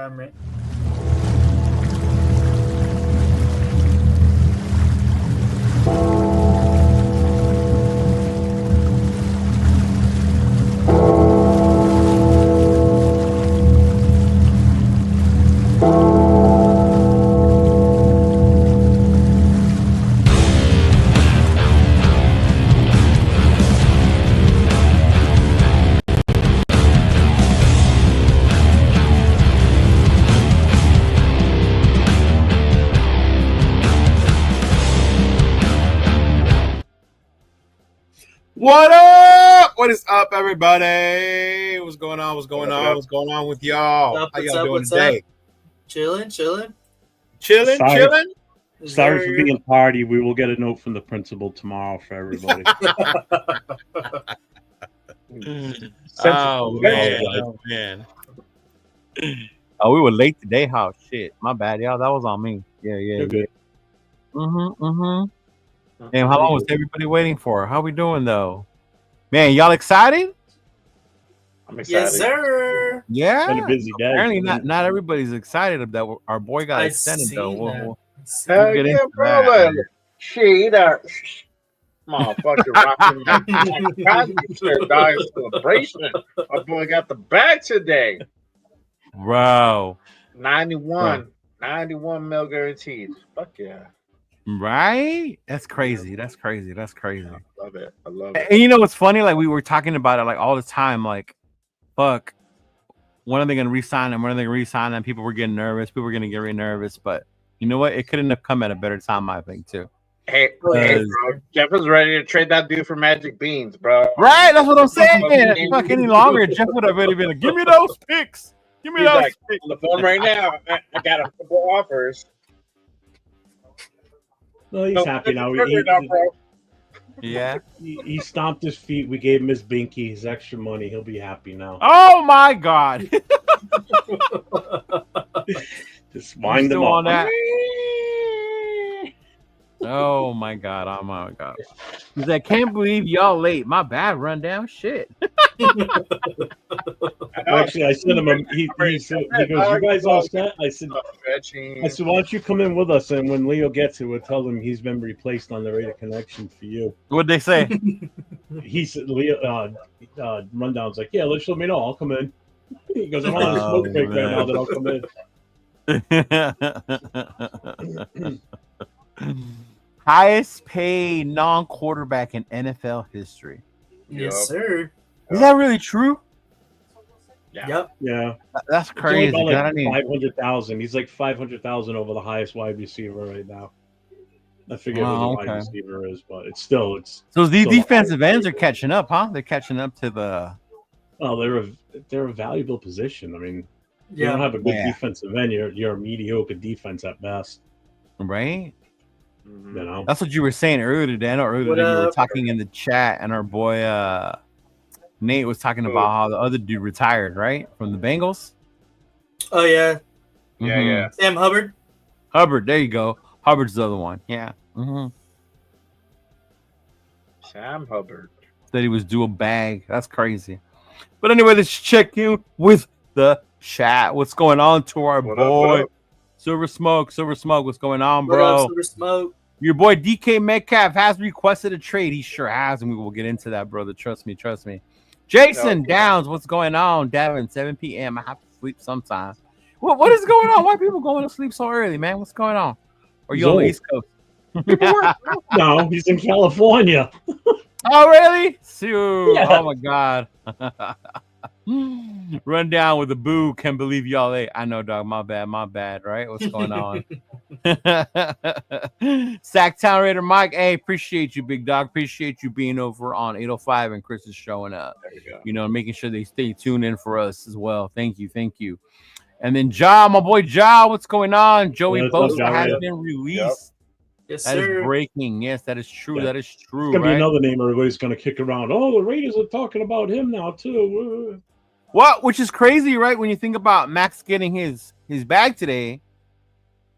I'm ready. What up? What is up, everybody? What's going on? What's going on? What's going on with y'all? How y'all doing today? Chilling. Chilling? Sorry for being tardy. We will get a note from the principal tomorrow for everybody. Oh, man. Oh, we were late today. How shit. My bad, y'all. That was on me. Yeah. Damn, how long was everybody waiting for? How we doing though? Man, y'all excited? I'm excited. Yes, sir. Yeah. Been a busy day. Apparently not everybody's excited that our boy got I extended seen though. that. We'll get into that. Shit, motherfucker rocking my Crosby shirt, dog. Celebration. My boy got the bag today. Bro. 91 mil guaranteed. Fuck yeah. Right? That's crazy. That's crazy. I love it. And you know what's funny? Like we were talking about it like all the time. Like, fuck, when are they gonna resign him? When are they gonna resign him? People were getting nervous. People were gonna get really nervous. But you know what? It couldn't have come at a better time, I think, too. Hey, bro. Jeff was ready to trade that dude for Magic Beans, bro. Right? That's what I'm saying. Fuck any longer. Jeff would have already been like, give me those picks. Give me He's those like, picks. on the phone right now. I got a couple offers. Well, he's happy now. Yeah. He stomped his feet. We gave him his binky, his extra money. He'll be happy now. Oh my God. Just wind him on up. that. Oh my God. He's like, can't believe y'all late. My bad, rundown. Shit. Actually, I sent him. He goes, "You guys all set?" I said, "Why don't you come in with us?" And when Leo gets it, we'll tell him he's been replaced on the radio connection for you. What'd they say? He said, "Leo, rundown's like, yeah, let me know. I'll come in." He goes, "I'm on a smoke break right now. That I'll come in." Highest paid non-quarterback in NFL history. Yes, sir. Is that really true? Yep. Yeah. That's crazy. Like 500,000. He's like 500,000 over the highest wide receiver right now. I forget who the wide receiver is, but it's still so these defensive ends are catching up, huh? They're catching up to the. Oh, they're a valuable position. I mean, you don't have a good defensive end. You're a mediocre defense at best. Right. You know, that's what you were saying earlier today. I know earlier today you were talking in the chat, and our boy Nate was talking about how the other dude retired, right, from the Bengals. Oh yeah. Yeah. Sam Hubbard. There you go. Hubbard's the other one. Yeah. Sam Hubbard said he was due a bag. That's crazy. But anyway, let's check in with the chat. What's going on to our boy? Silver Smoke, what's going on, bro? What up, Silver Smoke? Your boy DK Metcalf has requested a trade. He sure has, and we will get into that, brother. Trust me. Jason Downs, what's going on? Devin, 7 p.m. I have to sleep sometime. What is going on? Why are people going to sleep so early, man? What's going on? Or you on the East Coast? No, he's in California. Oh, really? Yeah. Oh, my God. Run down with a boo. Can't believe y'all late. I know, dog. My bad. Right? What's going on? Sacktown Raider Mike. Hey, appreciate you, big dog. Appreciate you being over on 805 and Chris is showing up. You know, making sure they stay tuned in for us as well. Thank you. And then my boy Ja, what's going on? Joey Bosa has been released. Yep. Yes, that is breaking. Yes, that is true. Yeah. That is true. It's gonna be another name everybody's gonna kick around. Oh, the Raiders are talking about him now too. What? Which is crazy, right? When you think about Max getting his bag today,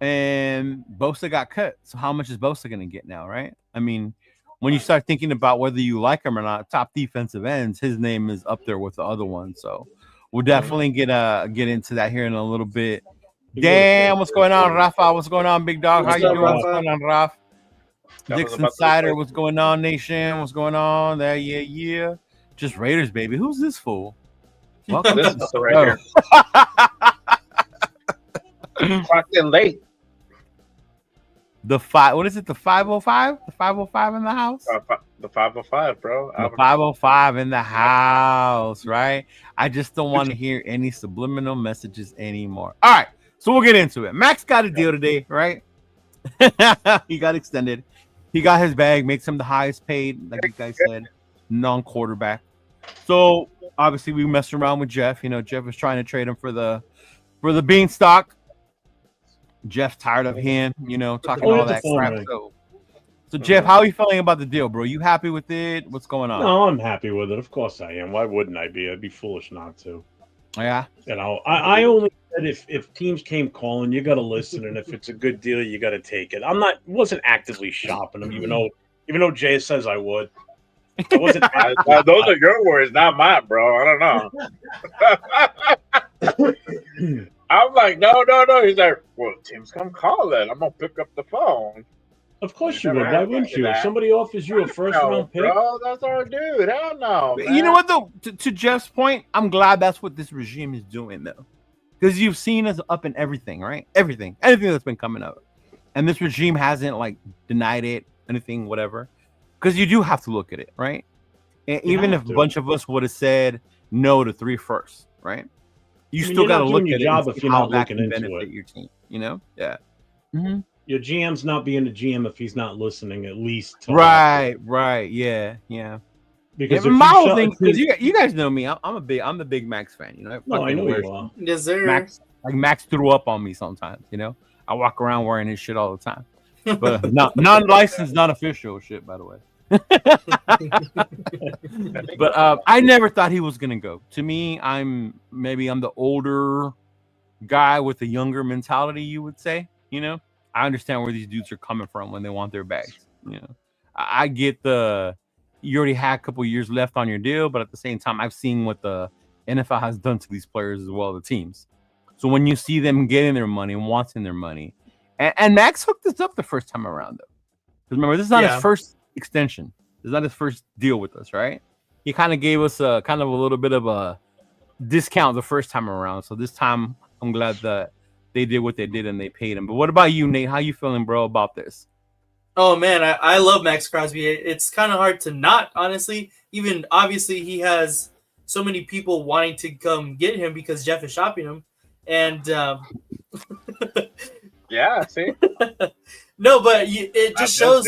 and Bosa got cut. So how much is Bosa gonna get now, right? I mean, when you start thinking about whether you like him or not, top defensive ends, his name is up there with the other one. So We'll definitely get into that here in a little bit. Damn, what's going on, Rafa? What's going on, big dog? How What's you up, doing? What's Rafa? going on, Raf? That was Dixon about to Cider, say- what's going on, Nation? What's going on there? Yeah. Just Raiders, baby. Who's this fool? Welcome This to the is right here. Clocked in late. The what is it? The 505? The 505 in the house? The 505, bro. The 505 in the house, right? I just don't want to hear any subliminal messages anymore. All right, so we'll get into it. Max got a deal today, right? He got extended. He got his bag, makes him the highest paid, like you guys said, non-quarterback. So obviously we messed around with Jeff. You know, Jeff was trying to trade him for the beanstalk. Jeff's tired of him, you know, talking all that crap. So Jeff, how are you feeling about the deal, bro? You happy with it? What's going on? No, I'm happy with it. Of course I am. Why wouldn't I be? I'd be foolish not to. Yeah. You know, I only said if teams came calling, you got to listen, and if it's a good deal, you got to take it. Wasn't actively shopping them, even though Jay says I would. I wasn't. Those are your words, not mine, bro. I don't know. I'm like, no. He's like, well, teams come calling. I'm gonna pick up the phone. Of course you would. Why wouldn't you? If somebody offers you a first-round pick, bro, that's our dude. Hell no. You know what though? To Jeff's point, I'm glad that's what this regime is doing though, because you've seen us up in everything, right? Anything that's been coming up, and this regime hasn't like denied it, anything, whatever. Because you do have to look at it, right? And even if a bunch of us would have said no to 3 firsts, right? You still got to look at job it if you're how not that looking can into benefit it. your team. You know? Yeah. Mm-hmm. Your GM's not being a GM if he's not listening at least. Right. Yeah. Because yeah, my whole thing, because you guys know me, I'm the big Max fan. You know? I know you are. Yes, sir. Max threw up on me sometimes. You know, I walk around wearing his shit all the time. But non-licensed, non-official shit, by the way. But I never thought he was gonna go. To me, I'm the older guy with a younger mentality, you would say. You know, I understand where these dudes are coming from when they want their bags. You know, I get you already had a couple years left on your deal, but at the same time, I've seen what the NFL has done to these players as well, the teams. So when you see them getting their money and wanting their money, and Max hooked us up the first time around, though. Because remember, this is not his first extension. This is not his first deal with us, right? He kind of gave us a little bit of a discount the first time around. So this time, I'm glad that they did what they did and they paid him. But what about you, Nate? How you feeling, bro, about this? Oh, man, I love Maxx Crosby. It's kind of hard to not, honestly. Even, obviously, he has so many people wanting to come get him because Jeff is shopping him. And, yeah, see? No, but it just shows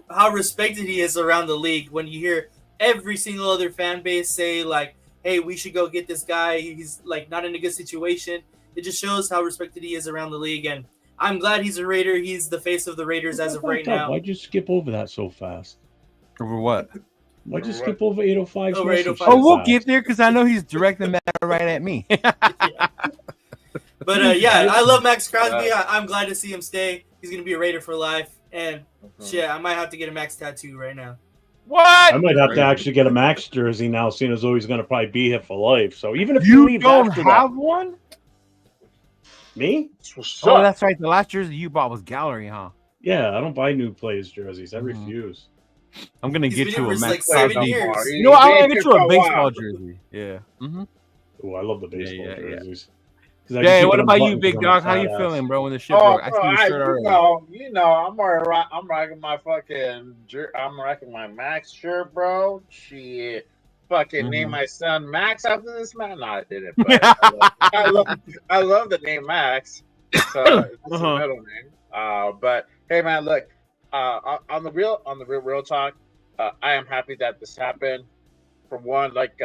how respected he is around the league when you hear every single other fan base say, like, hey, we should go get this guy. He's, like, not in a good situation. It just shows how respected he is around the league. And I'm glad he's a Raider. He's the face of the Raiders as of right now. Why'd you skip over that so fast? Over what? Why'd you skip over 805? Over 805. Oh, we'll get there because I know he's directing that right at me. But, yeah, I love Maxx Crosby. I'm glad to see him stay. He's going to be a Raider for life. And, shit, I might have to get a Max tattoo right now. What? I might have to actually get a Max jersey now, seeing as though he's going to probably be here for life. So even if you leave don't after have that, one? Me? Oh, that's right. The last jersey you bought was gallery, huh? Yeah, I don't buy new players jerseys. I refuse. I'm going to get you a Max like 7 Crosby. years. You know what? I'm going to get you a baseball jersey. Yeah. Mm-hmm. Oh, I love the baseball jerseys. Hey, what about you, big dog? How you feeling, bro? When the shit broke, I see your shirt already. You know, I'm rocking my I'm rocking my Max shirt, bro. Shit, fucking name my son Max after this man. No, I didn't. But I love the name Max. So it's a middle name. But hey, man, look. On the real talk, I am happy that this happened. For one, like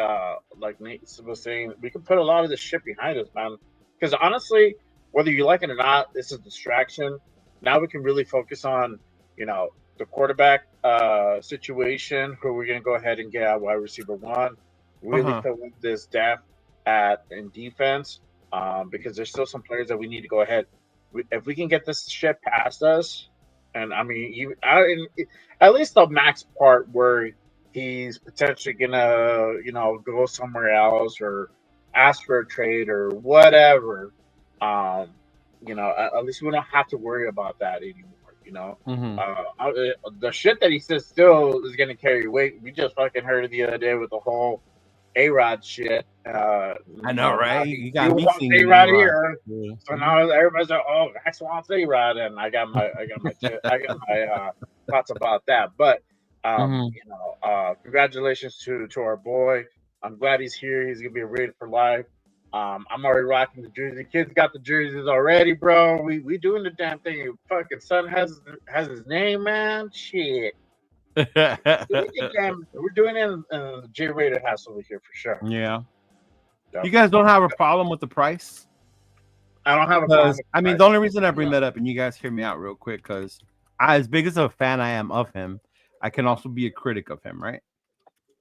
Nate was saying, we can put a lot of this shit behind us, man. Because honestly, whether you like it or not, this is a distraction. Now we can really focus on, the quarterback situation, who we're going to go ahead and get out wide receiver 1. Really fill in this depth in defense, because there's still some players that we need to go ahead. If we can get this shit past us, and I mean, at least the Max part where he's potentially going to, go somewhere else or ask for a trade or whatever, you know, at least we don't have to worry about that anymore. You know, the shit that he says still is gonna carry weight. We just fucking heard it the other day with the whole A-Rod shit. I know, right? He got me wants singing A-Rod A-Rod. here, Yeah. so now everybody's like, "Oh, Max wants A-Rod," and I got my thoughts about that. But you know, congratulations to our boy. I'm glad he's here. He's gonna be rated for life. I'm already rocking the jersey. Kids got the jerseys already, bro. We doing the damn thing. Fucking son has his name, man. Shit. We're doing it in the J-rated house over here for sure. Yeah. You guys don't have a problem with the price? I don't have a problem. I mean, the only reason I bring that up, and you guys hear me out real quick, because as big as a fan I am of him, I can also be a critic of him, right?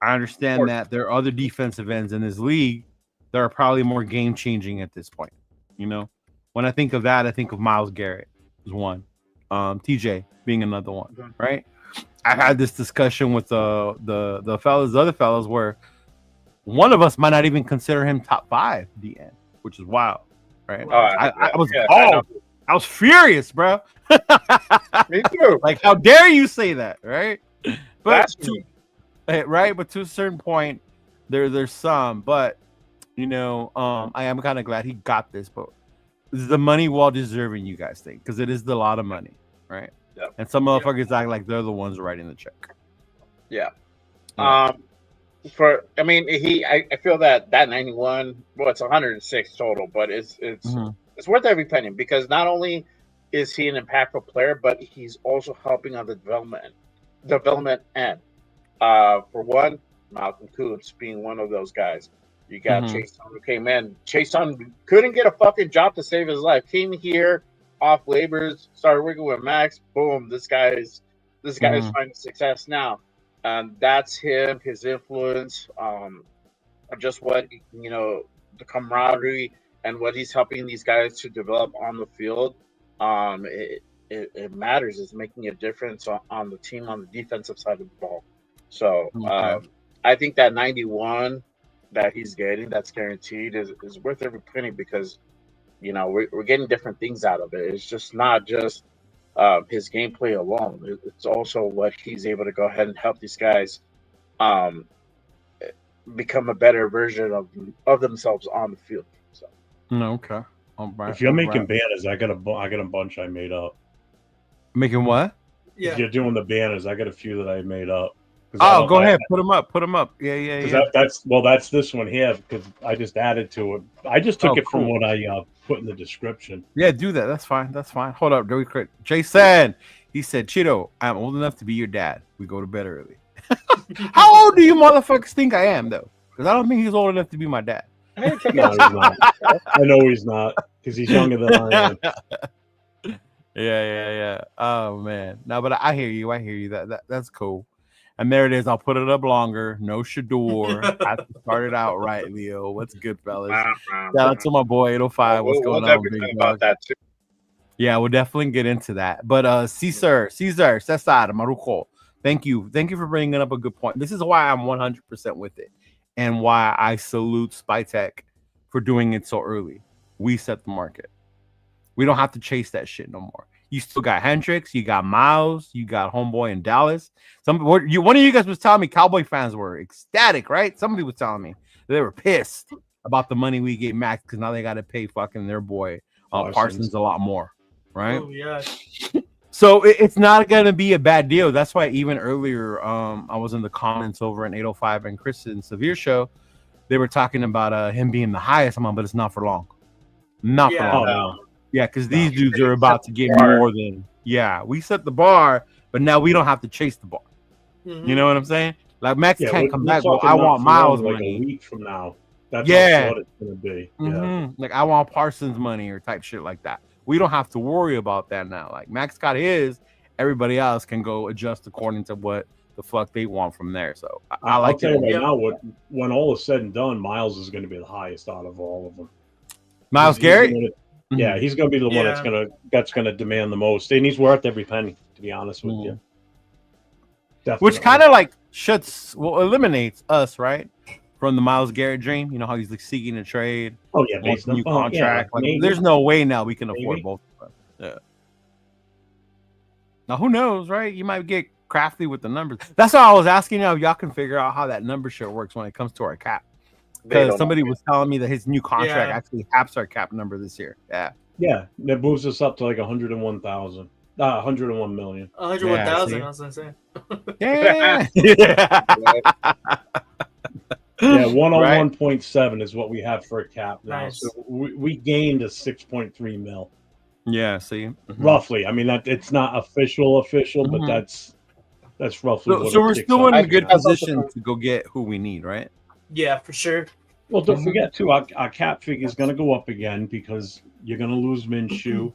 I understand that there are other defensive ends in this league that are probably more game-changing at this point. You know, when I think of that, I think of Myles Garrett is one, TJ being another one, right? I had this discussion with the other fellas, where one of us might not even consider him top 5 DN, which is wild, right? I was furious, bro. Me too. Like, how dare you say that, right? But to a certain point, there's some, but you know, I am kind of glad he got this, but is the money well deserving, you guys think? Because it is a lot of money, right? Yeah. And some motherfuckers act like they're the ones writing the check. Yeah. I feel that 91, well, it's 106 total, but it's worth every penny, because not only is he an impactful player, but he's also helping on the development end. For one, Malcolm Kuntz being one of those guys. You got Chase Young who came in. Chase Young couldn't get a fucking job to save his life. Came here off waivers, started working with Max. Boom, this guy is finding success now. That's him, his influence, just what, you know, the camaraderie and what he's helping these guys to develop on the field. It matters. It's making a difference on the team, on the defensive side of the ball. So I think that 91 that he's getting, that's guaranteed, is worth every penny, because, you know, we're getting different things out of it. It's just not just his gameplay alone. It's also what he's able to go ahead and help these guys become a better version of themselves on the field. So. Okay. All right. If you're making banners, I got a bunch I made up. Making what? Yeah. If you're doing the banners, I got a few that I made up. Oh, go ahead. Put them up. Yeah. That's this one here, because I just added to it. I just took it from what I put in the description. Yeah, do that. That's fine. Hold up. Really quick. Jason, he said, Cheeto, I'm old enough to be your dad. We go to bed early. How old do you motherfuckers think I am, though? Because I don't think he's old enough to be my dad. No, he's not. I know he's not, because he's younger than I am. Yeah. Oh, man. No, but I hear you. That's cool. And there it is. I'll put it up longer. No Shador. I started out right, Leo. What's good, fellas? Shout out to my boy 805. What's going on, big about that too. Yeah, we'll definitely get into that. But Cesar, Cesar Maruco. Thank you for bringing up a good point. This is why I'm 100% with it, and why I salute Spytech for doing it so early. We set the market. We don't have to chase that shit no more. You still got Hendricks, you got Miles, you got homeboy in Dallas. One of you guys was telling me Cowboy fans were ecstatic, right? Somebody was telling me they were pissed about the money we gave Max, because now they got to pay fucking their boy Parsons a lot more, right? Oh yeah. So it's not gonna be a bad deal. That's why even earlier, I was in the comments over in 805 and Chris and Severe show. They were talking about him being the highest. I'm on, but it's not for long. Not for long. No. Yeah, because these dudes are about to get more than. Yeah, we set the bar, but now we don't have to chase the bar. Mm-hmm. You know what I'm saying? Like Max can't come back. Well, I want Miles money. A week from now. That's what it's gonna be. Mm-hmm. Yeah. Like I want Parsons money or type shit like that. We don't have to worry about that now. Like Max got his, everybody else can go adjust according to what the fuck they want from there. So I like tell you right now, when all is said and done, Miles is going to be the highest out of all of them. Miles Garrett. Yeah, he's going to be the one that's going to demand the most, and he's worth every penny. To be honest with you, definitely. Which kind of like eliminates us, right, from the Myles Garrett dream. You know how he's like seeking a trade. Oh yeah, wants based a new on contract. yeah, Like, there's no way now we can afford Maybe. both of them. Yeah. Now who knows, right? You might get crafty with the numbers. That's why I was asking you if y'all can figure out how that number shit works when it comes to our cap. Because somebody was telling me that his new contract actually caps our cap number this year. Yeah. Yeah, that moves us up to like 101,000. 101 million. 101,000, I was gonna say. Yeah. Yeah, 101.7 is what we have for a cap now. Nice. So we gained a 6.3 mil. Yeah, see, roughly. I mean, that it's not official, but that's roughly. So we're still in a good position to go get who we need, right? Yeah, for sure. Well, don't forget too, our cap figure is going to go up again because you're going to lose Minshew,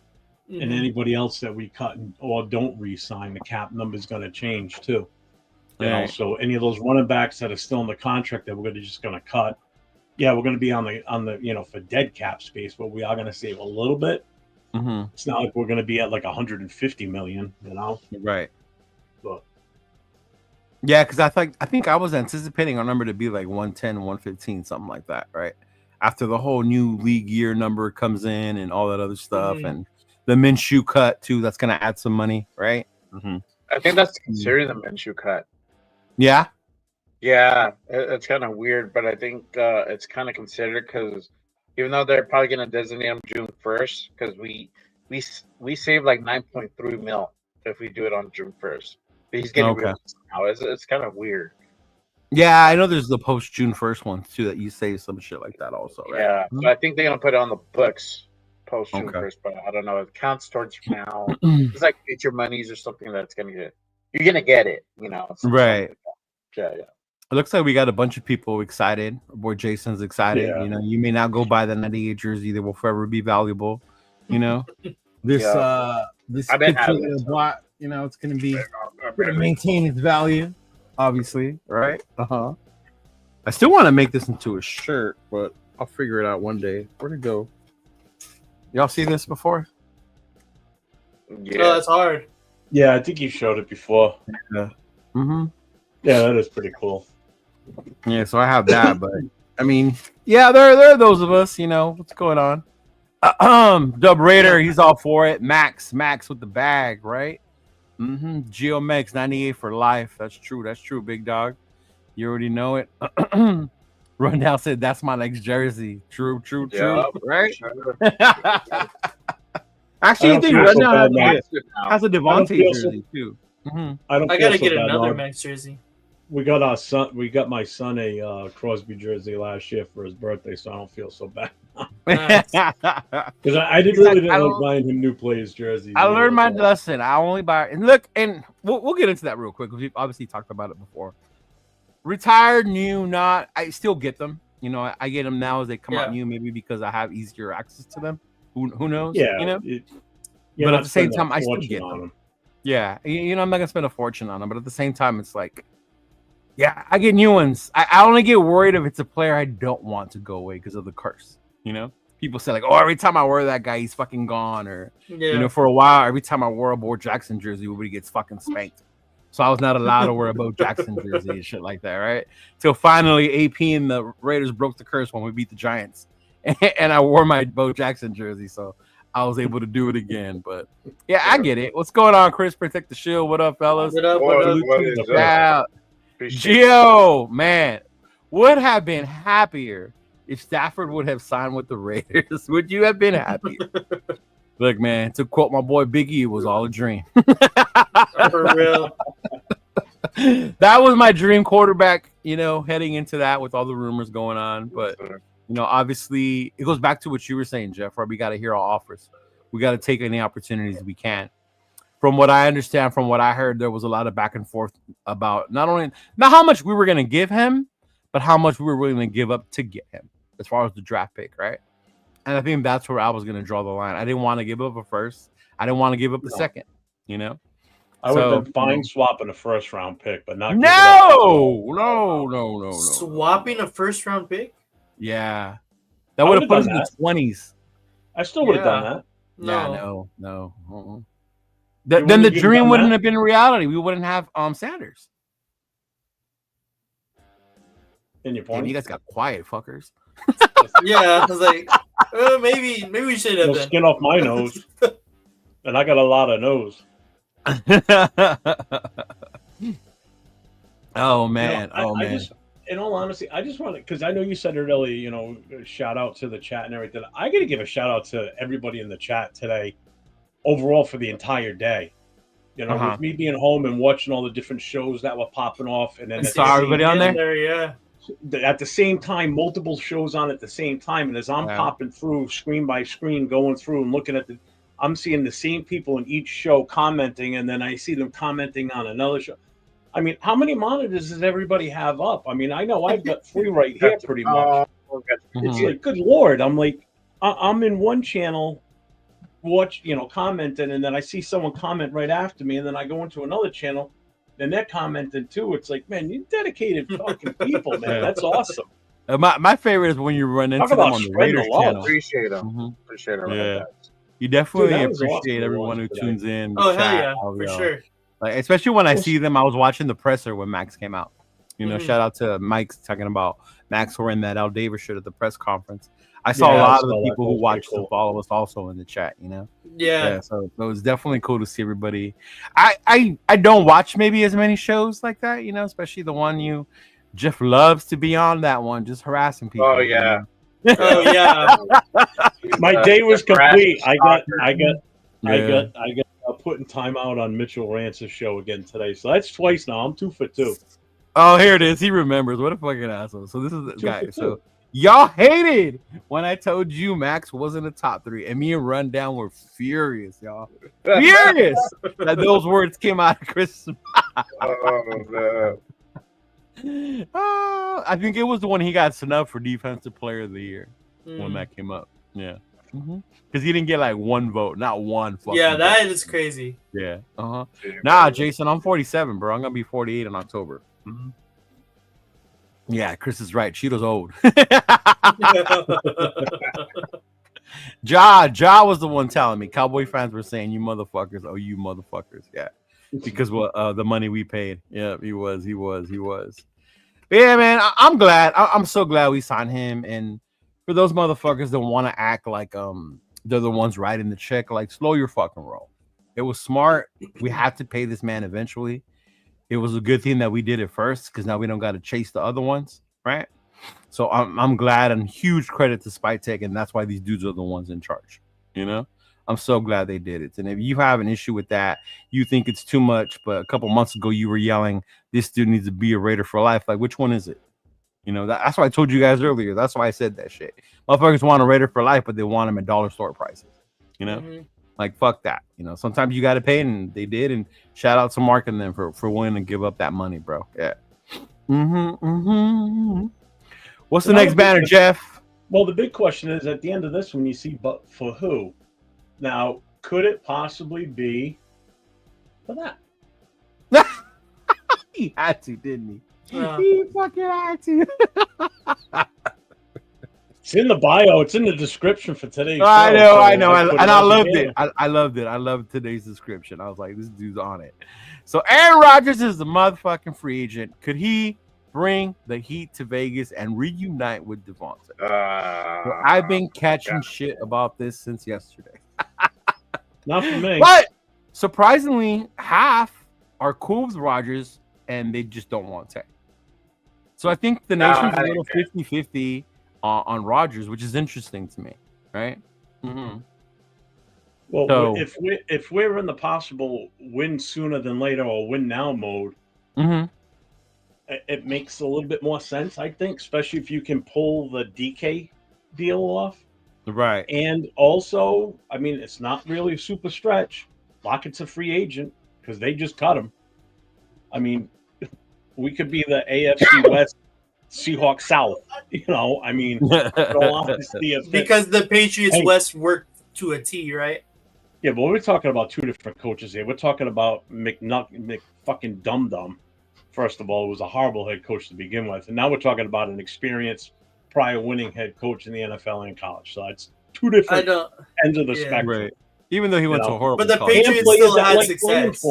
and anybody else that we cut or don't re-sign, the cap number is going to change too. You know, so any of those running backs that are still in the contract that we're just going to cut, yeah, we're going to be on the for dead cap space, but we are going to save a little bit. It's not like we're going to be at like 150 million, you know? Right. But yeah, because I think I was anticipating our number to be like 110, 115, something like that, right? After the whole new league year number comes in and all that other stuff, and the Minshew cut too, that's going to add some money, right? I think that's considering the Minshew cut. Yeah. Yeah, it's kind of weird, but I think it's kind of considered because even though they're probably going to designate him June 1st, because we save like 9.3 mil if we do it on June 1st. But he's getting released now. It's kind of weird. Yeah, I know there's the post June 1st one too that you save some shit like that also, right? Yeah, so I think they're going to put it on the books post June 1st, but I don't know. It counts towards now. It's like future monies or something that's going to get. You're going to get it, you know? Right. Yeah. It looks like we got a bunch of people excited. Our boy Jason's excited. Yeah. You know, you may not go buy the 98 jersey that will forever be valuable. You know, this picture that I bought, you know, it's going to maintain its value, obviously, right? I still want to make this into a shirt, but I'll figure it out one day. Where'd it go? Y'all see this before? Yeah, oh, that's hard. Yeah, I think you showed it before. Yeah. Yeah, that is pretty cool. Yeah, so I have that, but I mean, yeah, there are those of us, you know, what's going on? Dub Raider, he's all for it. Max with the bag, right? Geo Mex 98 for life. That's true, big dog. You already know it. Rundown said that's my next jersey. True, right? Sure. Actually, I think Rundown has a Devontae jersey too. I gotta get another Max jersey. We got my son a Crosby jersey last year for his birthday, so I don't feel so bad. Because I didn't like buying him new players' jerseys. I learned my lesson. I only buy and look, and we'll get into that real quick because we've obviously talked about it before. Retired, new, not. I still get them. You know, I get them now as they come out new, maybe because I have easier access to them. Who knows? Yeah, you know. But at the same time, I still get them. Yeah, you know, I'm not gonna spend a fortune on them, but at the same time, it's like, yeah, I get new ones. I only get worried if it's a player I don't want to go away because of the curse. You know, people say like, oh, every time I wear that guy, he's fucking gone, or you know, for a while, every time I wore a Bo Jackson jersey, everybody gets fucking spanked. So I was not allowed to wear a Bo Jackson jersey and shit like that, right? Till finally, AP and the Raiders broke the curse when we beat the Giants, and I wore my Bo Jackson jersey, so I was able to do it again. But yeah, I get it. What's going on, Chris? Protect the shield. What up, fellas? What up? Gio, man, would have been happier if Stafford would have signed with the Raiders. Would you have been happier? Look, man, to quote my boy Biggie, it was all a dream. For real. That was my dream quarterback, you know, heading into that with all the rumors going on. But, you know, obviously it goes back to what you were saying, Jeff, where we got to hear all offers. We got to take any opportunities we can. From what I understand, from what I heard, there was a lot of back and forth about not how much we were going to give him, but how much we were willing to give up to get him as far as the draft pick, right? And I think that's where I was going to draw the line. I didn't want to give up a first. I didn't want to give up the second, you know? I would have been fine swapping a first-round pick, but not no. Swapping a first-round pick? Yeah. That would have put us in the 20s. I still would have done that. No. Then the dream wouldn't have been reality. We wouldn't have Sanders. In your Damn, point, you guys got quiet, fuckers. Yeah, I was like, maybe we should have no been. skin off my nose, and I got a lot of nose. Oh man, I just, in all honesty, I just want to, because I know you said it earlier, shout out to the chat and everything. I got to give a shout out to everybody in the chat today, overall for the entire day. With me being home and watching all the different shows that were popping off, and then saw everybody on there. Yeah. At the same time, multiple shows on at the same time, and as I'm popping through screen by screen, going through and looking at I'm seeing the same people in each show commenting, and then I see them commenting on another show. I mean, how many monitors does everybody have up? I mean, I know I've got 3 right here pretty much. It's like, good Lord. I'm like, I'm in one channel, commenting, and then I see someone comment right after me, and then I go into another channel, and they're commenting too. It's like, man, you dedicated fucking people, man. That's awesome. My favorite is when you run into them on the Raiders channel. Appreciate them. Appreciate them. Yeah. You definitely appreciate everyone who tunes in. Oh, hell yeah, for sure. Like, especially when I see them. I was watching the presser when Max came out. Shout out to Mike's talking about Max wearing that Al Davis shirt at the press conference. I saw a lot of the people who watched and follow us also in the chat. Yeah. So it was definitely cool to see everybody. I don't watch maybe as many shows like that. Especially the one Jeff loves to be on that one, just harassing people. Oh yeah. Oh yeah. My day was complete. I got putting time out on Mitchell Rance's show again today. So that's twice now. I'm 2 for 2. Oh, here it is. He remembers. What a fucking asshole. So this is the guy. So y'all hated when I told you Max wasn't a top 3, and me and Rundown were furious, y'all. Furious that those words came out of Chris. Oh man. I think it was the one he got snubbed for Defensive Player of the Year when that came up. Yeah. Because he didn't get like 1 vote, not one. Yeah, that is crazy. Yeah. Nah, Jason, I'm 47, bro. I'm gonna be 48 in October. Yeah, Chris is right. Cheeto's old. Ja was the one telling me. Cowboy fans were saying, "You motherfuckers, oh you motherfuckers." Yeah, because the money we paid. Yeah, he was. But yeah, man, I'm glad. I'm so glad we signed him. And for those motherfuckers that want to act like they're the ones writing the check, like, slow your fucking roll. It was smart. We had to pay this man eventually. It was a good thing that we did it first, because now we don't got to chase the other ones, right? So I'm glad, and huge credit to Spytek, and that's why these dudes are the ones in charge. I'm so glad they did it. And if you have an issue with that, you think it's too much, but a couple months ago you were yelling, this dude needs to be a Raider for life. Like, which one is it? That's why I told you guys earlier. That's why I said that shit. Motherfuckers want a Raider for life, but they want him at dollar store prices. Like, fuck that. Sometimes you got to pay, and they did. And shout out to Mark and them for willing to give up that money, bro. Yeah. What's the next banner, Jeff? Well, the big question is, at the end of this one, you see, but for who? Now, could it possibly be for that? He had to, didn't he? He fucking had to. It's in the bio. It's in the description for today's show. I know. And I loved it. I loved it. I loved today's description. I was like, this dude's on it. So Aaron Rodgers is the motherfucking free agent. Could he bring the Heat to Vegas and reunite with Devontae? So I've been catching shit about this since yesterday. Not for me. But surprisingly, half are cool with Rodgers, and they just don't want to. So I think the nation's a little 50-50 on Rodgers, which is interesting to me, right? Well, so, if we're in the possible win sooner than later or win now mode, it makes a little bit more sense, I think, especially if you can pull the DK deal off. Right. And also, I mean, it's not really a super stretch. Lockett's a free agent because they just cut him. I mean, we could be the AFC West Seahawks South. I mean, because the Patriots West worked to a T, right? Yeah, but we're talking about 2 different coaches here. We're talking about fucking Dum. First of all, it was a horrible head coach to begin with, and now we're talking about an experienced, prior winning head coach in the NFL and college. So it's 2 different ends of the spectrum. Right. Even though he went to a horrible, but the Patriots still had success.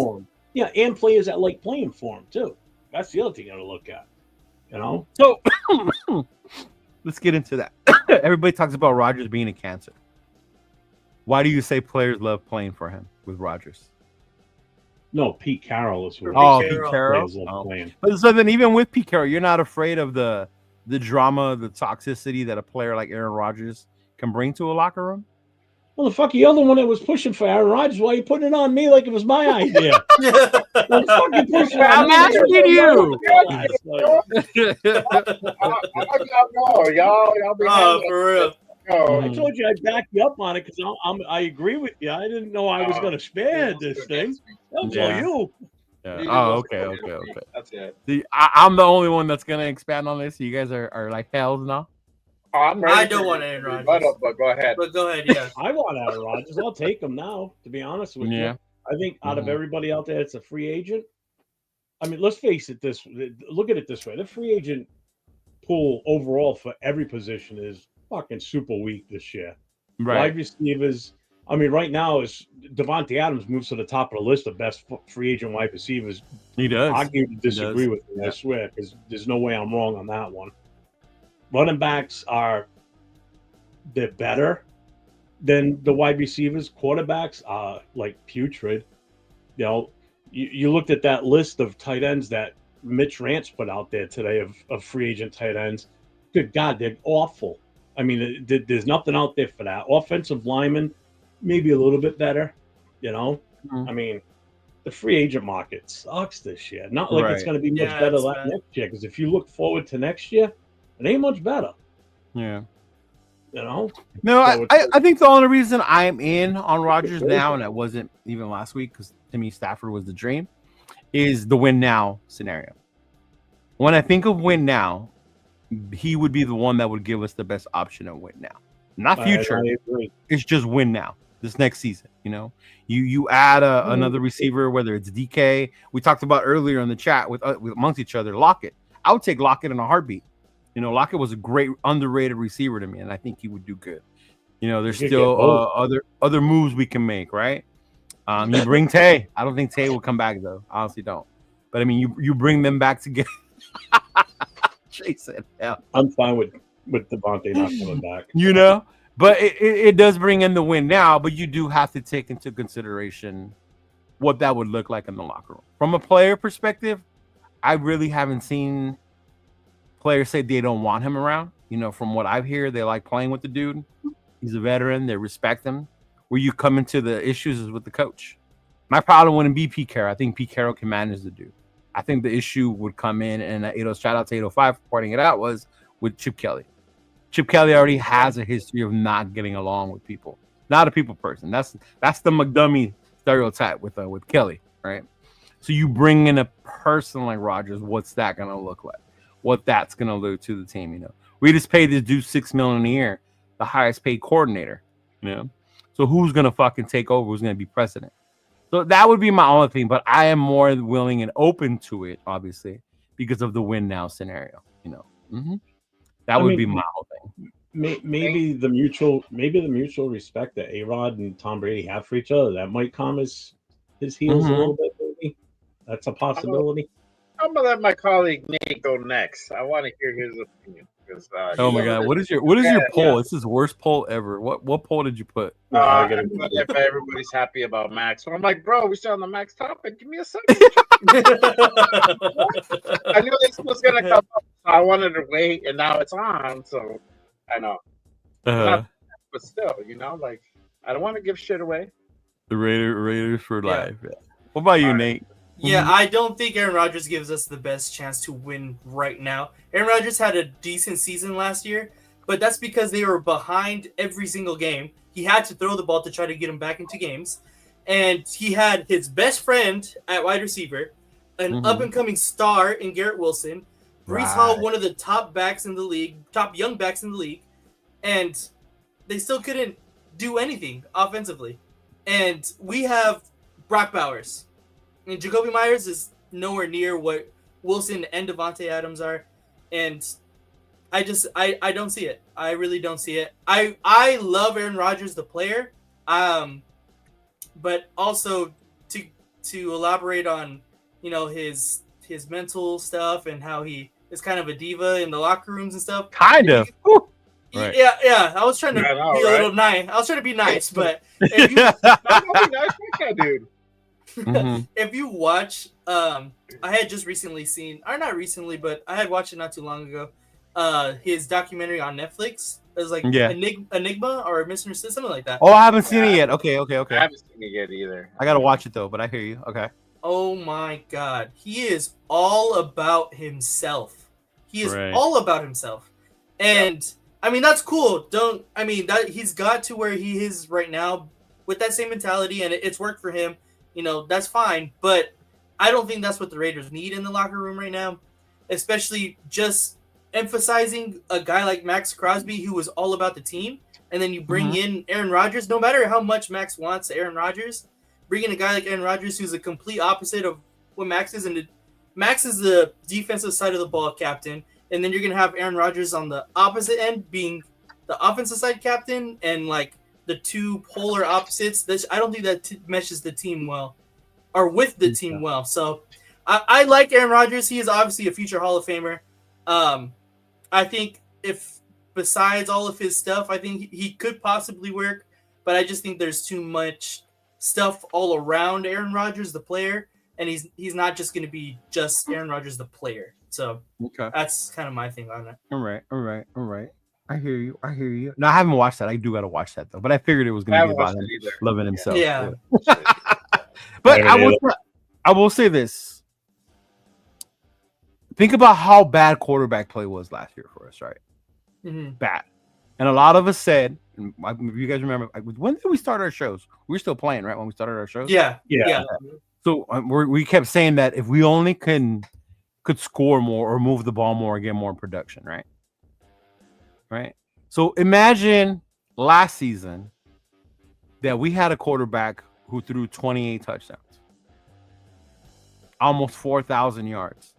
Yeah, and players that like playing for him too. That's the other thing you got to look at. You know. So let's get into that. Everybody talks about Rodgers being a cancer. Why do you say players love playing for him with Rodgers? No, Pete Carroll is who. Pete Carroll. Playing. But so then, even with Pete Carroll, you're not afraid of the drama, the toxicity that a player like Aaron Rodgers can bring to a locker room? Well, the fuck, you're the one that was pushing for Aaron Rodgers. Why are you putting it on me like it was my idea? I'm asking you. Y'all be for real. I told you I'd back you up on it because I agree with you. I didn't know I was going to spare this thing. That's all you. Yeah. Oh, okay. That's it. See, I'm the only one that's going to expand on this. So you guys are like hells now. Oh, I'm ready. I don't want Aaron Rodgers. But go ahead. Yeah. I want Aaron Rodgers. I'll take him now, to be honest with you. I think out of everybody out there, it's a free agent. I mean, let's face it. Look at it this way: the free agent pool overall for every position is fucking super weak this year. Right. Wide receivers. I mean, right now is Devontae Adams moves to the top of the list of best free agent wide receivers. He does. I can disagree with him. I swear, because there's no way I'm wrong on that one. Running backs they're better than the wide receivers. Quarterbacks are like putrid. You know, you looked at that list of tight ends that Mitch Rance put out there today of free agent tight ends. Good God, they're awful. I mean, there's nothing out there for that. Offensive linemen, maybe a little bit better, you know? I mean, the free agent market sucks this year. Not like it's going to be much better next year, because if you look forward to next year, it ain't much better. Yeah. You know? No, So I think the only reason I'm in on Rodgers now, and I wasn't even last week because to me Stafford was the dream, is the win now scenario. When I think of win now, he would be the one that would give us the best option of win now. Not future. It's just win now. This next season, you know, you add another receiver, whether it's DK. We talked about earlier in the chat with amongst each other, Lockett. I would take Lockett in a heartbeat. You know, Lockett was a great underrated receiver to me, and I think he would do good. You know, there's still other moves we can make, right? You bring Tay. I don't think Tay will come back though. I honestly don't. But I mean, you bring them back together. Jason, yeah. I'm fine with Devontae not coming back. You know, but it does bring in the win now. But you do have to take into consideration what that would look like in the locker room. From a player perspective, I really haven't seen players say they don't want him around. You know, from what I've heard, they like playing with the dude. He's a veteran. They respect him. Where you come into the issues is with the coach. My problem wouldn't be Pete Carroll. I think Pete Carroll can manage the dude. I think the issue would come in, and shout out to 805 for pointing it out, was with Chip Kelly. Chip Kelly already has a history of not getting along with people. Not a people person. That's the McDummy stereotype with Kelly, right? So you bring in a person like Rodgers, what's that going to look like? What that's going to do to the team, you know? We just paid this dude $6 million a year, the highest paid coordinator, you know? So who's going to fucking take over? Who's going to be president? So that would be my only thing, but I am more willing and open to it, obviously, because of the win now scenario, you know? That would be my whole thing. Maybe the mutual respect that A-Rod and Tom Brady have for each other, that might calm his heels a little bit, maybe. That's a possibility. I'm gonna let my colleague Nate go next. I want to hear his opinion. Oh my God! What is your poll? Yeah. It's his worst poll ever. What poll did you put? If everybody's happy about Max, so I'm like, bro, we're still on the Max topic. Give me a second. I knew this was gonna come up, so I wanted to wait, and now it's on. So I know, but still, you know, like I don't want to give shit away. The Raiders for life. Yeah. What about you, Nate? Yeah, I don't think Aaron Rodgers gives us the best chance to win right now. Aaron Rodgers had a decent season last year, but that's because they were behind every single game. He had to throw the ball to try to get him back into games. And he had his best friend at wide receiver, an up-and-coming star in Garrett Wilson, Breece Hall, one of the top young backs in the league, and they still couldn't do anything offensively. And we have Brock Bowers. And Jacoby Myers is nowhere near what Wilson and Devontae Adams are. And I don't see it. I really don't see it. I love Aaron Rodgers, the player. But also to elaborate on, you know, his mental stuff and how he is kind of a diva in the locker rooms and stuff. Kind of. Right. Yeah. I was trying to be a little nice. I was trying to be nice, but if you, if you watch, I had just recently seen, or not recently, but I had watched it not too long ago. His documentary on Netflix. It was like Enigma or Mr. something like that. Oh, I haven't seen it yet. Okay. I haven't seen it yet either. I gotta watch it though, but I hear you. Okay. Oh my God, he is all about himself. He is all about himself, and I mean that's cool. That he's got to where he is right now with that same mentality, and it's worked for him. You know, that's fine, but I don't think that's what the Raiders need in the locker room right now, especially just emphasizing a guy like Maxx Crosby who was all about the team, and then you bring in Aaron Rodgers. No matter how much Max wants Aaron Rodgers, bring in a guy like Aaron Rodgers who's a complete opposite of what Max is, and Max is the defensive side of the ball captain, and then you're gonna have Aaron Rodgers on the opposite end being the offensive side captain, and like the two polar opposites. I don't think that meshes the team well, or with the team well. So I like Aaron Rodgers. He is obviously a future Hall of Famer. I think if besides all of his stuff, I think he could possibly work, but I just think there's too much stuff all around Aaron Rodgers, the player, and he's not just going to be just Aaron Rodgers, the player. So that's kind of my thing on it. All right. I hear you. No, I haven't watched that. I do got to watch that though, but I figured it was going to be about him loving himself. Yeah. But I will say this. Think about how bad quarterback play was last year for us, right? Bad. And a lot of us said, and if you guys remember, when did we start our shows? We were still playing, right? When we started our shows? Yeah. So we kept saying that if we only could score more or move the ball more and get more production, right? Right? So imagine last season that we had a quarterback who threw 28 touchdowns, almost 4,000 yards.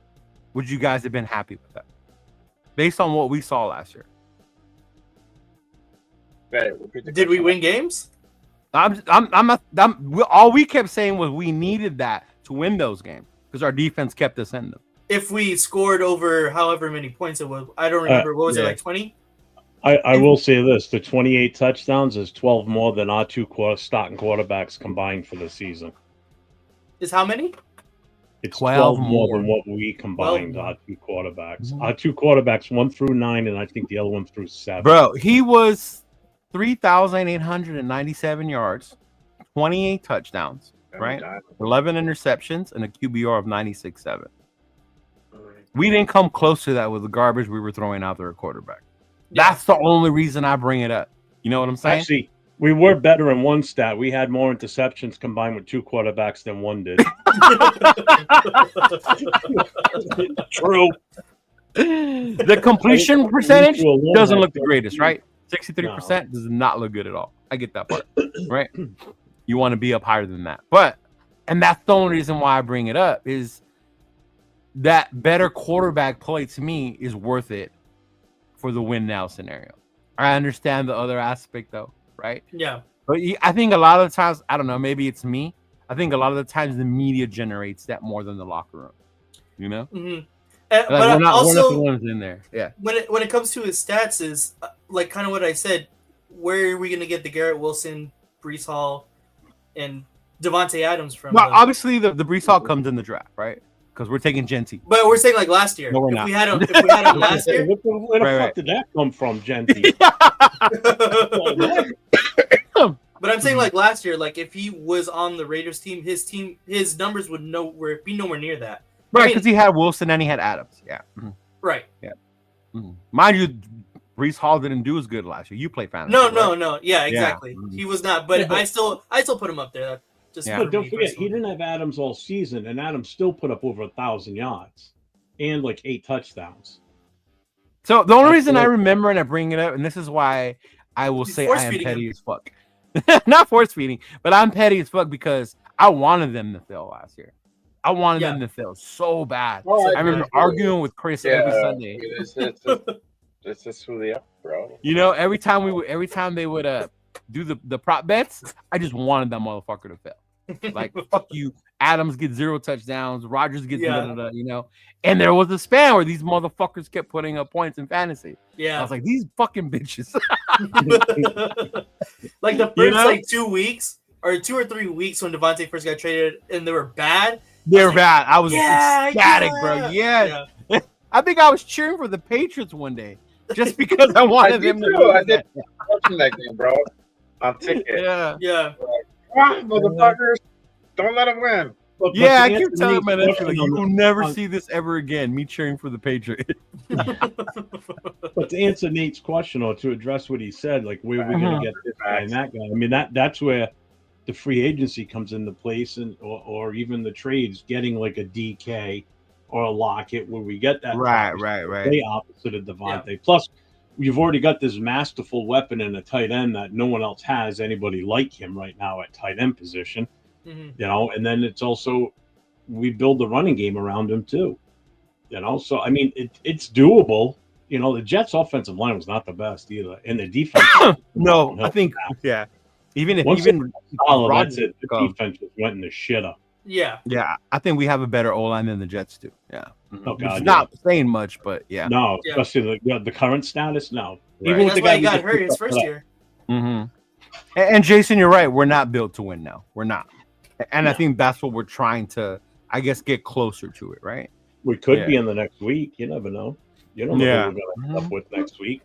Would you guys have been happy with that? Based on what we saw last year. Did we win games? All we kept saying was we needed that to win those games because our defense kept us in them. If we scored over however many points it was, I don't remember. What was it, like 20? I will say this. The 28 touchdowns is 12 more than our two starting quarterbacks combined for the season. Is how many? It's 12 more than what we combined, our two quarterbacks. Our two quarterbacks, 1 through 9, and I think the other one through 7. Bro, he was 3,897 yards, 28 touchdowns, right? 11 interceptions, and a QBR of 96.7. We didn't come close to that with the garbage we were throwing out there at quarterback. That's the only reason I bring it up. You know what I'm saying? Actually, we were better in one stat. We had more interceptions combined with two quarterbacks than one did. True. The completion percentage doesn't look the greatest, right? 63% does not look good at all. I get that part, right? You want to be up higher than that. And that's the only reason why I bring it up is that better quarterback play to me is worth it for the win now scenario. I understand the other aspect though, right? Yeah. But I think a lot of the times, I don't know, maybe it's me. I think a lot of the times the media generates that more than the locker room. You know? Mm-hmm. But we're not the ones in there. Yeah. When it comes to his stats, is like kind of what I said. Where are we going to get the Garrett Wilson, Breece Hall, and Devontae Adams from? Well, obviously the Breece Hall comes in the draft, right? Because we're taking Genty. But we're saying like last year. No, we're not. If we had him last year. Where the fuck did that come from, Genty? But I'm saying like last year, like if he was on the Raiders team, his numbers would be nowhere near that. Right, because he had Wilson and he had Adams. Yeah. Mm-hmm. Right. Yeah. Mm-hmm. Mind you, Breece Hall didn't do as good last year. You play fantasy. No. Yeah, exactly. Yeah. He was not, but I still put him up there. But don't forget, he didn't have Adams all season, and Adams still put up over 1,000 yards and like 8 touchdowns. So the only reason I remember and I bring it up, and this is why I will say I am petty as fuck. Not force feeding, but I'm petty as fuck because I wanted them to fail last year. I wanted them to fail so bad. I remember arguing with Chris every Sunday. It's just who they are, bro. You know, every time they would do the prop bets, I just wanted that motherfucker to fail. Like fuck you, Adams gets 0 touchdowns. Rodgers gets you know. And there was a span where these motherfuckers kept putting up points in fantasy. Yeah, I was like, these fucking bitches. Like the first like 2 weeks or 2 or 3 weeks when Devontae first got traded, and they were bad. They were bad. I was ecstatic, bro. Yeah. I think I was cheering for the Patriots one day just because I wanted them to win. I did watching that game, bro. On ticket. Yeah. Come on, motherfuckers. Don't let them win. But I keep telling my nephew, like, you will never see this ever again. Me cheering for the Patriots. But to answer Nate's question, or to address what he said, like, where are we going to get this guy and that guy? I mean, that's where the free agency comes into place, and or even the trades, getting like a DK or a Lockett, where we get that right. Play opposite of Devontae. Yeah. Plus, you've already got this masterful weapon in a tight end that no one else has anybody like him right now at tight end position. You know, and then it's also we build the running game around him too. You know, so I mean it's doable. You know, the Jets' offensive line was not the best either, and the defense. No, I think even if that's it. The defense just went in the shitter. Yeah. I think we have a better O-line than the Jets do. Yeah. Oh God, not saying much, but yeah. No, especially the current status. No, right. Even with the guy who got hurt his first year. And Jason, you're right. We're not built to win now. We're not. And I think that's what we're trying to, I guess, get closer to it, right? We could be in the next week. You never know. You don't know what we're going to end up with next week.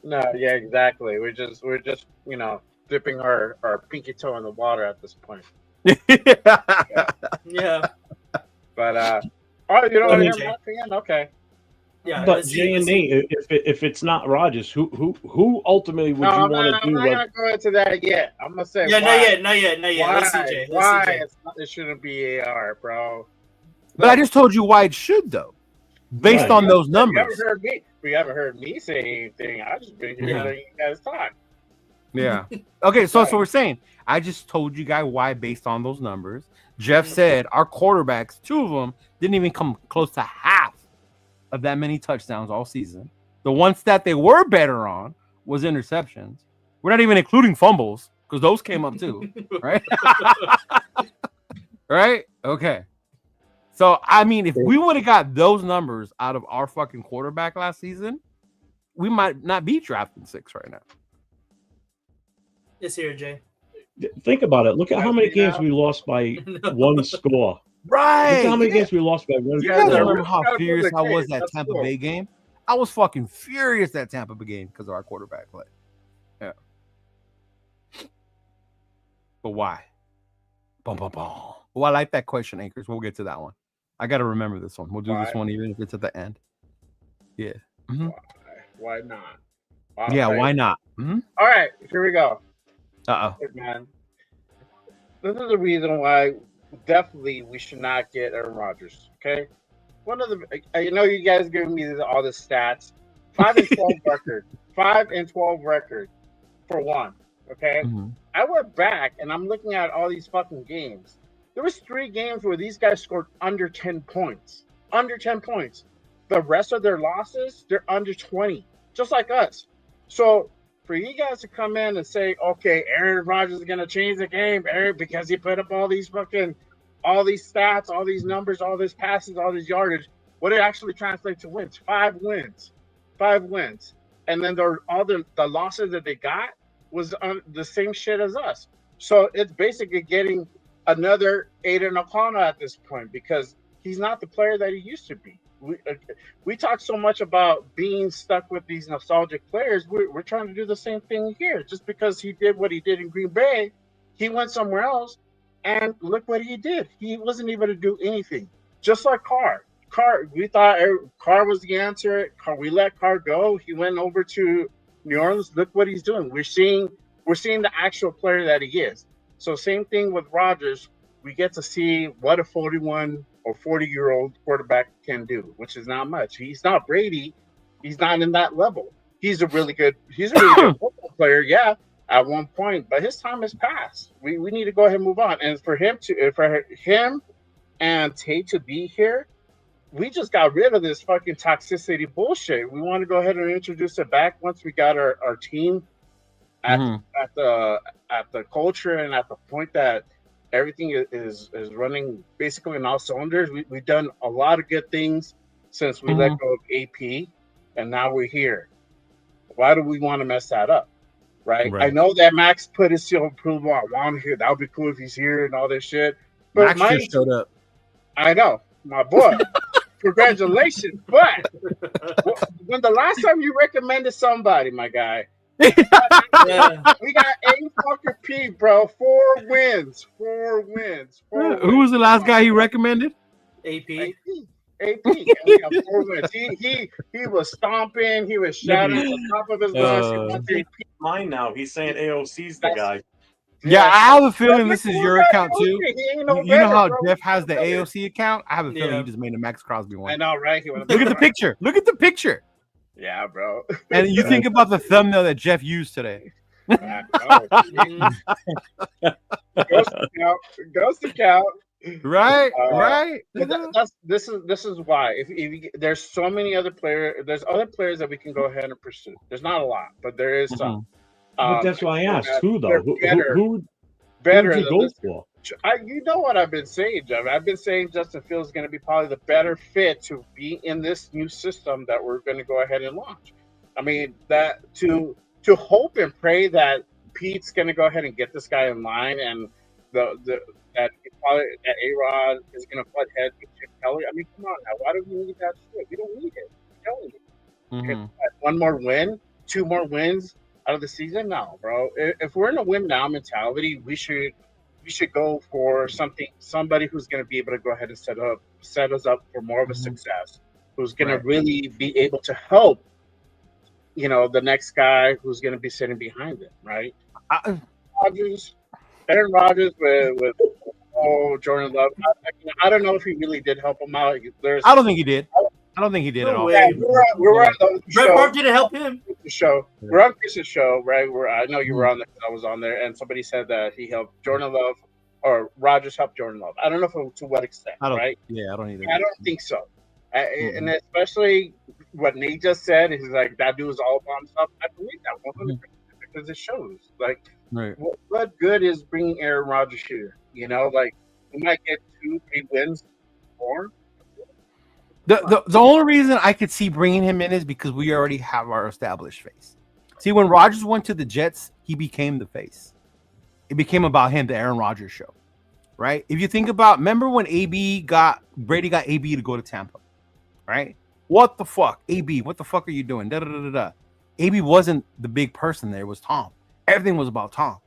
No, exactly. We're just you know, dipping our pinky toe in the water at this point. Yeah. But you don't want to hear my opinion? Okay. Yeah, but Jay and Nate, if it's not Rodgers, who ultimately would you want to do? I'm not gonna go into that yet. I'm gonna say not yet. Let's see, Jay. Why it shouldn't be AR, bro? But I just told you why it should, though, based on those numbers. You haven't heard me say anything. I just been here letting you guys talk. Yeah. Okay, so that's what we're saying. I just told you guys why based on those numbers. Jeff said our quarterbacks, 2 of them, didn't even come close to half of that many touchdowns all season. The one stat they were better on was interceptions. We're not even including fumbles because those came up too, right? Right? Okay. So, I mean, if we would have got those numbers out of our fucking quarterback last season, we might not be drafting 6 right now. It's here, Jay. Think about it. Look at how many games we lost by 1 score. Right. Look how many games we lost by 1 score. You guys remember how furious I was at Tampa Bay game? I was fucking furious at Tampa Bay game because of our quarterback play. Yeah. But why? Bum, bum, bum. Well, I like that question, Anchors. We'll get to that one. I got to remember this one. We'll do this one even if it's at the end. Yeah. Mm-hmm. Why not? Why not? Mm-hmm. All right, here we go. Uh-oh. Hey, man. This is the reason why definitely we should not get Aaron Rodgers, okay? One of the, I know you guys giving me all the stats. 5-12 record. 5-12 record for one, okay? Mm-hmm. I went back and I'm looking at all these fucking games. There was 3 games where these guys scored under 10 points. Under 10 points. The rest of their losses, they're under 20, just like us. So for you guys to come in and say, okay, Aaron Rodgers is going to change the game, because he put up all these stats, all these numbers, all these passes, all this yardage, what it actually translates to wins? 5 wins. 5 wins. And then the losses that they got was the same shit as us. So it's basically getting another Aiden O'Connell at this point because he's not the player that he used to be. We talk so much about being stuck with these nostalgic players. We're trying to do the same thing here. Just because he did what he did in Green Bay, he went somewhere else, and look what he did. He wasn't able to do anything. Just like Carr. We thought Carr was the answer. We let Carr go. He went over to New Orleans. Look what he's doing. We're seeing the actual player that he is. So same thing with Rodgers. We get to see what a 41 or 40-year-old quarterback can do, which is not much. He's not Brady. He's not in that level. He's a really good football player, at one point, but his time has passed. We need to go ahead and move on. And for him and Tate to be here, we just got rid of this fucking toxicity bullshit. We want to go ahead and introduce it back once we got our team at the culture and at the point that Everything is running basically on all cylinders. We've done a lot of good things since we let go of AP, and now we're here. Why do we want to mess that up? Right? I know that Max put his seal of approval. I want him here. That would be cool if he's here and all this shit. But Max just showed up. I know, my boy. Congratulations. But when the last time you recommended somebody, my guy, we got A bro. 4 wins. 4 wins. Who was the last guy he recommended? AP. He got 4 wins. He was stomping. He was shouting at the top of his lungs. Mine now. He's saying AOC's the guy. Yeah, I have a feeling this is your account too. You know how Jeff has the AOC account? I have a feeling he just made a Maxx Crosby one. I know, right? Look at the picture. Look at the picture. Yeah, bro. And you think about the thumbnail that Jeff used today. Ghost account. Right, right. This is why. If there's so many other players, there's other players that we can go ahead and pursue. There's not a lot, but there is some. But that's why I asked. Who though? Who better would you go for? You know what I've been saying, Jeff. I've been saying Justin Fields is going to be probably the better fit to be in this new system that we're going to go ahead and launch. I mean, that to hope and pray that Pete's going to go ahead and get this guy in line, and that A-Rod is going to butt heads with Chip Kelly. I mean, come on now. Why do we need that shit? We don't need it. I'm telling you. One more win, 2 more wins out of the season? No, bro. If we're in a win now mentality, we should go for somebody who's going to be able to go ahead and set us up for more of a success, who's going to really be able to help, the next guy who's going to be sitting behind it, right? Aaron Rodgers with Jordan Love. I don't know if he really did help him out. I don't think he did. I don't think he did at all. Yeah, we're on the Brett Favre didn't help him. The show. We're on Chris's show, right? I know you were on there. I was on there, and somebody said that he helped Jordan Love, or Rodgers helped Jordan Love. I don't know to what extent, right? Yeah, I don't either. I don't think so. And especially what Nate just said, he's like, that dude was all about himself. I believe that 100% because it shows. Like, what good is bringing Aaron Rodgers here? We might get 2-3 wins more. The only reason I could see bringing him in is because we already have our established face. See, when Rodgers went to the Jets, he became the face. It became about him, the Aaron Rodgers show, right? If you think about, remember when Brady got AB to go to Tampa, right? What the fuck, AB? What the fuck are you doing? AB wasn't the big person there. It was Tom. Everything was about Tom.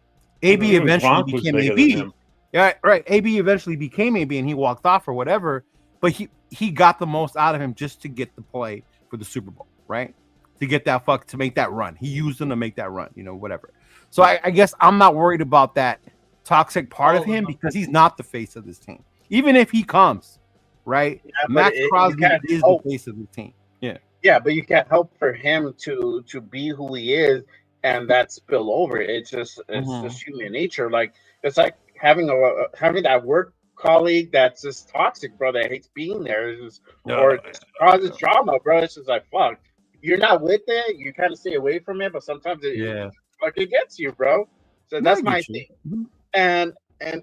AB eventually became AB. Yeah, right. AB eventually became AB, and he walked off or whatever. But he got the most out of him just to get the play for the Super Bowl, right? To get to make that run. He used him to make that run, whatever. So I guess I'm not worried about that toxic part of him because he's not the face of this team. Even if he comes, right? Yeah, Maxx Crosby is the face of the team. Yeah. Yeah, but you can't help for him to be who he is and that spill over. It's just human nature. Like it's like having that work colleague that's just toxic, bro, that hates being there, or causes drama, bro. It's just like, fuck, you're not with it, you kind of stay away from it, but sometimes it gets you, bro. So that's my thing. And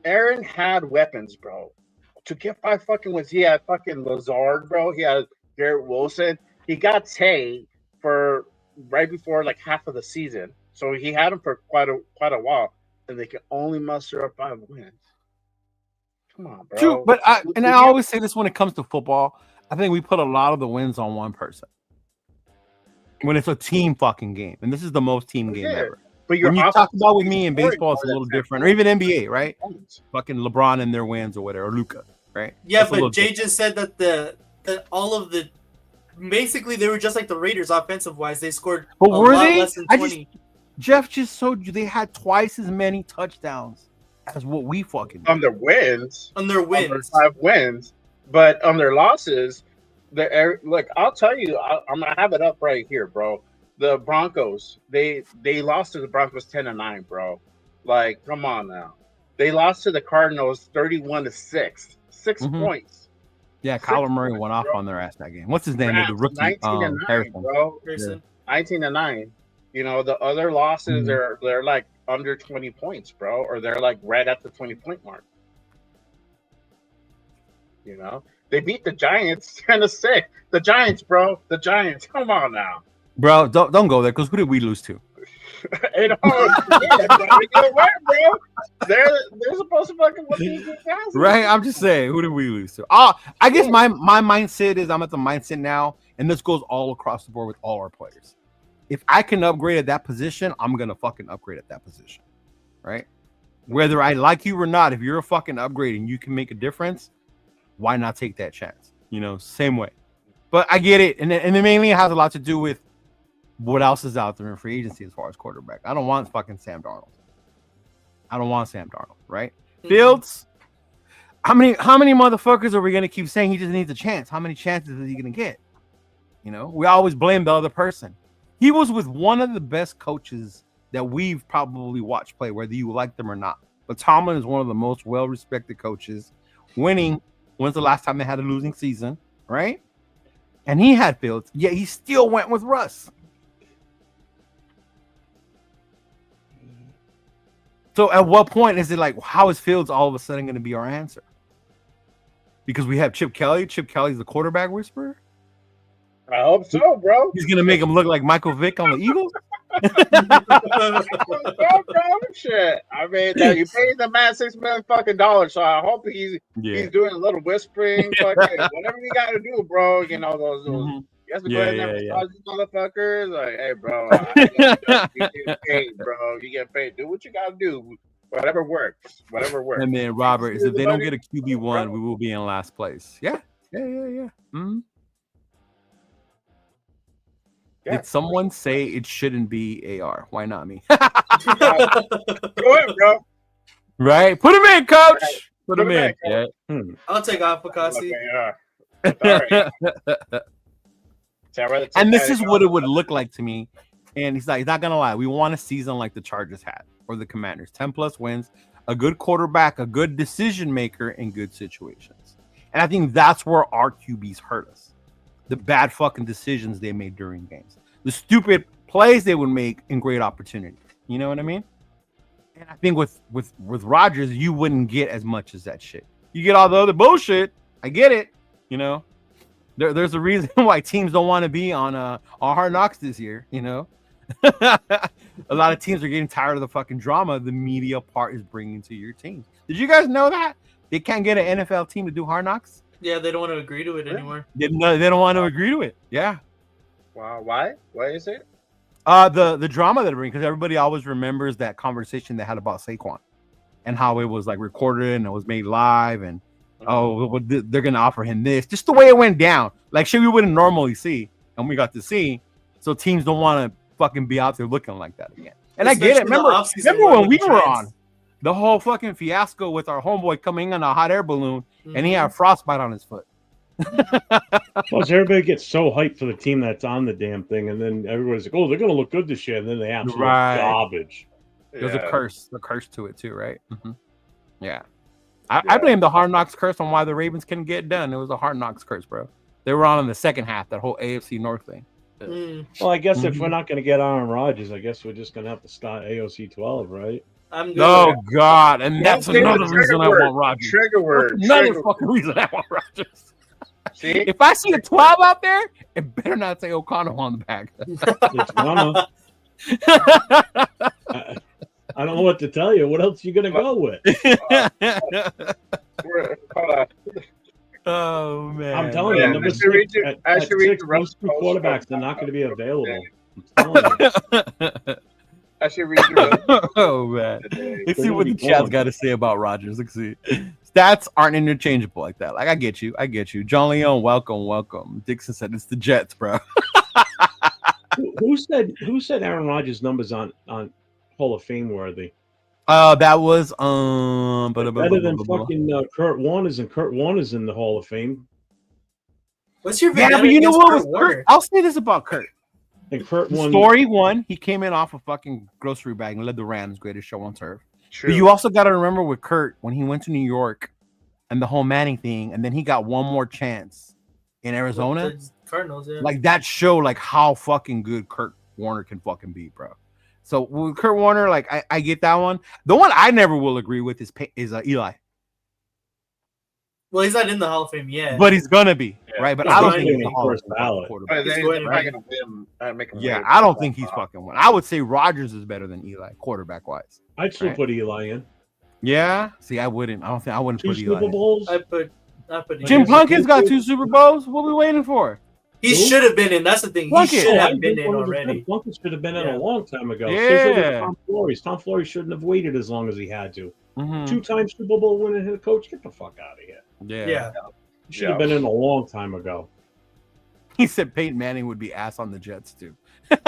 Aaron had weapons, bro, to get 5 fucking wins. He had fucking Lazard, bro. He had Garrett Wilson. He got Tay for right before like half of the season, so he had him for quite a while, and they can only muster up 5 wins. Come on, bro. True, but I always say this when it comes to football. I think we put a lot of the wins on one person when it's a team fucking game, and this is the most team game ever. But when you talk about with me in baseball, it's a little different, or even NBA, right? Fucking LeBron and their wins or whatever, or Luka, right? Yeah, but Jay just said that all of the basically they were just like the Raiders offensive wise. They scored a lot less than 20. Jeff just showed you they had twice as many touchdowns as what we fucking did. On their wins. On their 5 wins. But on their losses, I'll tell you, I'm gonna have it up right here, bro. The Broncos, they lost to the Broncos 10-9, bro. Like, come on now. They lost to the Cardinals 31-6. 6 points. Yeah, Kyler Murray went off on their ass that game. What's his name? The rookie 19-9, Harrison. Bro. 19-9. The other losses they're like under 20 points, bro, or they're like right at the 20-point mark. You know, they beat the Giants. Kind of sick. The Giants, bro. The Giants. Come on now, bro. Don't go there because who did we lose to? Bro. They're supposed to fucking win these games, right? I'm just saying, who did we lose to? I guess my mindset is I'm at the mindset now, and this goes all across the board with all our players. If I can upgrade at that position, I'm gonna fucking upgrade at that position, right? Whether I like you or not, if you're a fucking upgrade and you can make a difference, why not take that chance? You know, same way. But I get it, and it mainly has a lot to do with what else is out there in free agency as far as quarterback. I don't want fucking Sam Darnold. Right? Mm-hmm. Fields. How many motherfuckers are we gonna keep saying he just needs a chance? How many chances is he gonna get? You know, we always blame the other person. He was with one of the best coaches that we've probably watched play, whether you like them or not. But Tomlin is one of the most well-respected coaches. Winning. When's the last time they had a losing season? Right? And he had Fields, yet he still went with Russ. So at what point is it like, how is Fields all of a sudden going to be our answer? Because we have Chip Kelly. Chip Kelly's the quarterback whisperer. I hope so, bro. He's going to make him look like Michael Vick on the Eagles. Shit. I mean, you paid the man $6 million fucking dollars, so I hope he's doing a little whispering, fucking whatever you got to do, bro. You know those. You have to go ahead and massage these motherfuckers. Like, hey, bro, you get paid, bro. You get paid. Do what you got to do. Whatever works. And then Robert is if they don't get a QB1, we will be in last place. Yeah. Mm-hmm. Did someone say it shouldn't be AR? Why not me? Go ahead, bro. Right? Put him in, coach. Put him in. Yeah. I'll take off Picasso. And this is what it would look like to me. And he's not gonna lie. We want a season like the Chargers had or the Commanders. 10+ wins, a good quarterback, a good decision maker in good situations. And I think that's where our QBs hurt us. The bad fucking decisions they made during games. The stupid plays they would make in great opportunities. You know what I mean? And I think with Rodgers, you wouldn't get as much as that shit. You get all the other bullshit. I get it. You know? There's a reason why teams don't want to be on Hard Knocks this year, you know? A lot of teams are getting tired of the fucking drama the media part is bringing to your team. Did you guys know that? They can't get an NFL team to do Hard Knocks? Yeah, they don't want to agree to it anymore. They don't want to agree to it. Yeah. Wow. Why? Why is it? The drama that it brings, because everybody always remembers that conversation they had about Saquon and how it was like recorded and it was made live and they're gonna offer him this. Just the way it went down, like shit we wouldn't normally see, and we got to see. So teams don't want to fucking be out there looking like that again. And I get it. Remember when we were on the whole fucking fiasco with our homeboy coming on a hot air balloon and he had frostbite on his foot. Plus, everybody gets so hyped for the team that's on the damn thing, and then everybody's like, "Oh, they're gonna look good this year," and then they absolutely garbage. There's a curse to it too, right? Mm-hmm. Yeah. I blame the Hard Knocks curse on why the Ravens couldn't get done. It was a Hard Knocks curse, bro. They were on in the second half, that whole AFC North thing. Well, I guess if we're not going to get Aaron Rodgers, I guess we're just going to have to start AOC 12, right? God. And that's another reason I want Rodgers. Trigger word. Another fucking reason I want Rodgers. See? If I see a 12 out there, it better not say O'Connell on the back. It's gonna. I don't know what to tell you. What else are you going to go with? Oh, man. I'm telling you, number 6, those two quarterbacks are not going to be available. I'm telling you. I should read your Oh, man. Let's see what the chat's got to say about Rodgers. Let's see. Stats aren't interchangeable like that. Like, I get you. John Leon, welcome. Dixon said it's the Jets, bro. Who said Aaron Rodgers' numbers on Hall of Fame worthy? That was better than fucking Kurt Warner's, and Kurt Warner's in the Hall of Fame. What's your but you know what was Kurt? I'll say this about Kurt. And Kurt won. Story one, he came in off a fucking grocery bag and led the Rams, greatest show on turf. True. But you also got to remember with Kurt when he went to New York and the whole Manning thing, and then he got one more chance in Arizona. The Cardinals, yeah. Like that show, like how fucking good Kurt Warner can fucking be, bro. So with Kurt Warner, like I get that one. The one I never will agree with is Eli. Well, he's not in the Hall of Fame yet. But he's gonna be, right? But I don't think he's the Hall of Fame quarterback. But then going he's to not gonna make him. Yeah, I don't think he's fucking one. I would say Rodgers is better than Eli, quarterback wise. I'd still put Eli in. Yeah. See, I wouldn't. I wouldn't Two put Eli. Super Bowls. I put Jim Plunkett's got 2 Super Bowls. What are we waiting for? He should have been in. That's the thing. He should have been in already. Plunkett should have been in a long time ago. Yeah. Tom Flores shouldn't have waited as long as he had to. Mm-hmm. 2-time Super Bowl winning head coach. Get the fuck out of here. Yeah. He should have been in a long time ago. He said Peyton Manning would be ass on the Jets too. I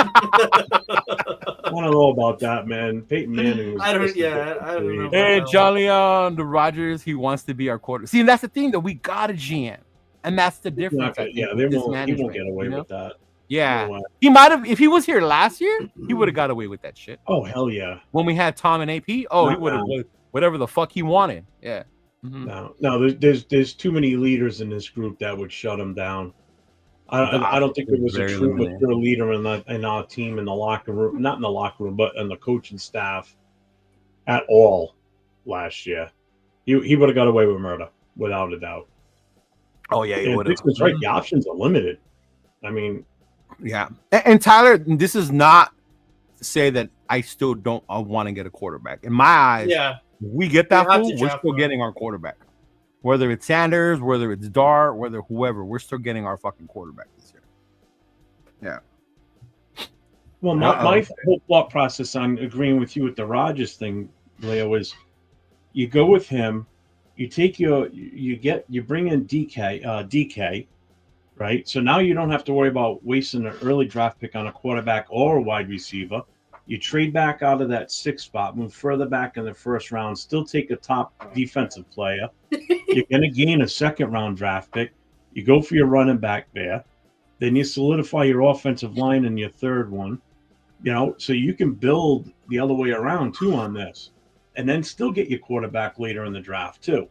don't know about that, man. Peyton Manning was. I don't know. Hey, Jolly on the Rodgers, he wants to be our quarter. See, and that's the thing that we got a GM, and that's the difference. He won't get away with that. Yeah, he might have. If he was here last year, he would have got away with that shit. Oh hell yeah! When we had Tom and AP, he would have whatever the fuck he wanted. Yeah. Mm-hmm. No, there's too many leaders in this group that would shut him down. I don't think there was a true mature leader in our team in the locker room, not in the locker room, but in the coaching staff at all last year. He would have got away with murder without a doubt. Oh yeah, he would have. That's right. The options are limited. I mean, yeah. And Tyler, this is not to say that I still don't want to get a quarterback. In my eyes, we get that fool, we're still getting our quarterback. Whether it's Sanders, whether it's Dart, whether whoever, we're still getting our fucking quarterback this year. Yeah. Well, my whole thought process on agreeing with you with the Rodgers thing, Leo, is you go with him, you bring in DK, right? So now you don't have to worry about wasting an early draft pick on a quarterback or a wide receiver. You trade back out of that 6th spot, move further back in the first round, still take a top defensive player. You're going to gain a 2nd-round draft pick. You go for your running back there. Then you solidify your offensive line in your 3rd one. So you can build the other way around, too, on this. And then still get your quarterback later in the draft, too.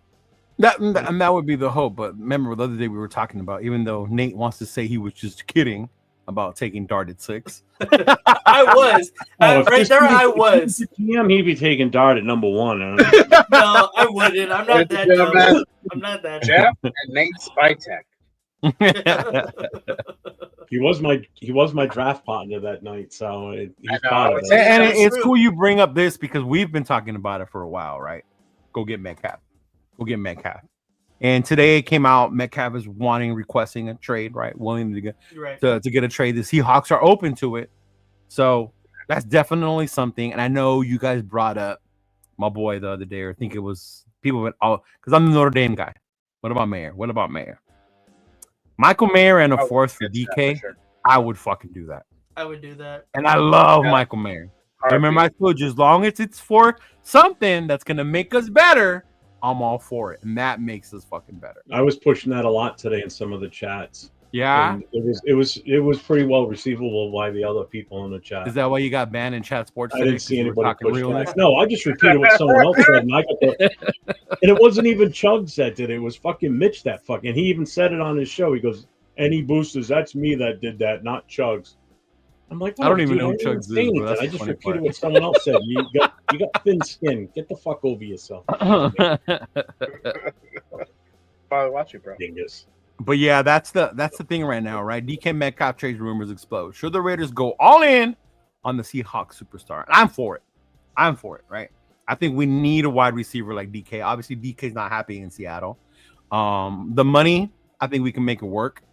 That would be the hope. But remember the other day we were talking about, even though Nate wants to say he was just kidding about taking Dart at 6. I was. Right there, I was. He'd be taking Dart at number 1. No, I wouldn't. I'm not that dumb. I'm not that Jeff and Nate Spytek. He was my draft partner that night, so he's part of it. And it's cool you bring up this because we've been talking about it for a while, right? Go get Metcalf. And today it came out, Metcalf is requesting a trade, right? Willing to get a trade. The Seahawks are open to it. So that's definitely something. And I know you guys brought up my boy the other day, or I think it was people went out because I'm the Notre Dame guy. What about Mayer? Michael Mayer and a 4th for DK. Sure. I would fucking do that. I would do that. And I love Michael Mayer. Remember, I told you, as long as it's for something that's going to make us better, I'm all for it, and that makes us fucking better. I was pushing that a lot today in some of the chats. Yeah, and it was pretty well receivable by the other people in the chat. Is that why you got banned in chat sports? I didn't see anybody push that. No, I just repeated what someone else said, and it wasn't even Chugs that did it. It was fucking Mitch that fucking. He even said it on his show. He goes, "Any boosters? That's me that did that, not Chugs." I'm like, I don't even know Chugs is. I just repeated what someone else said. You got thin skin. Get the fuck over yourself. Probably watch you, bro. Dingus. But yeah, that's the thing right now, right? DK Metcalf trade rumors explode. Should the Raiders go all in on the Seahawks superstar? And I'm for it, right? I think we need a wide receiver like DK. Obviously, DK's not happy in Seattle. The money, I think we can make it work.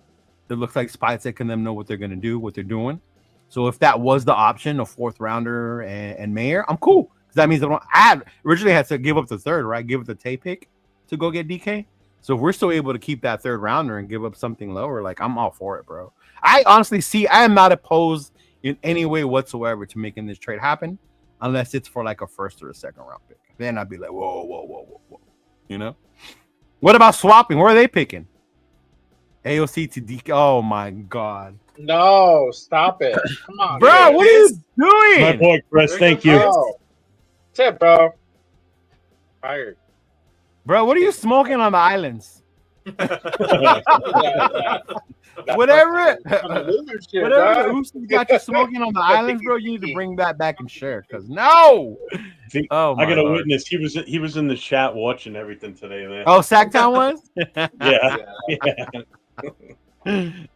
It looks like Spytek and them know what they're going to do, what they're doing. So if that was the option, a 4th rounder and Mayer, I'm cool. Because that means I originally had to give up the 3rd, right? Give up the Tay pick to go get DK. So if we're still able to keep that 3rd rounder and give up something lower, like I'm all for it, bro. I honestly I am not opposed in any way whatsoever to making this trade happen, unless it's for like a 1st or a 2nd round pick. Then I'd be like, whoa. What about swapping? Where are they picking? AOC to DK. Oh my God. No, stop it. Come on, bro. Man. What are you doing? My boy, Chris. Thank you. That's it, bro. Fired. Bro, what are you smoking on the islands? Whatever Shit, the Usos got you smoking on the islands, bro, you need to bring that back and share. Because no. See, Oh, I got a Lord. witness. He was in the chat watching everything today. There. Oh, Sacktown was? Yeah.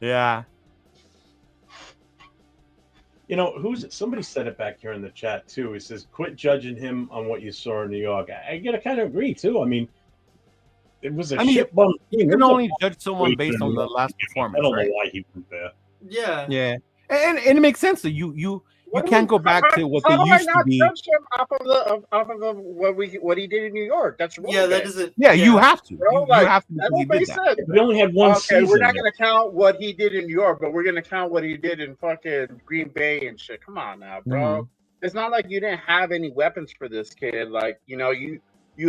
Yeah. You know, somebody said it back here in the chat too. He says, "Quit judging him on what you saw in New York." I gotta kind of agree too. I mean, it was a shit bum. You can only judge someone based on the last performance. I don't know why he went there. Yeah, and it makes sense. So you can't go back to what they used to be. Judge him off of what he did in New York? That's wrong. Yeah, that doesn't. Yeah, you have to. Bro, you have to. That don't make sense. We only had one season. We're not going to count what he did in New York, but we're going to count what he did in fucking Green Bay and shit. Come on now, bro. Mm-hmm. It's not like you didn't have any weapons for this kid. Like, you know, you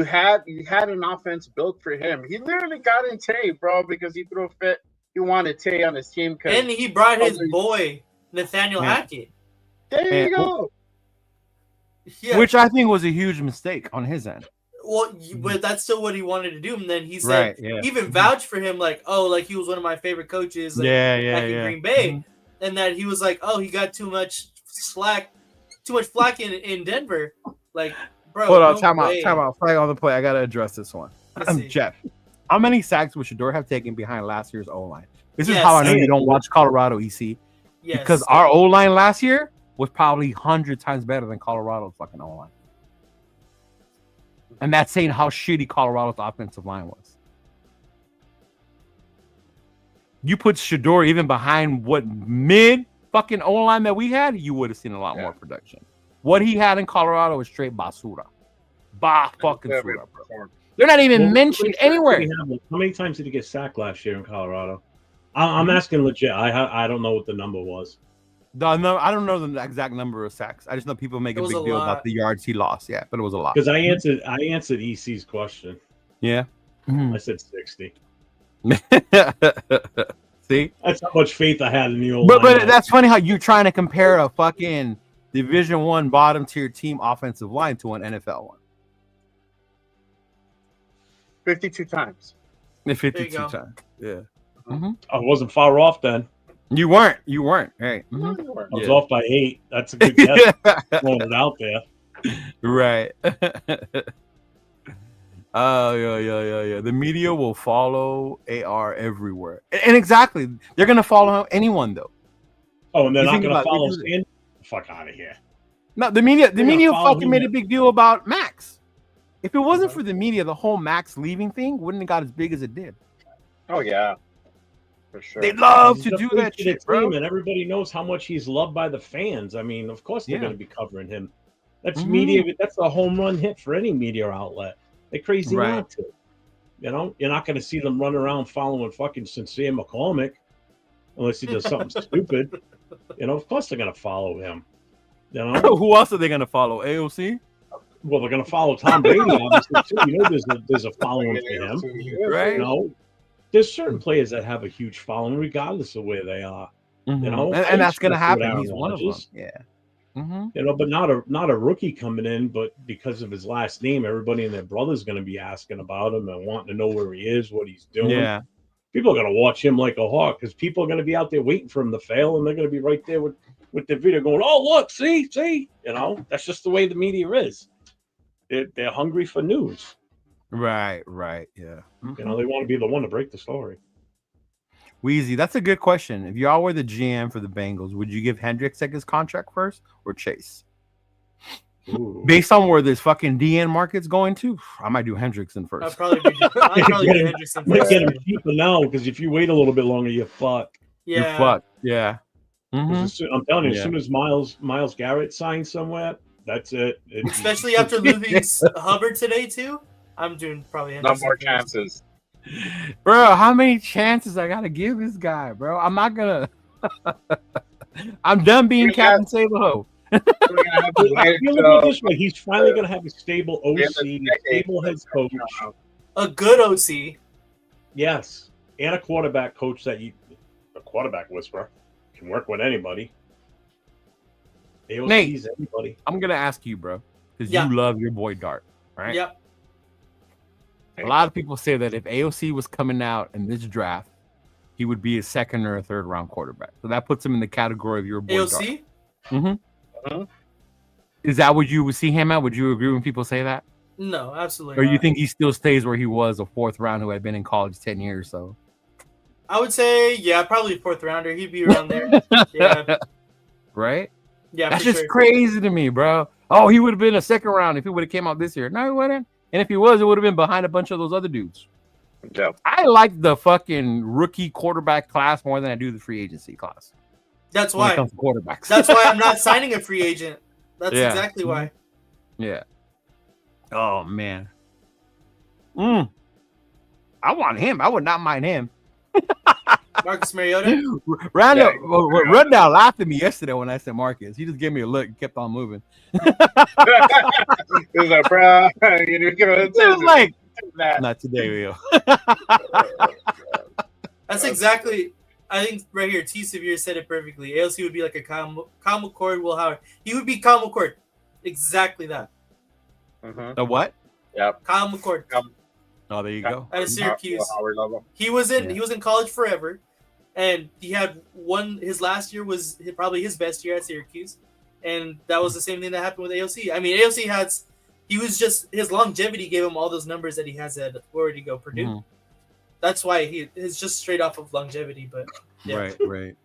had an offense built for him. He literally got in Tay, bro, because he threw a fit. He wanted Tay on his team. And he brought his boy, Nathaniel Hackett. There you go. Yeah. Which I think was a huge mistake on his end. Well, but that's still what he wanted to do. And then he said, even vouched for him, like, oh, like he was one of my favorite coaches. Like, back in Green Bay. Mm-hmm. And that he was like, oh, he got too much flack in Denver. Like, bro. Hold on, time out. Flag on the play. I got to address this one. Jeff, how many sacks would Shedeur have taken behind last year's O-line? This is how I know you don't watch Colorado, EC. Yes. Because our O-line last year was probably 100 times better than Colorado's fucking O-line. And that's saying how shitty Colorado's offensive line was. You put Shedeur even behind what mid fucking O-line that we had, you would have seen a lot more production. What he had in Colorado was straight basura. Fucking basura, bro. They're not even mentioned anywhere. How many times did he get sacked last year in Colorado? I'm asking legit. I don't know what the number was. I don't know the exact number of sacks. I just know people make a big deal about the yards he lost. Yeah, but it was a lot. Because I answered EC's question. Yeah. I said 60. See? That's how much faith I had in the old But that's funny how you're trying to compare a fucking Division I bottom tier team offensive line to an NFL one. 52 times. 52 times. Yeah. Mm-hmm. I wasn't far off then. You weren't. Hey. Mm-hmm. I was off by 8. That's a good guess. Throwing it out there. Right. Oh, yeah. The media will follow AR everywhere. And exactly. They're going to follow anyone, though. Oh, and they're not going to follow Stan? Fuck out of here. No, the media fucking made a big deal about Maxx. If it wasn't for the media, the whole Maxx leaving thing wouldn't have got as big as it did. Oh, yeah. For sure. They love to do that shit, bro. And everybody knows how much he's loved by the fans. I mean, of course they're going to be covering him. That's media. That's a home run hit for any media outlet. They're crazy not to. You know, you're not going to see them run around following fucking Sincere McCormick unless he does something stupid. You know, of course they're going to follow him. You know, who else are they going to follow? AOC? Well, they're going to follow Tom Brady, obviously, too. You know, there's a following for him. Right. You know, there's certain players that have a huge following regardless of where they are. Mm-hmm. You know, and that's going to happen. He's one of them. Yeah. Mm-hmm. You know, but not a rookie coming in, but because of his last name, everybody and their brother's going to be asking about him and wanting to know where he is, what he's doing. Yeah. People are going to watch him like a hawk because people are going to be out there waiting for him to fail, and they're going to be right there with the video going, "Oh, look, see." You know, that's just the way the media is. They're hungry for news. Right, yeah. You know, they want to be the one to break the story. Weezy, that's a good question. If y'all were the GM for the Bengals, would you give Hendricks his contract first or Chase? Ooh. Based on where this fucking DN market's going to, I might do Hendrickson first. I'd probably do Hendrickson first. Get him cheaper now because if you wait a little bit longer, you're fucked. Yeah. You're fucked. Yeah. Mm-hmm. I'm telling you, as soon as Myles Garrett signs somewhere, that's it. Especially after losing Hubbard today too. I'm doing probably no more chances. Bro, how many chances I gotta give this guy, bro? I'm not gonna. I'm done being Captain Save-A-Ho. He's finally gonna have a stable OC, stable head coach, a good OC. Yes, and a quarterback coach a quarterback whisperer can work with anybody. Nate, anybody. I'm gonna ask you, bro, because you love your boy Dart, right? Yep. A lot of people say that if AOC was coming out in this draft, he would be a second or a third round quarterback. So that puts him in the category of your boy. AOC? Mm-hmm. Is that what you would see him at? Would you agree when people say that? No, absolutely Or not. you think he still stays where he was, a fourth round who had been in college 10 years? So I would say, yeah, probably fourth rounder. He'd be around there. Yeah. Right? Yeah, that's for just sure. crazy to me, bro. Oh, he would have been a second round if he would have came out this year. No, he wouldn't. And if he was, it would have been behind a bunch of those other dudes. Yeah. I like the fucking rookie quarterback class more than I do the free agency class. That's when why. it comes to quarterbacks. That's why I'm not signing a free agent. That's exactly why. Yeah. Oh man. I want him. I would not mind him. Marcus Mariota. Rundown laughed at me yesterday when I said Marcus. He just gave me a look and kept on moving. He was like, bro, it was like, not today, Leo. That's exactly. I think right here, T. Severe said it perfectly. AOC would be like a Kyle McCord, Will Howard. He would be Kyle McCord. Exactly that. The what? Yep. Kyle McCord. Oh, there you go. Out of Syracuse. He was in college forever, and he had his last year was probably his best year at Syracuse, and that was the same thing that happened with AOC. I mean, AOC his longevity gave him all those numbers that he has at where to go Purdue. Mm-hmm. That's why it's just straight off of longevity, but yeah. Right.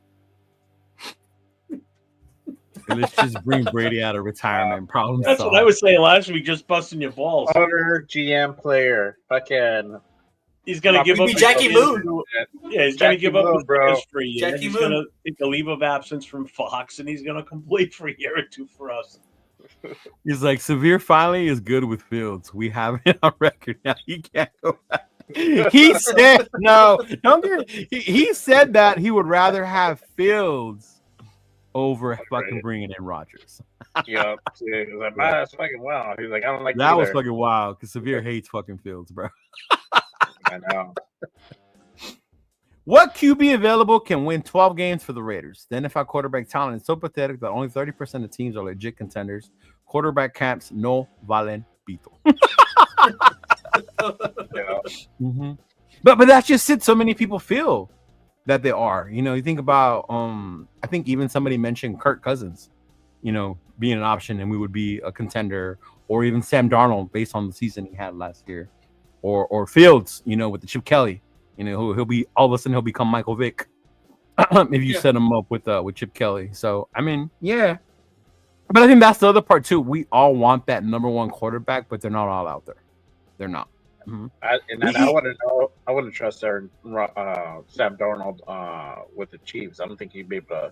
Let's just bring Brady out of retirement. Problem That's solved. what I was saying last week, just busting your balls. Owner, GM, player, fucking. He's gonna give up Jackie Moon. Yeah, he's gonna give up his bro. for a year. He's gonna take a leave of absence from Fox, and he's gonna complete for a year or two for us. He's like, Severe finally is good with Fields. We have it on record now. He can't go back. He said no. He said that he would rather have Fields over fucking bringing in Rodgers. Yeah, he's like, that's fucking wild. He's like, I don't like that was fucking wild because Severe hates fucking Fields, bro. I know. What QB available can win 12 games for the Raiders? The NFL quarterback talent is so pathetic that only 30% of teams are legit contenders. Quarterback camps no valen pito. But that's just it. So many people feel that they are. You know, you think about I think even somebody mentioned Kirk Cousins, you know, being an option and we would be a contender, or even Sam Darnold based on the season he had last year, or Fields, you know, with the Chip Kelly, you know, he'll be all of a sudden he'll become Michael Vick if you set him up with Chip Kelly. So I mean, yeah. But I think that's the other part too. We all want that number one quarterback, but they're not all out there. They're not. Mm-hmm. I wouldn't know. I wouldn't trust Sam Darnold with the Chiefs. I don't think he'd be able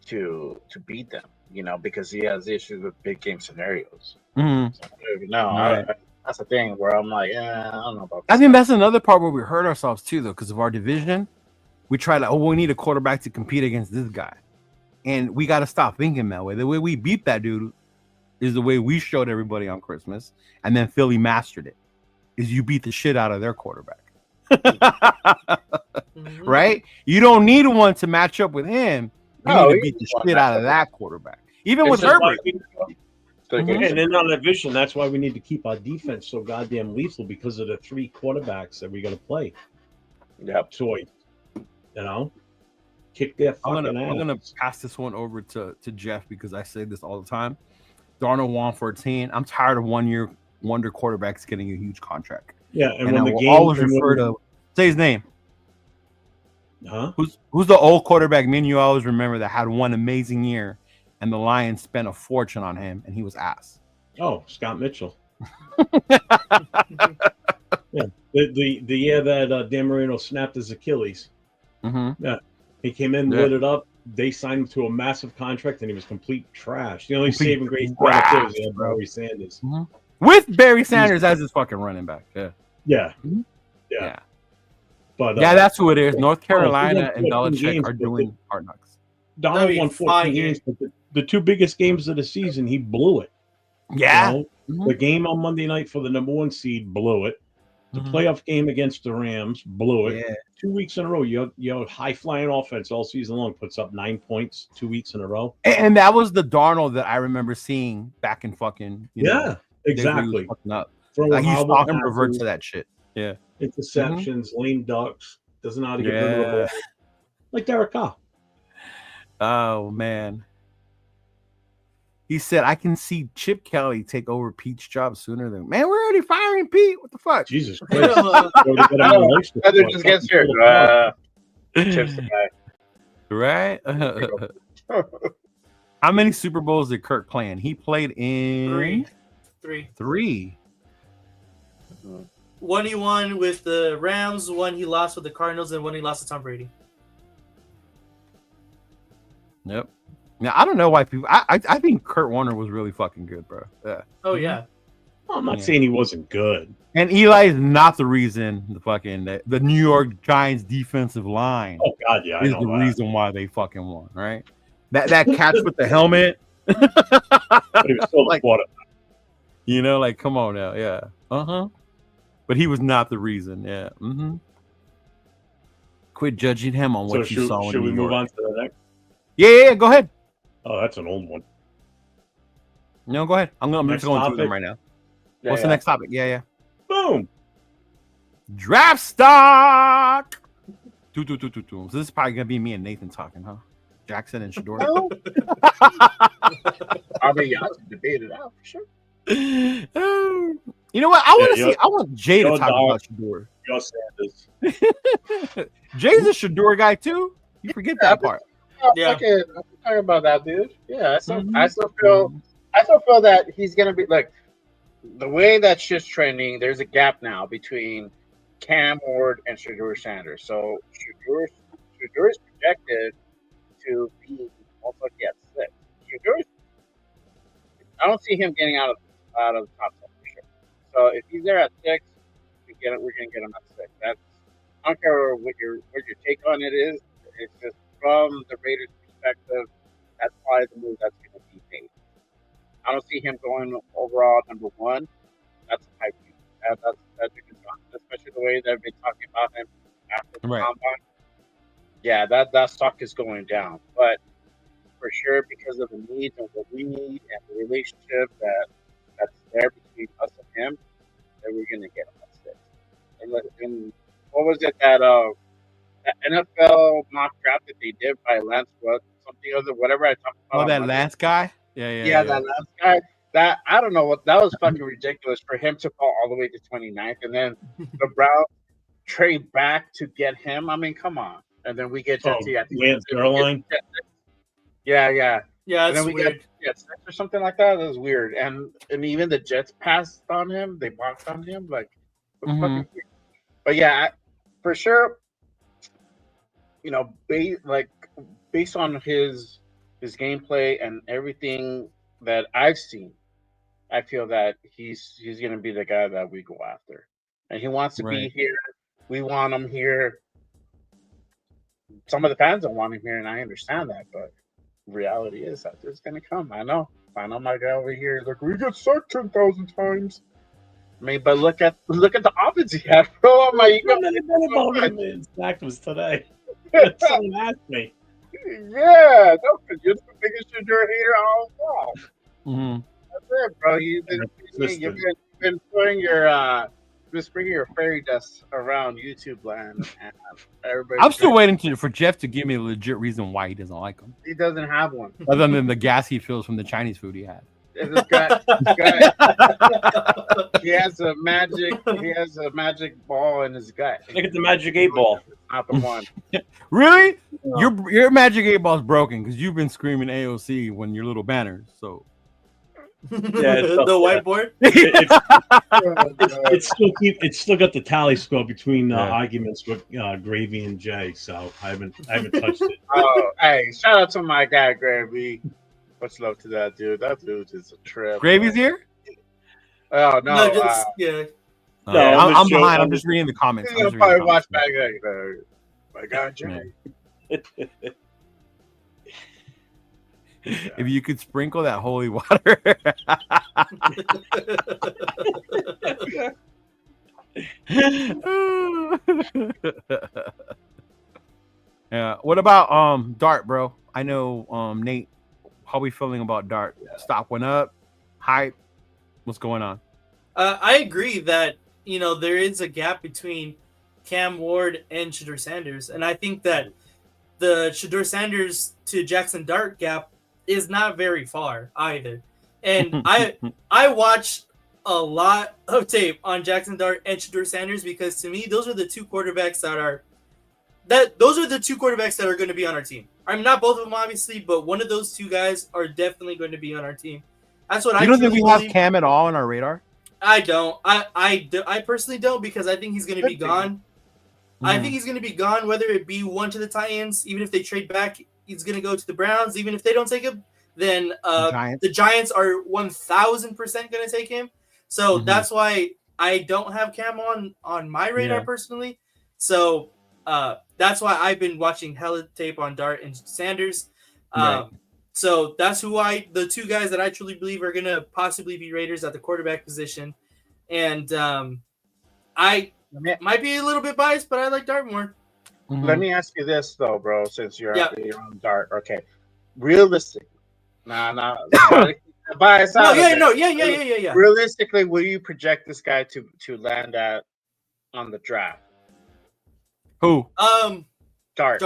to beat them. You know, because he has issues with big game scenarios. Mm-hmm. So, that's the thing where I'm like, I don't know about this. I think that's another part where we hurt ourselves too, though, because of our division. We try to, we need a quarterback to compete against this guy, and we got to stop thinking that way. The way we beat that dude is the way we showed everybody on Christmas, and then Philly mastered it. Is you beat the shit out of their quarterback. Mm-hmm. Right? You don't need one to match up with him. You need to beat the shit out of that quarterback. Even with Herbert. And then on that vision, that's why we need to keep our defense so goddamn lethal because of the three quarterbacks that we're going to play. Yeah. Choice. You know? Kick their fucking ass. I'm going to pass this one over to Jeff because I say this all the time. Darnold 114. I'm tired of 1 year wonder quarterbacks getting a huge contract. Yeah, and when I the will game always refer to say his name. Huh? Who's the old quarterback me and you always remember that had one amazing year and the Lions spent a fortune on him and he was ass? Oh, Scott Mitchell. Yeah, the year that Dan Marino snapped his Achilles. Mm-hmm. Yeah, he came in, lit it up. They signed him to a massive contract, and he was complete trash. The only saving grace was Barry Sanders. Mm-hmm. With Barry Sanders as his fucking running back. Yeah. But that's who it is. North Carolina and Belichick are doing Hard Knocks. Donald won 14 games, but the two biggest games of the season, he blew it. Yeah. You know? Mm-hmm. The game on Monday night for the number one seed blew it. The playoff game against the Rams blew it. Yeah. 2 weeks in a row, your high-flying offense all season long puts up 9 points 2 weeks in a row. And that was the Darnold that I remember seeing back in fucking exactly. Like you saw him revert to that shit. Yeah. Interceptions, lame ducks, doesn't know how to get rid of the ball. Like Derek Carr. Oh man. He said, "I can see Chip Kelly take over Pete's job sooner than." Man, we're already firing Pete. What the fuck? Jesus Christ! Heather just gets here. Chip's the guy. Right? How many Super Bowls did Kirk play in? He played in three. One he won with the Rams, one he lost with the Cardinals, and one he lost to Tom Brady. Yep. Now I don't know why people. I think Kurt Warner was really fucking good, bro. Yeah. Oh yeah. Well, I'm not saying he wasn't good. And Eli is not the reason the New York Giants defensive line. Oh God, yeah, is the reason why they fucking won, right? That catch with the helmet. But he was still like, quarterback. You know, like come on now, yeah. But he was not the reason, yeah. Quit judging him on what you saw. Should we move on to the next? Yeah, go ahead. Oh, that's an old one. No, go ahead. I'm just going through them right now. What's the next topic? Yeah. Boom. Draft stock. So this is probably gonna be me and Nathan talking, huh? Jackson and Shador. I mean, y'all can debate it out for sure. You know what? I want to see. I want Jay to talk about Shador. Jay's a Shador guy too. You forget that part. Yeah, I'm talking about that, dude. Yeah, I still feel that he's gonna be like the way that shit's trending. There's a gap now between Cam Ward and Shador Sanders. So Shador is projected to be most likely at 6. I don't see him getting out of the top 10 for sure. So if he's there at 6, we're gonna get him at 6. I don't care what your take on it is. It's just from the Raiders' perspective, that's probably the move that's going to be made. I don't see him going overall number 1. That's a pipe dream. That's a good shot, especially the way that they've been talking about him after the combine. Yeah, that stock is going down. But for sure, because of the needs and what we need and the relationship that's there between us and him, then we're going to get him at 6. And what was it that NFL mock draft that they did by Lance whatever I talked about. Oh, that Lance guy? Yeah, that Lance guy. That I don't know what that was fucking ridiculous for him to fall all the way to 29th, and then the Browns trade back to get him. I mean, come on. And then we get Lance Caroline. Yeah. Yeah, and then we weird. get 6 or something like that. That was weird. And even the Jets passed on him. They walked on him. Like, fucking weird. But yeah, for sure. You know, based on his gameplay and everything that I've seen, I feel that he's going to be the guy that we go after, and he wants to be here. We want him here. Some of the fans don't want him here, and I understand that, but reality is that it's going to come. I know my guy over here is like, we get sucked 10,000 times. I mean, but look at the offense he had, bro. I'm like, Zach was today. Someone asked me. Yeah, no, because you're the biggest Shador hater all along. That's it, bro. You've been spreading your fairy dust around YouTube land. And I'm still waiting for Jeff to give me a legit reason why he doesn't like him. He doesn't have one. Other than the gas he feels from the Chinese food he had. This guy, he has a magic ball in his gut. Look at the magic 8 ball. Not the one. Really? No. Your magic 8 ball's broken because you've been screaming AOC when your little banners. So yeah, the whiteboard. It's still got the tally score between arguments with Gravy and Jay. So I haven't touched it. Oh, hey! Shout out to my guy Gravy. Much love to that dude. That dude is a trip. Gravy's here? Oh no! Yeah. No, I'm behind. I'm just reading the comments. He's gonna probably watch back. My God, Jimmy. If you could sprinkle that holy water. Yeah. What about Dart, bro? I know Nate. How we feeling about Dart? Stock went up, hype. What's going on? I agree that there is a gap between Cam Ward and Shedeur Sanders, and I think that the Shedeur Sanders to Jackson Dart gap is not very far either. And I watched a lot of tape on Jackson Dart and Shedeur Sanders because to me those are the two quarterbacks that are going to be on our team. I'm not both of them obviously, but one of those two guys are definitely going to be on our team. That's what I don't think we have Cam at all on our radar? I don't. I personally don't because I think he's going to be gone. I think he's going to be gone, whether it be one to the Titans, even if they trade back, he's going to go to the Browns. Even if they don't take him, then the Giants are 1,000% going to take him. So that's why I don't have Cam on my radar personally. So that's why I've been watching hella tape on Dart and Sanders. So that's the two guys that I truly believe are going to possibly be Raiders at the quarterback position. And I might be a little bit biased, but I like Dart more. Let me ask you this, though, bro, since you're on Dart. Okay. Realistic. Nah. Bias out. Yeah. Realistically, will you project this guy to land at on the draft? Who? Dart.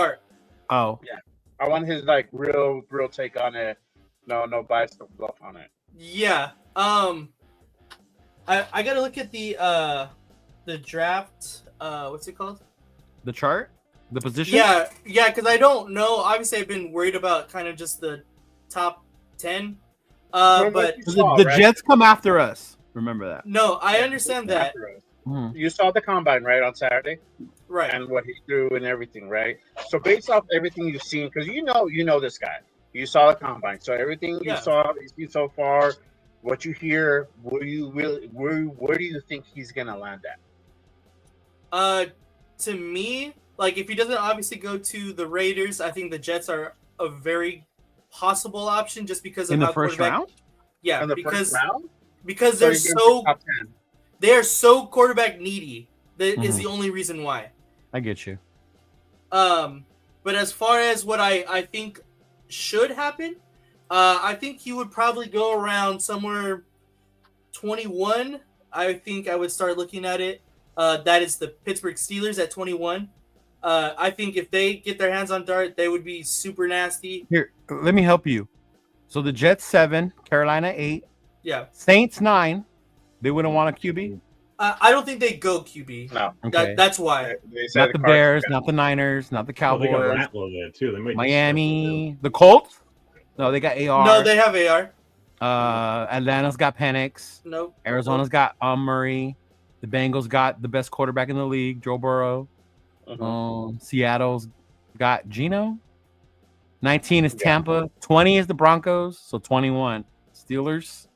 Oh. Yeah. I want his real take on it. No bias, no bluff on it. Yeah. I gotta look at the draft. What's it called? The chart? The position? Yeah, because I don't know. Obviously, I've been worried about kind of just the top 10. But the Jets come after us. Remember that. No, I understand that. You saw the combine, right, on Saturday? Right. And what he threw and everything, right? So based off everything you've seen, because you know this guy. You saw the combine. So everything you see so far, what you hear, where do you think he's gonna land at? To me, if he doesn't obviously go to the Raiders, I think the Jets are a very possible option just because of in the first round. Yeah, in the first round? Because they are so quarterback needy. That is the only reason why. I get you. But as far as what I think should happen, I think he would probably go around somewhere 21. I think I would start looking at it. That is the Pittsburgh Steelers at 21. I think if they get their hands on Dart, they would be super nasty. Here, let me help you. So the Jets 7, Carolina 8. Yeah. Saints 9. They wouldn't want a QB? I don't think they go QB. No. Okay. That's why. Not the Bears, not the Niners, not the Cowboys. Well, they got Rattler there too. They might Miami. The Colts? No, they got AR. No, they have AR. Atlanta's got Penix. Nope. Arizona's got Murray. The Bengals got the best quarterback in the league, Joe Burrow. Seattle's got Geno. 19 is Tampa. 20 is the Broncos. So 21. Steelers.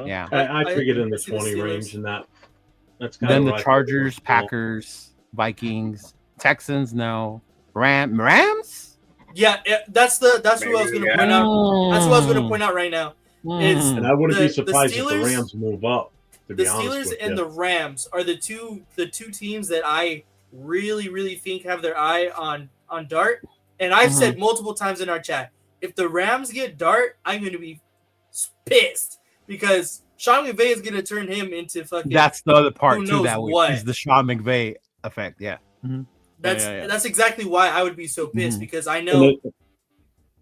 Yeah. I figured in the 20 range, and that's kind then of the Chargers, Packers, Vikings, Texans. No. Rams. Yeah, that's who I was going to point out. That's who I was going to point out right now. And I wouldn't be surprised if the Rams move up. The Steelers and the Rams are the two teams that I really, really think have their eye on Dart. And I've said multiple times in our chat, if the Rams get Dart, I'm going to be pissed because Sean McVay is going to turn him into fucking. That's the other part who too. knows That what. is the Sean McVay effect. Yeah. That's exactly why I would be so pissed because I know.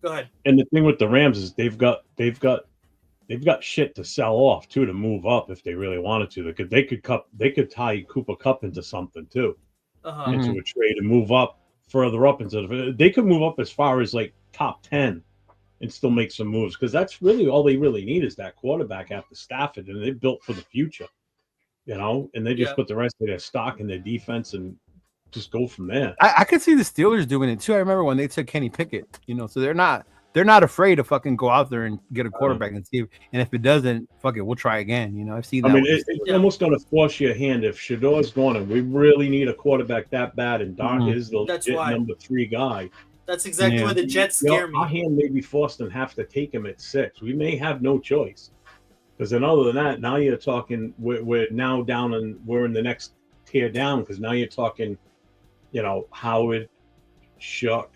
Go ahead. And the thing with the Rams is they've got shit to sell off too to move up if they really wanted to. They could tie Cooper Kupp into something too, into a trade and move up further up they could move up as far as top 10 and still make some moves because that's really all they really need is that quarterback after Stafford, and they're built for the future, and they just put the rest of their stock in their defense and just go from there. I could see the Steelers doing it too. I remember when they took Kenny Pickett, so they're not afraid to fucking go out there and get a quarterback and see. And if it doesn't, fuck it, we'll try again. I've seen that. I mean, it's almost going to force your hand if Shedor's gone and we really need a quarterback that bad, and Doc is the legit number 3 guy. That's exactly why the Jets scare me. Our hand may be forced and have to take him at 6. We may have no choice. Because then other than that, now you're talking, we're now down and we're in the next tier down because now you're talking, Howard, Shuck,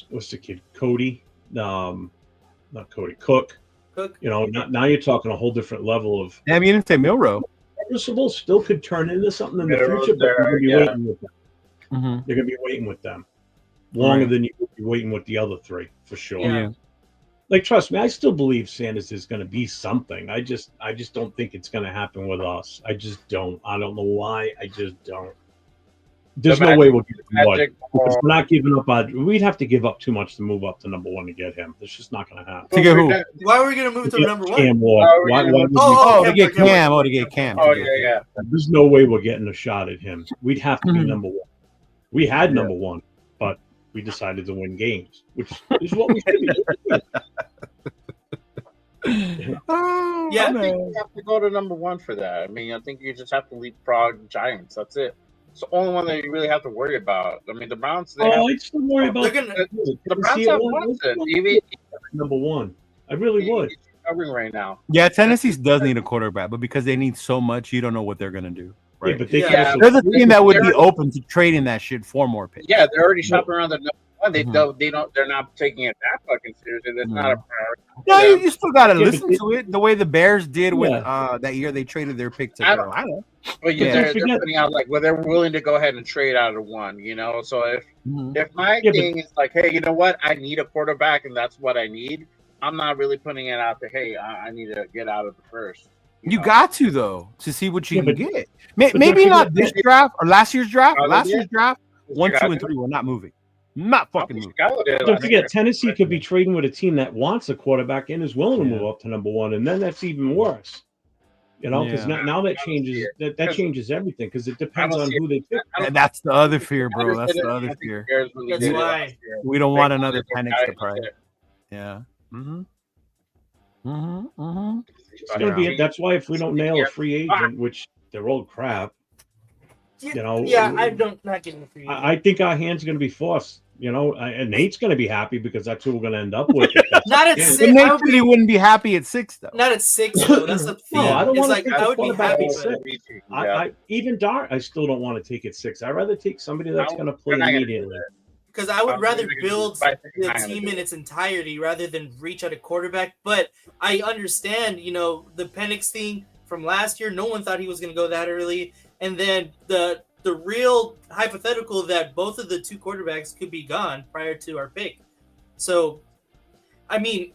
what's the kid? Cody, not Cody, Cook, Cook. You know, now you're talking a whole different level of. Damn, you didn't say Milrow. Serviceable still could turn into something in the Milrow's future, but there, you're going to be waiting with them. Mm-hmm. You're going to be waiting with them longer Right. than you would be waiting with the other three, for sure. Yeah. Like, trust me, I still believe Sanders is going to be something. I just don't think it's going to happen with us. I just don't. I don't know why. I just don't. There's no way we'll get one. Because we're not giving up on. We'd have to give up too much to move up to number one to get him. It's just not going to happen. To get who? Why are we gonna move to number one? Cam Ward. Why would we- To get Cam. Oh, to get Cam. Oh yeah. There's no way we're getting a shot at him. We'd have to be number one. We had number one, but we decided to win games, which is what we should be doing. Yeah. I think you have to go to number one for that. I mean, I think you just have to leapfrog Giants. That's it. It's the only one that you really have to worry about. I mean, the Browns. I'd still worry about the Browns have Watson. Number one. I really would. He's covering right now. Yeah, Tennessee does need a quarterback, but because they need so much, you don't know what they're gonna do. Right? Yeah, but they Yeah. can There's a team that would be open to trading that shit for more picks. Yeah, they're already shopping around the number one. They Mhm. don't. They don't. They're not taking it that fucking seriously. That's not a priority. No, you still gotta Yeah, listen but to it. The way the Bears did with Yeah. that year they traded their pick to I don't- Carolina. But Yeah. they're Forget- putting out like, well, they're willing to go ahead and trade out of one. You know, so if my Yeah, but- thing is like, hey, you know what, I need a quarterback, and that's what I need. I'm not really putting it out there. Hey, I need to get out of the first. You know? got to though to see what you Yeah, can but- get. but Maybe don't not forget- this draft or last year's draft. Oh, Last yeah. year's draft, 1, 2, Chicago. and 3 were not moving. Not fucking moving. Chicago did it Don't last forget, year. Tennessee could be trading with a team that wants a quarterback and is willing to Yeah. move up to number one, and then that's even worse. You know, because Yeah. now that changes that changes everything because it depends don't on see who they pick. And that's the other fear, bro. I That's the understand it. I other think fear. Bears really That's did it why. last year. We don't want another They panic got surprise. it. Yeah. Mm-hmm. Mm-hmm. Mm-hmm. It's gonna be. That's why if we don't nail a free agent, which they're all crap, you know. Yeah, I don't not getting the free. I think our hands are going to be forced. You know, and Nate's going to be happy because that's who we're going to end up with. Not at Yeah. six. But I Nate would said he wouldn't be happy at 6 though. Not at 6 though. That's the thing. No, I don't it's wanna like take I the would be quarterback happy, at but 6. Yeah. I even Dart, I still don't want to take it 6. I'd rather take somebody that's going to play They're not gonna do immediately. because I would I'm rather really gonna build do it. the I'm gonna team do in it. its entirety rather than reach out a quarterback. But I understand, the Penix thing from last year. No one thought he was going to go that early, and then the real hypothetical that both of the two quarterbacks could be gone prior to our pick. So, I mean,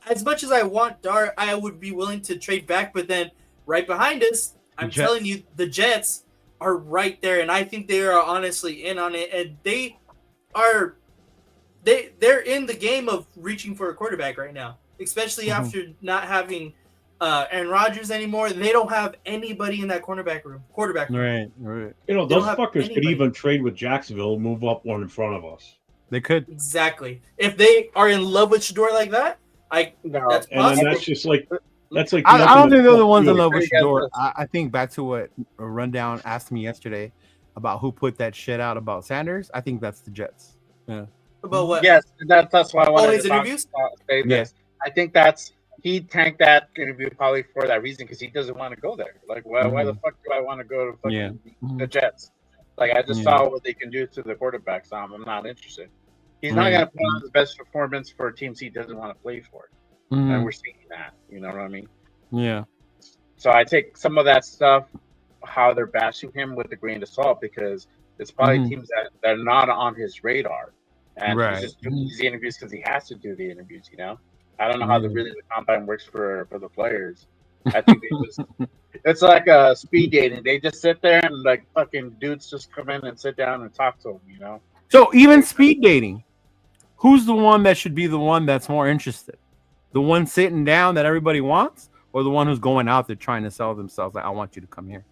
as much as I want Dart, I would be willing to trade back. But then right behind us, I'm Jets. telling you, the Jets are right there, and I think they are honestly in on it. And they're in the game of reaching for a quarterback right now, especially after not having Aaron Rodgers anymore. They don't have anybody in that quarterback room. Right. You know, They don't those have fuckers could anybody. even trade with Jacksonville and move up one in front of us. They could. Exactly. If they are in love with Shador like that, No. that's And then possible. that's just like that's like. I don't think they're the nothing ones to in do. love with Yeah, Shador. that's- I think back to what a rundown asked me yesterday about who put that shit out about Sanders. I think that's the Jets. About what? Yes, that's why I wanted his to talk interviews? say this. I think he tanked that interview probably for that reason because he doesn't want to go there. Like, why the fuck do I want to go to fucking the Jets? Like, I just saw what they can do to the quarterback, so I'm not interested. He's not going to put on his best performance for teams he doesn't want to play for. And we're seeing that. You know what I mean? Yeah. So I take some of that stuff, how they're bashing him with a grain of salt because it's probably teams that are not on his radar. And he's just doing these interviews because he has to do the interviews, I don't know how the combine works for the players. I think it's like a speed dating. They just sit there and like fucking dudes just come in and sit down and talk to them, So even speed dating, who's the one that should be the one that's more interested? The one sitting down that everybody wants, or the one who's going out there trying to sell themselves? Like, I want you to come here.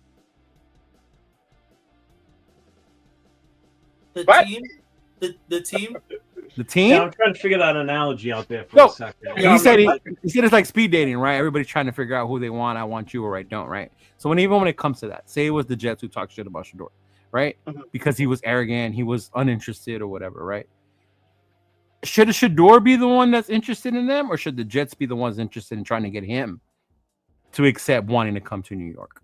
The What? team, the team. The team. Yeah, I'm trying to figure that analogy out there for No. a second. He said it's like speed dating, right? Everybody's trying to figure out who they want. I want you, or I don't, right? So even when it comes to that, say it was the Jets who talked shit about Shador, right? Because he was arrogant, he was uninterested, or whatever, right? Should Shador be the one that's interested in them, or should the Jets be the ones interested in trying to get him to accept wanting to come to New York?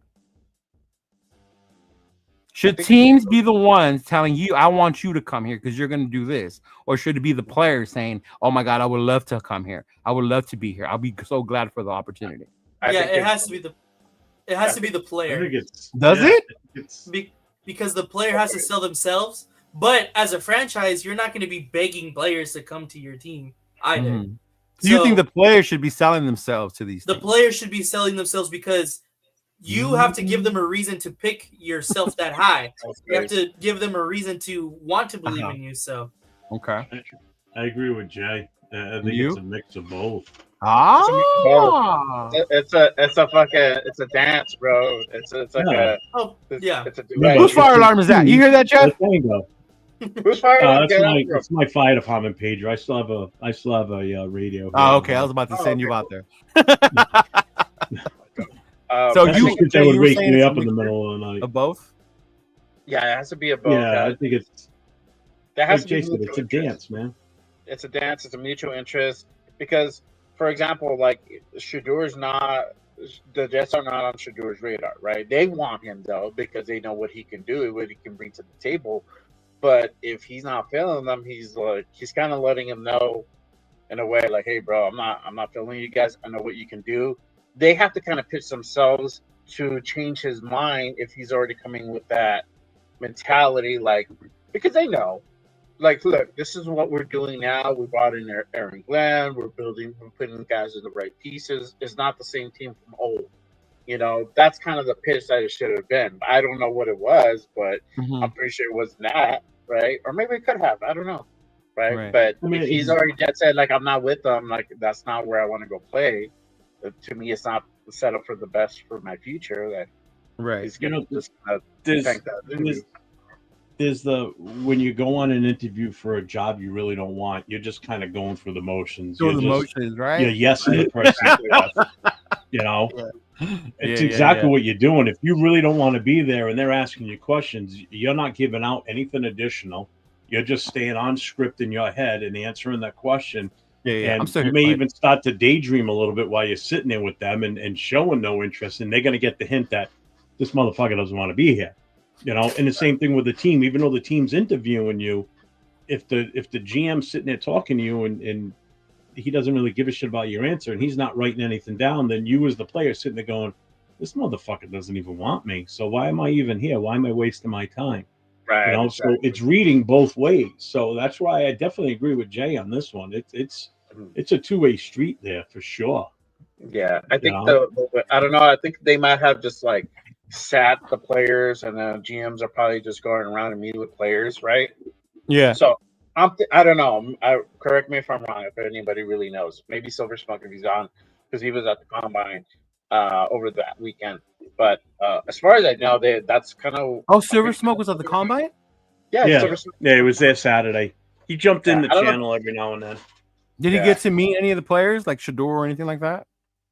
Should teams be the ones telling you, I want you to come here because you're going to do this? Or should it be the players saying, oh, my God, I would love to come here. I would love to be here. I'll be so glad for the opportunity. It has to be the player. Because the player has to sell themselves. But as a franchise, you're not going to be begging players to come to your team either. Mm-hmm. So you think the players should be selling themselves to these teams? Players should be selling themselves because you have to give them a reason to pick yourself that high. You have to give them a reason to want to believe in you. So, okay, I agree with Jay. I think it's a mix of both. It's a dance, bro. It's like it's a duet. Whose fire alarm is that? You hear that, Jeff? Whose fire alarm? That's my fire department pager. I still have a radio. Oh, okay. I was about to send you out there. So you would wake me up in the middle of the night. Of both? Yeah, it has to be a both. Yeah, I think it's. That has to be. It's a dance, man. It's a dance. It's a mutual interest because, for example, like Shadur's not. The Jets are not on Shadur's radar, right? They want him though because they know what he can do, what he can bring to the table. But if he's not feeling them, he's kind of letting him know, in a way, like, hey, bro, I'm not feeling you guys. I know what you can do. They have to kind of pitch themselves to change his mind if he's already coming with that mentality, like, because they know, like, look, this is what we're doing now. We brought in Aaron Glenn. We're putting guys in the right pieces. It's not the same team from old. You know, that's kind of the pitch that it should have been. I don't know what it was, but I'm pretty sure it wasn't that, right? Or maybe it could have. I don't know, right? But if he's already dead said, like, I'm not with them, like, that's not where I want to go play. To me, it's not set up for the best for my future. That he's gonna there's when you go on an interview for a job you really don't want, you're just kind of going through the motions. Right? You're yesing the person. You know, it's exactly what you're doing. If you really don't want to be there and they're asking you questions, you're not giving out anything additional. You're just staying on script in your head and answering that question. And you may even start to daydream a little bit while you're sitting there with them and showing no interest, and they're going to get the hint that this motherfucker doesn't want to be here, you know. And the same thing with the team. Even though the team's interviewing you, if the GM's sitting there talking to you and he doesn't really give a shit about your answer and he's not writing anything down, then you as the player sitting there going, this motherfucker doesn't even want me, so why am I even here? Why am I wasting my time? Right. You know, so it's reading both ways. So that's why I definitely agree with Jay on this one. It's a two-way street there for sure. Yeah, I think I don't know. I think they might have just like sat the players, and the GMs are probably just going around and meeting with players, right? Yeah. So I don't know. Correct me if I'm wrong. If anybody really knows, maybe Silver Smoke if he's on, because he was at the combine over that weekend. But as far as I know, that's kind of. Oh, Silver Smoke was at the combine? Yeah, he was there Saturday. He jumped in the channel every now and then. Did he get to meet any of the players, like Shador or anything like that?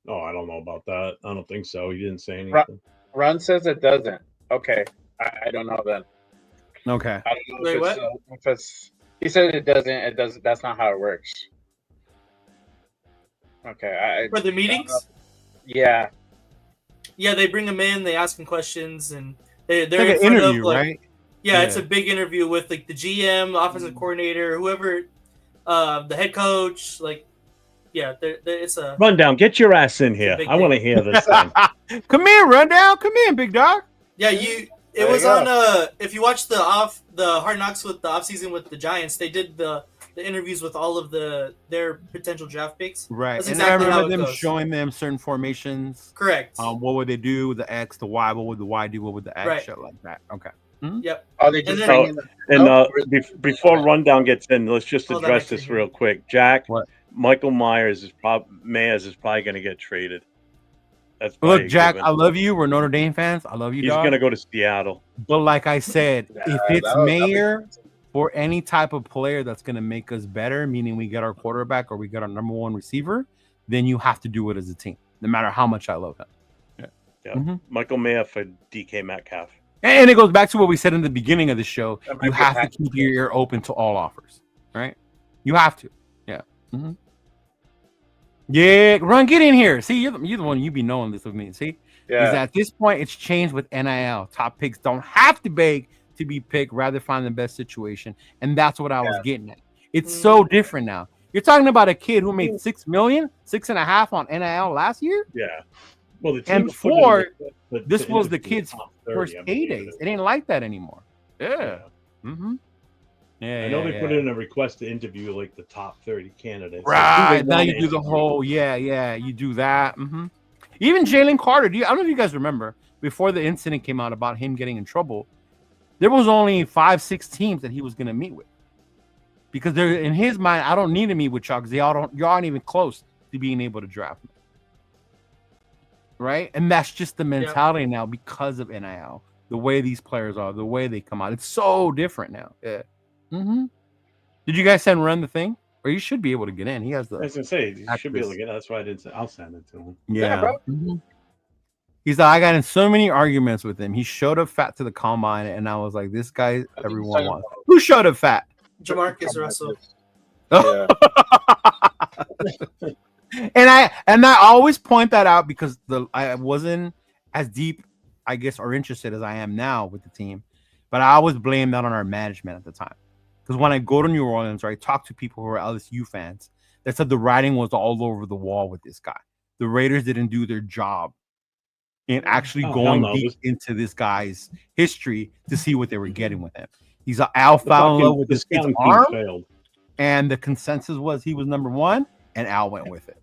Oh, I don't know about that. I don't think so. He didn't say anything. Run says it doesn't. Okay, I don't know then. Okay. I don't know if it's. He said it doesn't. It doesn't. That's not how it works. Okay. For the meetings? Yeah. Yeah, they bring them in. They ask them questions, and they're like an interview, right? Yeah, it's a big interview with like the GM, the offensive coordinator, whoever, the head coach. Like, yeah, it's a rundown. Get your ass in here. I want to hear this thing. Come in, rundown. Come in, big dog. Yeah, It was on. If you watch the Hard Knocks with the offseason with the Giants, they did the interviews with all of their potential draft picks. Right. That's and exactly I how remember it them goes. showing them certain formations. Correct. What would they do? The X, the Y. What would the Y do? What would the X? Right. Shit like that. Okay. Mm-hmm. Yep. Oh, they just before Rundown gets in, let's just address this real quick. Jack, Michael Myers is probably going to get traded. That's look, Jack, I love you. We're Notre Dame fans. I love you, He's going to go to Seattle. But like I said, if it's Mayer or any type of player that's going to make us better, meaning we get our quarterback or we get our number one receiver, then you have to do it as a team, no matter how much I love him. Yeah. Mm-hmm. Michael Mayer for DK Metcalf. And it goes back to what we said in the beginning of the show. You have to keep your ear open to all offers, right? You have to. Yeah. Mm-hmm. Yeah, Run, get in here. See, you're the one you be knowing this with me. See, is at this point it's changed with NIL. Top picks don't have to beg to be picked, rather find the best situation, and that's what I was getting at. It's so different now. You're talking about a kid who made $6 million, 6.5 on NIL last year. Yeah. Well, the team and before this was the kid's first paydays. It ain't like that anymore. Yeah. Mm-hmm. Yeah. I know they put in a request to interview like the top 30 candidates. Right. Now you do the whole. Yeah. You do that. Mm-hmm. Even Jalen Carter. I don't know if you guys remember before the incident came out about him getting in trouble. There was only 5-6 teams that he was going to meet with, because they're in his mind. I don't need to meet with y'all because y'all aren't even close to being able to draft me. Right, and that's just the mentality now because of NIL. The way these players are, the way they come out, it's so different now. Yeah. Mm-hmm. Did you guys run the thing? Or you should be able to get in. He has the. I was gonna say you should be able to get in. That's why I didn't say. I'll send it to him. Yeah. Bro. Mm-hmm. He's like, I got in so many arguments with him. He showed up fat to the combine, and I was like, this guy everyone wants. Who showed up fat? Jamarcus Russell. Yeah. And I always point that out because I wasn't as deep, I guess, or interested as I am now with the team, but I always blame that on our management at the time. Because when I go to New Orleans or I talk to people who are LSU fans, that said the writing was all over the wall with this guy. The Raiders didn't do their job in actually going deep into this guy's history to see what they were getting with him. He's an alpha in love with this kid's arm, failed. And the consensus was he was number one, and Al went with it.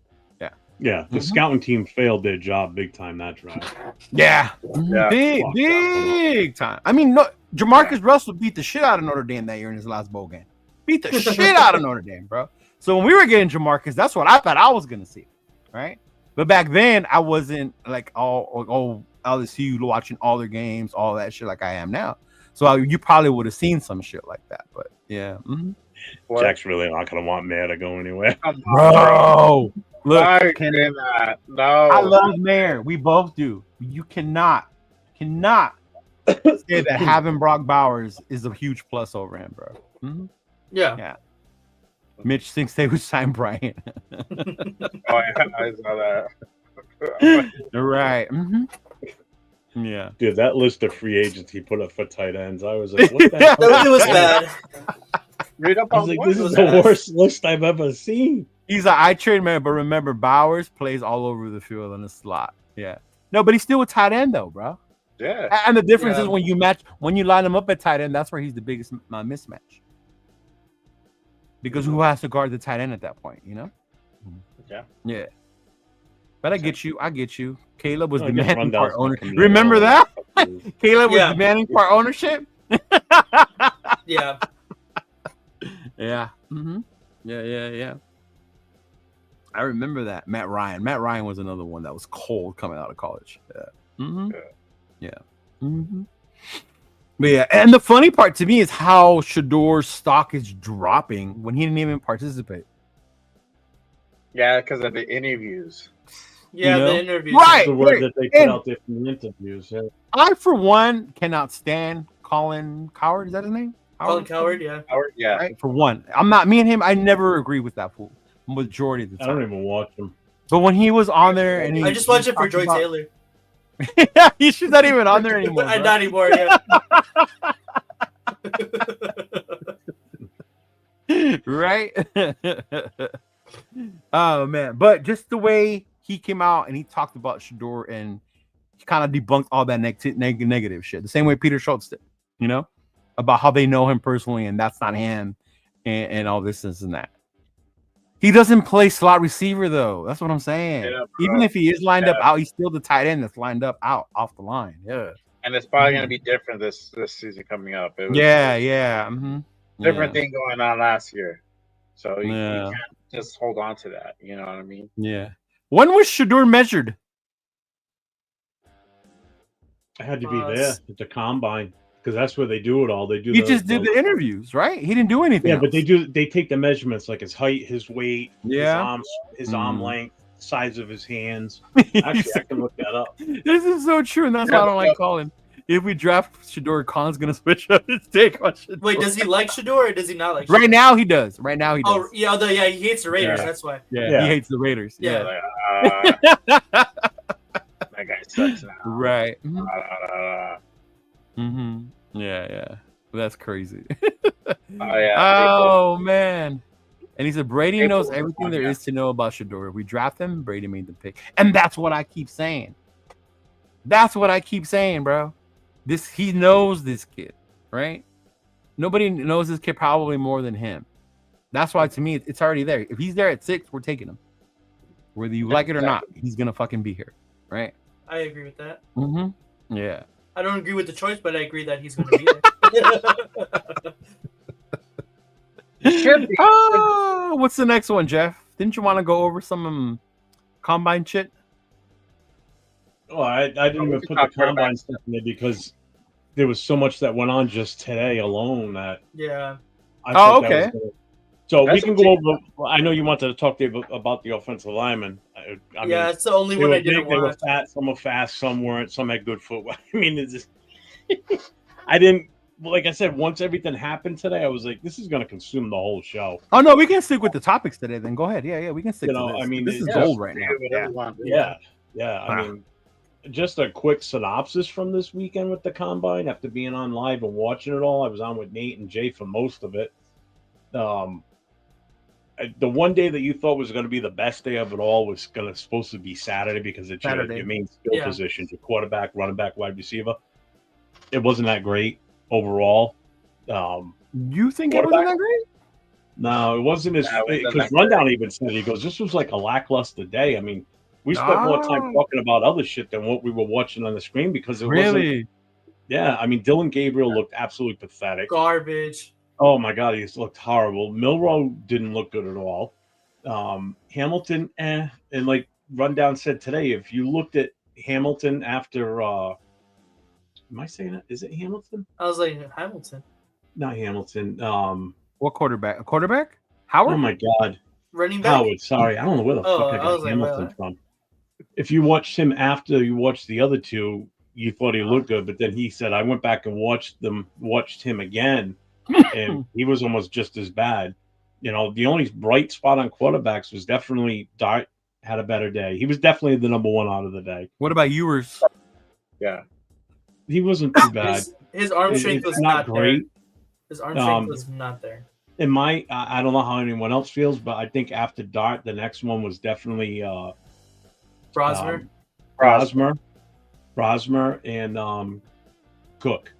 Yeah, the scouting team failed their job big time that drive. Yeah. Big time. I mean, no, Jamarcus Russell beat the shit out of Notre Dame that year in his last bowl game. Beat the shit out of Notre Dame, bro. So when we were getting Jamarcus, that's what I thought I was gonna see, right? But back then, I wasn't like all LSU watching all their games, all that shit like I am now. So you probably would have seen some shit like that. But yeah, Jack's really not gonna want Mayer to go anywhere, bro. Look, no. I love Mayer. We both do. You cannot say that having Brock Bowers is a huge plus over him, bro. Mm-hmm. Yeah. Mitch thinks they would sign Brian. I saw that. Right. Mm-hmm. Yeah. Dude, that list of free agents he put up for tight ends, I was like, what the hell? It was bad. Read up on this is the worst list I've ever seen. He's an I trade man, but remember, Bowers plays all over the field in the slot. Yeah. No, but he's still a tight end, though, bro. Yeah. And the difference is when you line him up at tight end, that's where he's the biggest mismatch. Because who has to guard the tight end at that point, you know? Yeah. But I get you. Caleb was demanding part ownership. Remember that? Caleb was demanding part ownership? Yeah. Yeah. Mm-hmm. Yeah. I remember that. Matt Ryan was another one that was cold coming out of college. Yeah. Mm-hmm. Yeah. Mm-hmm. But yeah, and the funny part to me is how Shador's stock is dropping when he didn't even participate. Yeah, because of the interviews. Yeah, the interviews. Right. The word that they put out there from the interviews. Yeah. I, for one, cannot stand Colin Cowherd. Is that his name? Colin Cowherd, yeah. Right? For one. Me and him, I never agree with that fool. Majority of the time. I don't even watch him. But when he was on there and I just watched it for Joy Taylor. Yeah, he's not even on there anymore. Not anymore, yeah. Right? Oh man. But just the way he came out and he talked about Shador and he kind of debunked all that negative shit. The same way Peter Schultz did, you know, about how they know him personally and that's not him and all this and that. He doesn't play slot receiver though. That's what I'm saying. Yeah, even if he is lined up out, he's still the tight end that's lined up out off the line. Yeah. And it's probably going to be different this season coming up. It was different thing going on last year. So you can't just hold on to that. You know what I mean? Yeah. When was Shador measured? I had to be there at the combine because that's where they do it all. He just did the interviews, right? He didn't do anything. Yeah, but they take the measurements like his height, his weight, his arm length, size of his hands. Actually, I can look that up. This is so true, and that's why I don't like Colin. If we draft Shador, Colin's gonna switch up his take on Shador. Wait, does he like Shador or does he not like Shador? Right now he does. Oh, yeah, he hates the Raiders. That's why. Yeah, he hates the Raiders. Yeah. That guy sucks now. Right. Yeah. That's crazy. Oh man. And he said Brady knows everything there is to know about Shador. We draft him, Brady made the pick. And that's what I keep saying. Bro. He knows this kid, right? Nobody knows this kid probably more than him. That's why, to me, it's already there. If he's there at 6, we're taking him. Whether you like it or not, he's going to fucking be here, right? I agree with that. Yeah. I don't agree with the choice, but I agree that he's going to be there. What's the next one, Jeff? Didn't you want to go over some combine shit? Oh, I didn't even put the combine stuff in there because there was so much that went on just today alone that okay. So we can go over. I know you wanted to talk to about the offensive linemen. I mean, it's the only one I didn't They were fat. Some were fast. Some weren't. Some had good footwork. I mean, it's just. I didn't. Like I said, once everything happened today, I was like, "This is going to consume the whole show." Oh no, we can stick with the topics today. Then go ahead. Yeah, we can stick. To this. I mean, this is gold right now. Yeah. I mean, just a quick synopsis from this weekend with the combine. After being on live and watching it all, I was on with Nate and Jay for most of it. The one day that you thought was going to be the best day of it all was supposed to be Saturday because it's your main skill positions, your quarterback, running back, wide receiver. It wasn't that great overall. You think it wasn't that great? No, it wasn't as because Rundown even said he goes, "This was like a lackluster day." I mean, we spent more time talking about other shit than what we were watching on the screen because it wasn't. Yeah, I mean, Dylan Gabriel looked absolutely pathetic. Garbage. Oh my God, he looked horrible. Milroe didn't look good at all. Hamilton, and like Rundown said today, if you looked at Hamilton after, am I saying it? Is it Hamilton? I was like Hamilton. Not Hamilton. What quarterback? A quarterback? Howard? Oh my God. Running back? Howard, sorry. I don't know where the fuck I got Hamilton from. If you watched him after you watched the other two, you thought he looked good, but then he said, I went back and watched him again. And he was almost just as bad. You know, the only bright spot on quarterbacks was definitely Dart had a better day. He was definitely the number one out of the day. What about Ewers? Yeah. He wasn't too bad. His arm strength was not great. There. His arm strength was not there. I don't know how anyone else feels, but I think after Dart, the next one was definitely Brosmer and Cook.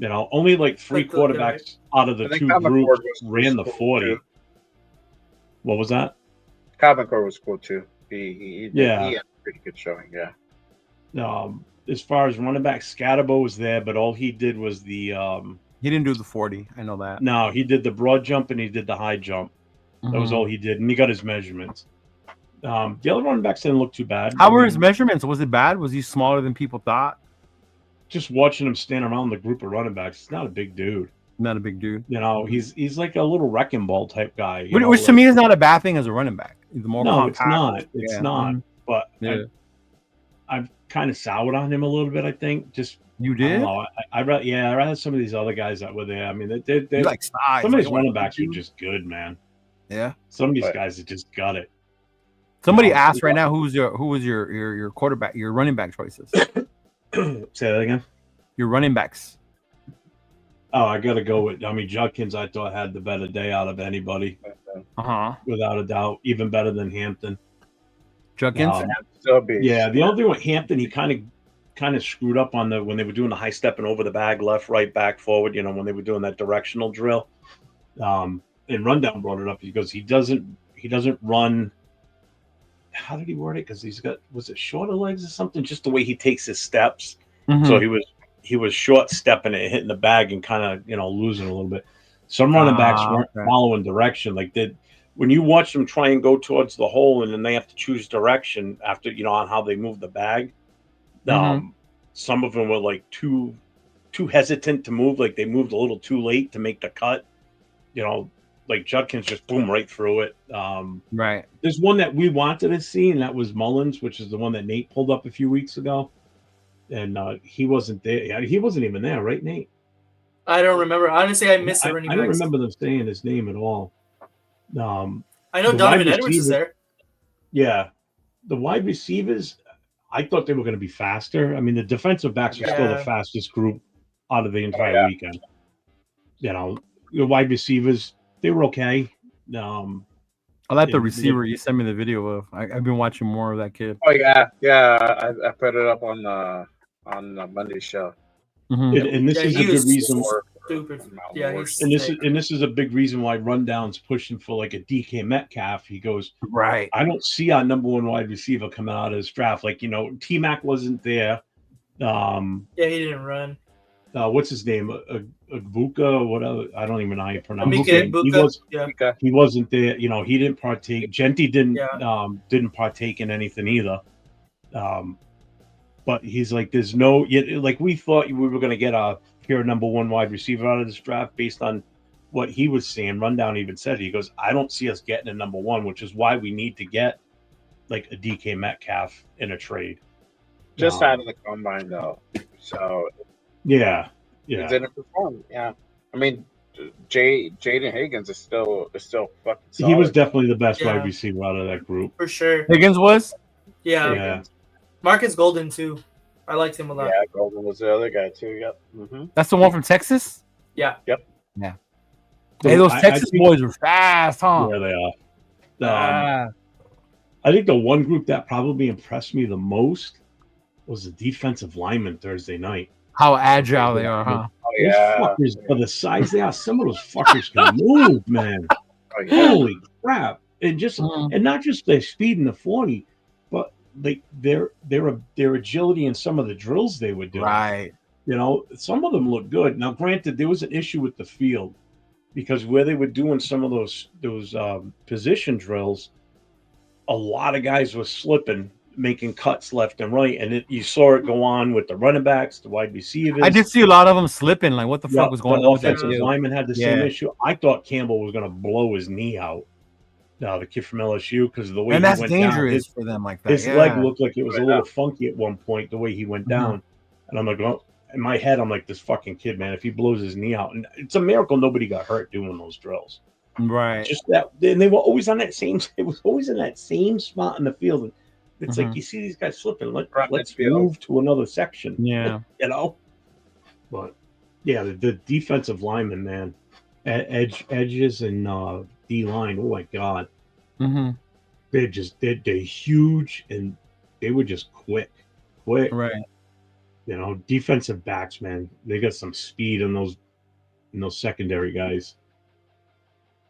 You know, only like 3 quarterbacks out of the 2 groups ran the 40. Too. What was that? Cobb was cool too. He had a pretty good showing. Yeah. As far as running back, Scatterbo was there, but all he did was the. He didn't do the 40. I know that. No, he did the broad jump and he did the high jump. That was all he did, and he got his measurements. The other running backs didn't look too bad. How were his measurements? Was it bad? Was he smaller than people thought? Just watching him stand around the group of running backs, he's not a big dude. Not a big dude. You know, he's like a little wrecking ball type guy. Which to me is not a bad thing as a running back. The more compact, it's not. But I've kind of soured on him a little bit. I think you did. I rather some of these other guys that were there. I mean, they like size. Some of these running backs are just good, man. Yeah. Some of these guys have just got it. Somebody asked right now who was your quarterback, your running back choices. Say that again. Your running backs. Oh, I got to go with. I mean, Judkins. I thought had the better day out of anybody. Without a doubt, even better than Hampton. Judkins. Yeah, the only thing with Hampton, he kind of screwed up on when they were doing the high stepping over the bag, left, right, back, forward. You know, when they were doing that directional drill. And Rundown brought it up because he doesn't run. How did he word it? Because he's got, was it shorter legs or something? Just the way he takes his steps. So he was short stepping it, hitting the bag, and kind of losing a little bit. Some running backs weren't following direction. Like when you watch them try and go towards the hole, and then they have to choose direction after on how they move the bag. Some of them were like too hesitant to move. Like they moved a little too late to make the cut. Like Judkins just boom right through it. Right. There's one that we wanted to see, and that was Mullins, which is the one that Nate pulled up a few weeks ago. And he wasn't there. He wasn't even there, right, Nate? I don't remember. Honestly, I missed it. I don't remember them saying his name at all. I know Donovan Edwards is there. Yeah. The wide receivers, I thought they were going to be faster. I mean, the defensive backs are still the fastest group out of the entire weekend. You know, the wide receivers, they were okay. I like the receiver you sent me the video of. I've been watching more of that kid. Oh yeah. I put it up on the Monday show. Mm-hmm. And this is a good reason. Stupid. Yeah, and this is a big reason why Rundown's pushing for like a DK Metcalf. He goes, right. I don't see our number one wide receiver coming out of this draft. Like, you know, T-Mac wasn't there. Yeah, he didn't run. What's his name? Agbuka or whatever. I don't even know how you pronounce it. He wasn't there. You know, he didn't partake. Genti didn't partake in anything either. But he's like, there's no, like we thought we were going to get a pure number one wide receiver out of this draft based on what he was seeing. Rundown even said, he goes, I don't see us getting a number one, which is why we need to get like a DK Metcalf in a trade. Just out of the combine though. So yeah. He didn't perform. Yeah. I mean, Jaden Higgins is still fucking solid. He was definitely the best wide receiver out of that group. For sure. Higgins was? Yeah. Marcus Golden too. I liked him a lot. Yeah, Golden was the other guy too. Yep. Mm-hmm. That's the one from Texas? Yeah. Yep. Yeah. Hey, those Texas boys are fast, huh? Yeah, they are. I think the one group that probably impressed me the most was the defensive lineman Thursday night. How agile they are, huh? Oh, yeah. Those fuckers, for the size they are, some of those fuckers can move, man. Oh, yeah. Holy crap. And just and not just their speed in the 40, but their agility in some of the drills they were doing. Right. You know, some of them look good. Now, granted, there was an issue with the field because where they were doing some of those position drills, a lot of guys were slipping, making cuts left and right, and you saw it go on with the running backs, the wide receivers. I did see a lot of them slipping. Like, what the fuck was going on? The offensive lineman had the same issue. I thought Campbell was going to blow his knee out. The kid from LSU, because of the way he went dangerous down, for them like that. His leg looked like it was a little funky at one point, the way he went down. And I'm like, well, in my head, I'm like, this fucking kid, man, if he blows his knee out, and it's a miracle nobody got hurt doing those drills. Right. Just that, and they were always on that same. It was always in that same spot in the field. And it's like you see these guys slipping. Let's move to another section. Yeah, you know. But yeah, the defensive linemen, man, edges and D line. Oh my god, they're huge and they were just quick. Right. You know, defensive backs, man, they got some speed in those secondary guys.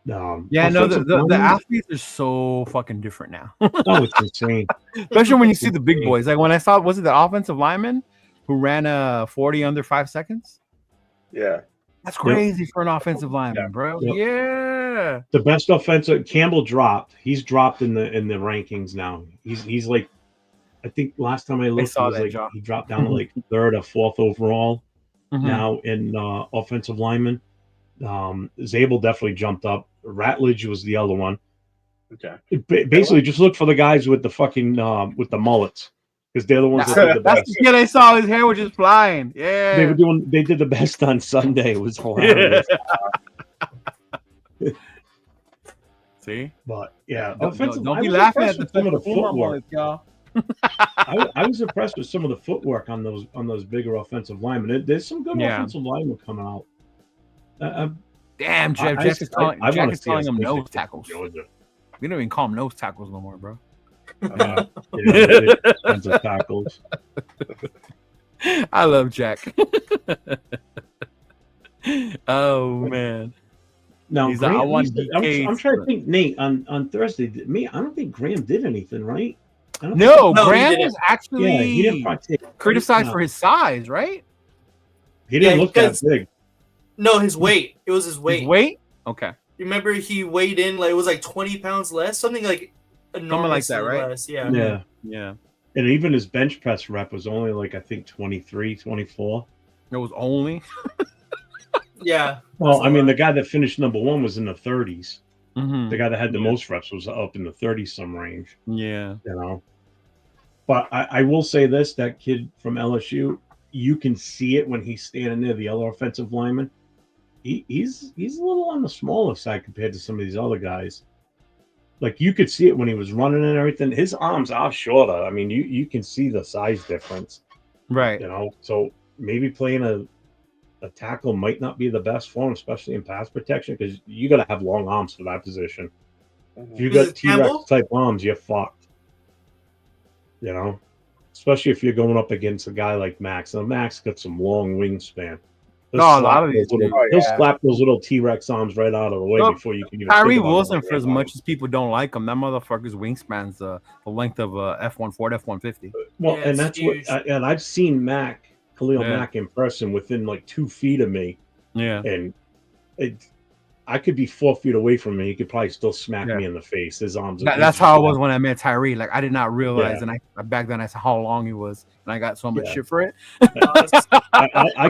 The athletes are so fucking different now. Oh, it's insane. Especially when you see the big boys. Like when I saw, was it the offensive lineman who ran a 40 under 5 seconds? Yeah. That's crazy for an offensive lineman, bro. Yep. Yeah. The best offensive, Campbell dropped. He's dropped in the rankings now. He's like, I think last time I looked, he dropped down to like 3rd or 4th overall now in offensive lineman. Zabel definitely jumped up. Ratledge was the other one. Okay. Basically, just look for the guys with the fucking with the mullets, because they're the ones that did the best. That's the kid I saw. His hair was just flying. Yeah. They did the best on Sunday. It was hilarious. See? But yeah, don't be laughing at some of the footwork, y'all. I was impressed with some of the footwork on those bigger offensive linemen. There's some good offensive linemen coming out. Damn, Jack is calling them nose tackles. We don't even call them nose tackles no more, bro. Defensive tackles. I love Jack. Oh man. Now, I'm trying to think, Nate, on Thursday. I don't think Graham did anything, right? No, Graham was actually he didn't partake, criticized for his size, right? He didn't look that big. No, his weight. It was his weight. His weight? Okay. Remember, he weighed in like it was like 20 pounds less, something like that, right? Less. Yeah. And even his bench press rep was only like I think 23, 24. It was only. Yeah. Well, I mean, the guy that finished number 1 was in the 30s. The guy that had the most reps was up in the 30-some range. Yeah. You know. But I will say this: that kid from LSU, you can see it when he's standing there. The other offensive lineman. He's a little on the smaller side compared to some of these other guys. like you could see it when he was running and everything. His arms are shorter. I mean, you can see the size difference, Right. you know. So maybe playing a tackle might not be the best for him, especially in pass protection, because you got to have long arms for that position. If you got T-Rex type arms, you're fucked. You know, especially if you're going up against a guy like Maxx. Now, Maxx got some long wingspan. He'll slap those little T-Rex arms right out of the way before you can even. Tyree Wilson, for as much as people don't like him, that motherfucker's wingspan's the length of a F-1 Ford F-150. Well, and that's huge. And I've seen Khalil Mack in person within like 2 feet of me. Yeah, and I could be 4 feet away from me. He could probably still smack me in the face. His arms. That's how it was when I met Tyree. Like I did not realize, and I back then I said how long he was, and I got so much shit for it. I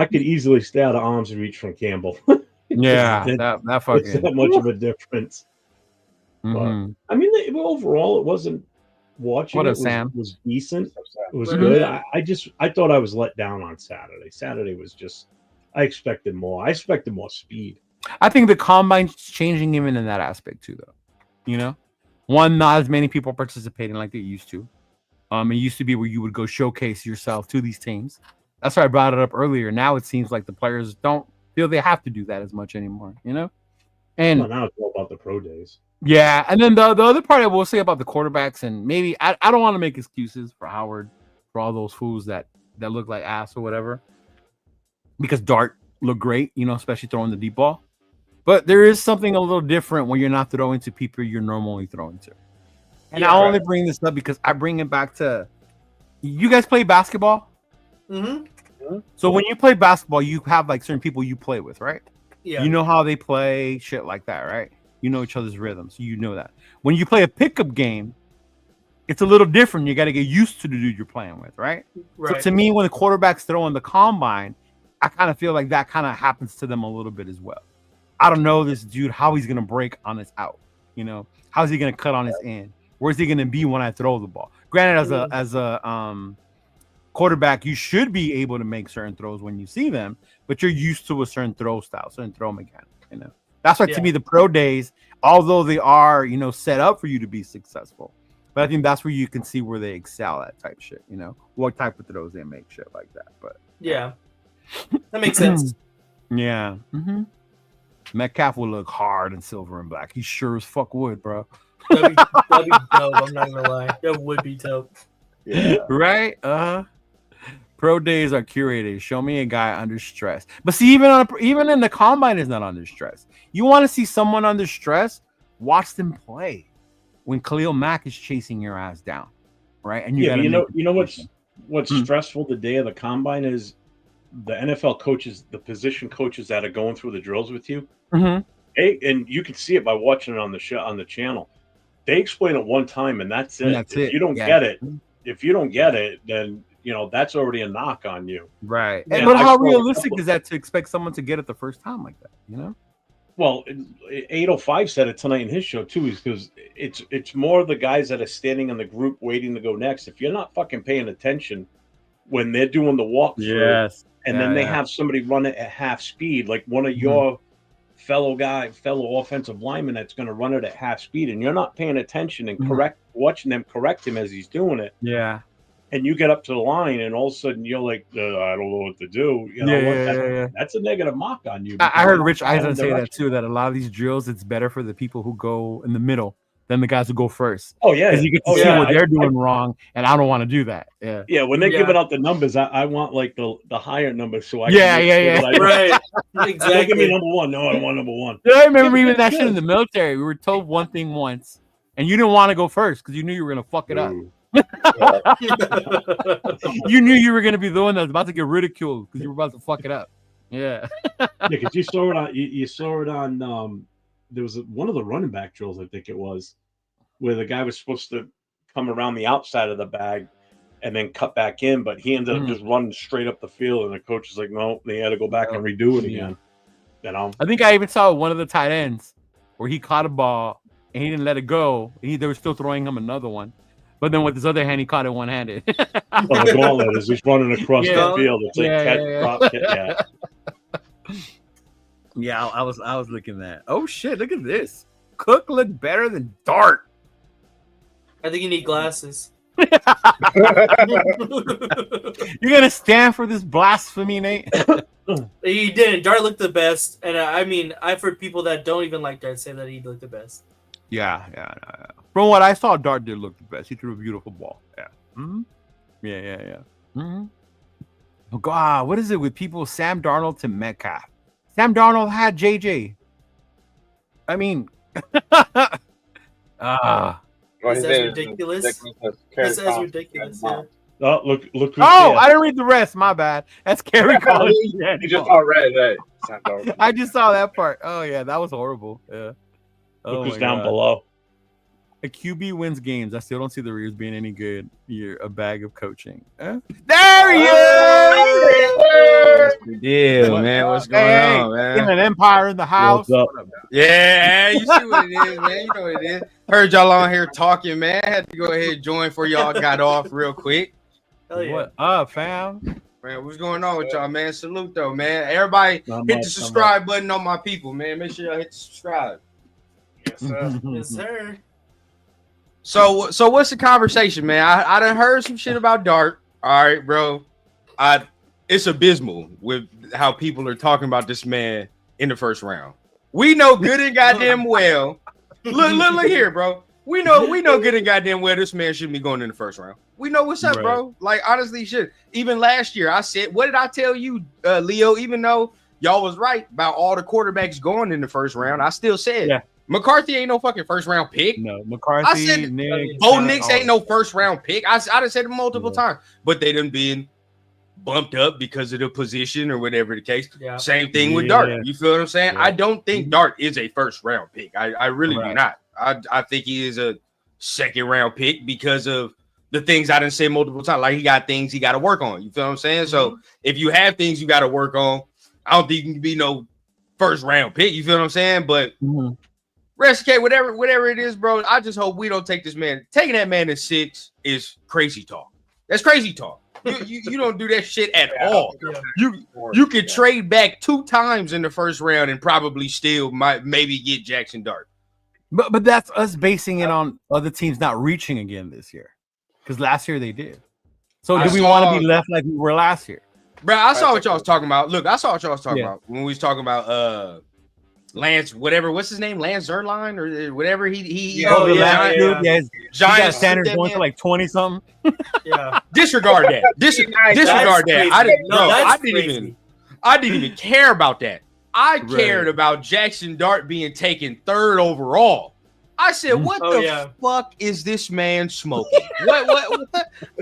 could easily stay out of arm's reach from Campbell. that fucking. It's not much of a difference. But, I mean, overall, it wasn't. Watching was decent. It was good. I thought I was let down on Saturday. Saturday was just. I expected more. I expected more speed. I think the combine's changing even in that aspect too, though. You know, not as many people participating like they used to. It used to be where you would go showcase yourself to these teams. That's why I brought it up earlier. Now it seems like the players don't feel they have to do that as much anymore. You know, and now it's all about the pro days. Yeah, and then the other part I will say about the quarterbacks, and maybe I don't want to make excuses for Howard for all those fools that look like ass or whatever, because Dart looked great, you know, especially throwing the deep ball. But there is something a little different when you're not throwing to people you're normally throwing to. And I only bring this up because I bring it back to you guys play basketball. Mm-hmm. So when you play basketball, you have like certain people you play with, right? Yeah. You know how they play, shit like that, right? You know each other's rhythms, so you know that. When you play a pickup game, it's a little different. You got to get used to the dude you're playing with, right? So to me, when the quarterback's throwing the combine, I kind of feel like that kind of happens to them a little bit as well. I don't know this dude, how he's going to break on his out. You know, how's he going to cut on his in? Where's he going to be when I throw the ball? Granted, as a quarterback, you should be able to make certain throws when you see them, but you're used to a certain throw style, certain throw mechanic, you know? That's why to me, the pro days, although they are, you know, set up for you to be successful, but I think that's where you can see where they excel at type shit, you know, what type of throws they make, shit like that. But yeah, that makes sense. Yeah. Mm-hmm. Metcalf will look hard in silver and black. He sure as fuck would, bro. That'd be dope. I'm not gonna lie. That would be dope. Yeah. Right? Pro days are curated. Show me a guy under stress. But see, even in the combine is not under stress. You want to see someone under stress? Watch them play. When Khalil Mack is chasing your ass down, right? And you know what's stressful the day of the combine is the NFL coaches, the position coaches that are going through the drills with you. Mm-hmm. And you can see it by watching it on the show on the channel. They explain it one time and that's it. And that's if you don't get it, then you know that's already a knock on you. Right. But how realistic is that to expect someone to get it the first time like that? You know? Well, 805 said it tonight in his show too, is because it's more the guys that are standing in the group waiting to go next. If you're not fucking paying attention when they're doing the walkthrough, and then they have somebody run it at half speed, like one of your fellow offensive linemen that's going to run it at half speed, and you're not paying attention and watching them correct him as he's doing it. Yeah. And you get up to the line, and all of a sudden you're like, I don't know what to do. You know, that's a negative mark on you. I heard Rich Eisen say that too. That a lot of these drills, it's better for the people who go in the middle than the guys who go first. Oh yeah, because you get to see what they're doing wrong, and I don't want to do that. Yeah, yeah. When they're giving out the numbers, I want like the higher numbers, so I right. Exactly. Don't give me number one. No, I don't want number one. I remember even that shit in the military. We were told one thing once, and you didn't want to go first because you knew you were gonna fuck it up. You knew you were going to be the one that was about to get ridiculed because you were about to fuck it up. Yeah. Because you saw it on. You saw it on. There was one of the running back drills, I think it was, where the guy was supposed to come around the outside of the bag and then cut back in, but he ended up just running straight up the field, and the coach was like, "No, they had to go back and redo it again." You know. I think I even saw one of the tight ends where he caught a ball and he didn't let it go. They were still throwing him another one. But then with his other hand, he caught it one-handed. Well, the gauntlet is he's running across the field. It's like drop kick. Yeah, I was looking at. Oh shit! Look at this. Cook look better than Dart? I think you need glasses. You're gonna stand for this blasphemy, Nate? He didn't. Dart looked the best, and I mean, I've heard people that don't even like Dart say that he looked the best. Yeah. From what I saw, Dart did look the best. He threw a beautiful ball. Yeah. Mm-hmm. Yeah. Mm-hmm. Oh God, what is it with people? Sam Darnold to Metcalf. Sam Darnold had JJ. I mean, Is that ridiculous? This is ridiculous. Yeah. Oh, look! Oh, I didn't read the rest. My bad. That's Kerry Collins. You just already that. I just saw that part. Oh yeah, that was horrible. Yeah. Look who's down below. A QB wins games. I still don't see the Reeves being any good. You're a bag of coaching. There he is! Yeah, man. What's going on, man? In an empire in the house. What's up? Yeah, you see what it is, man. You know what it is. Heard y'all on here talking, man. Had to go ahead and join before y'all got off real quick. Hell yeah. What up, fam? Man, what's going on with y'all, man? Salute, though, man. Everybody hit the subscribe button on my people, man. Make sure y'all hit the subscribe. Yes, sir. Yes, sir. So what's the conversation, man? I done heard some shit about Dart. All right, bro. It's abysmal with how people are talking about this man in the first round. We know good and goddamn well. Look here, bro. We know good and goddamn well this man shouldn't be going in the first round. We know what's up, Right. bro. Like, honestly, shit. Even last year, I said, what did I tell you, Leo? Even though y'all was right about all the quarterbacks going in the first round, I still said, Yeah. McCarthy ain't no fucking first round pick. No, McCarthy, I said Nick, Bo Nix ain't no first round pick. I done said it multiple times, but they done been bumped up because of the position or whatever the case. Yeah. Same thing with Yeah. Dart. You feel what I'm saying? Yeah. I don't think Dart is a first round pick. I really do Right. not. I think he is a second round pick because of the things I done said multiple times. Like, he got things he got to work on. You feel what I'm saying? So if you have things you got to work on, I don't think you can be no first round pick. You feel what I'm saying? But rest case, whatever it is, bro. I just hope we don't take this man. Taking that man to 6 is crazy talk. That's crazy talk. You don't do that shit at all. Yeah. You could trade back 2 times in the first round and probably still might maybe get Jackson Dart. But that's us basing it on other teams not reaching again this year, because last year they did. So do we want to be left like we were last year? Bro, I saw what y'all was talking about. Look, I saw what y'all was talking about when we was talking about Lance, whatever, what's his name? Lance Zerline or whatever. Giant standards going to like 20 something. Yeah. Disregard that. Disregard that. I didn't even care about that. I cared about Jackson Dart being taken 3rd overall. I said, what the fuck is this man smoking? What?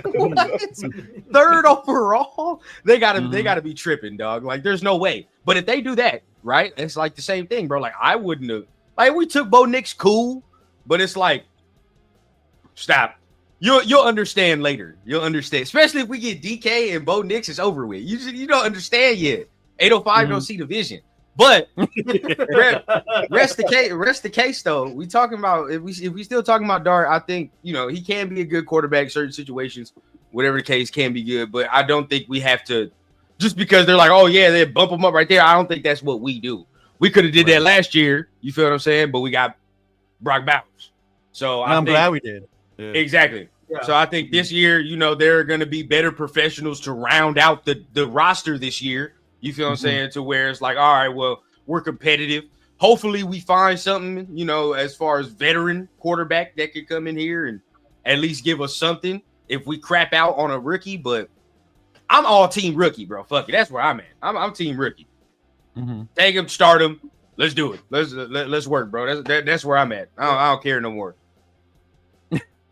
3rd overall? They gotta be tripping, dog. Like, there's no way. But if they do that, right? It's like the same thing, bro. Like, I wouldn't have. Like, we took Bo Nix, cool, but it's like, stop. You'll understand later. You'll understand, especially if we get DK and Bo Nix is over with. You don't understand yet. 805 don't see the vision. But rest the case though. We talking about if we still talking about Dart, I think he can be a good quarterback in certain situations. Whatever the case, can be good. But I don't think we have to just because they're like, oh yeah, they bump them up right there. I don't think that's what we do. We could have did that last year. You feel what I'm saying? But we got Brock Bowers. So I'm glad we did. Yeah. Exactly. Yeah. So I think this year, there are going to be better professionals to round out the roster this year. You feel what I'm saying? To where it's like, all right, well, we're competitive. Hopefully we find something, as far as veteran quarterback that could come in here and at least give us something if we crap out on a rookie. But I'm all team rookie, bro. Fuck it. That's where I'm at. I'm team rookie. Take him, start him. Let's do it. Let's work, bro. That's where I'm at. I don't care no more.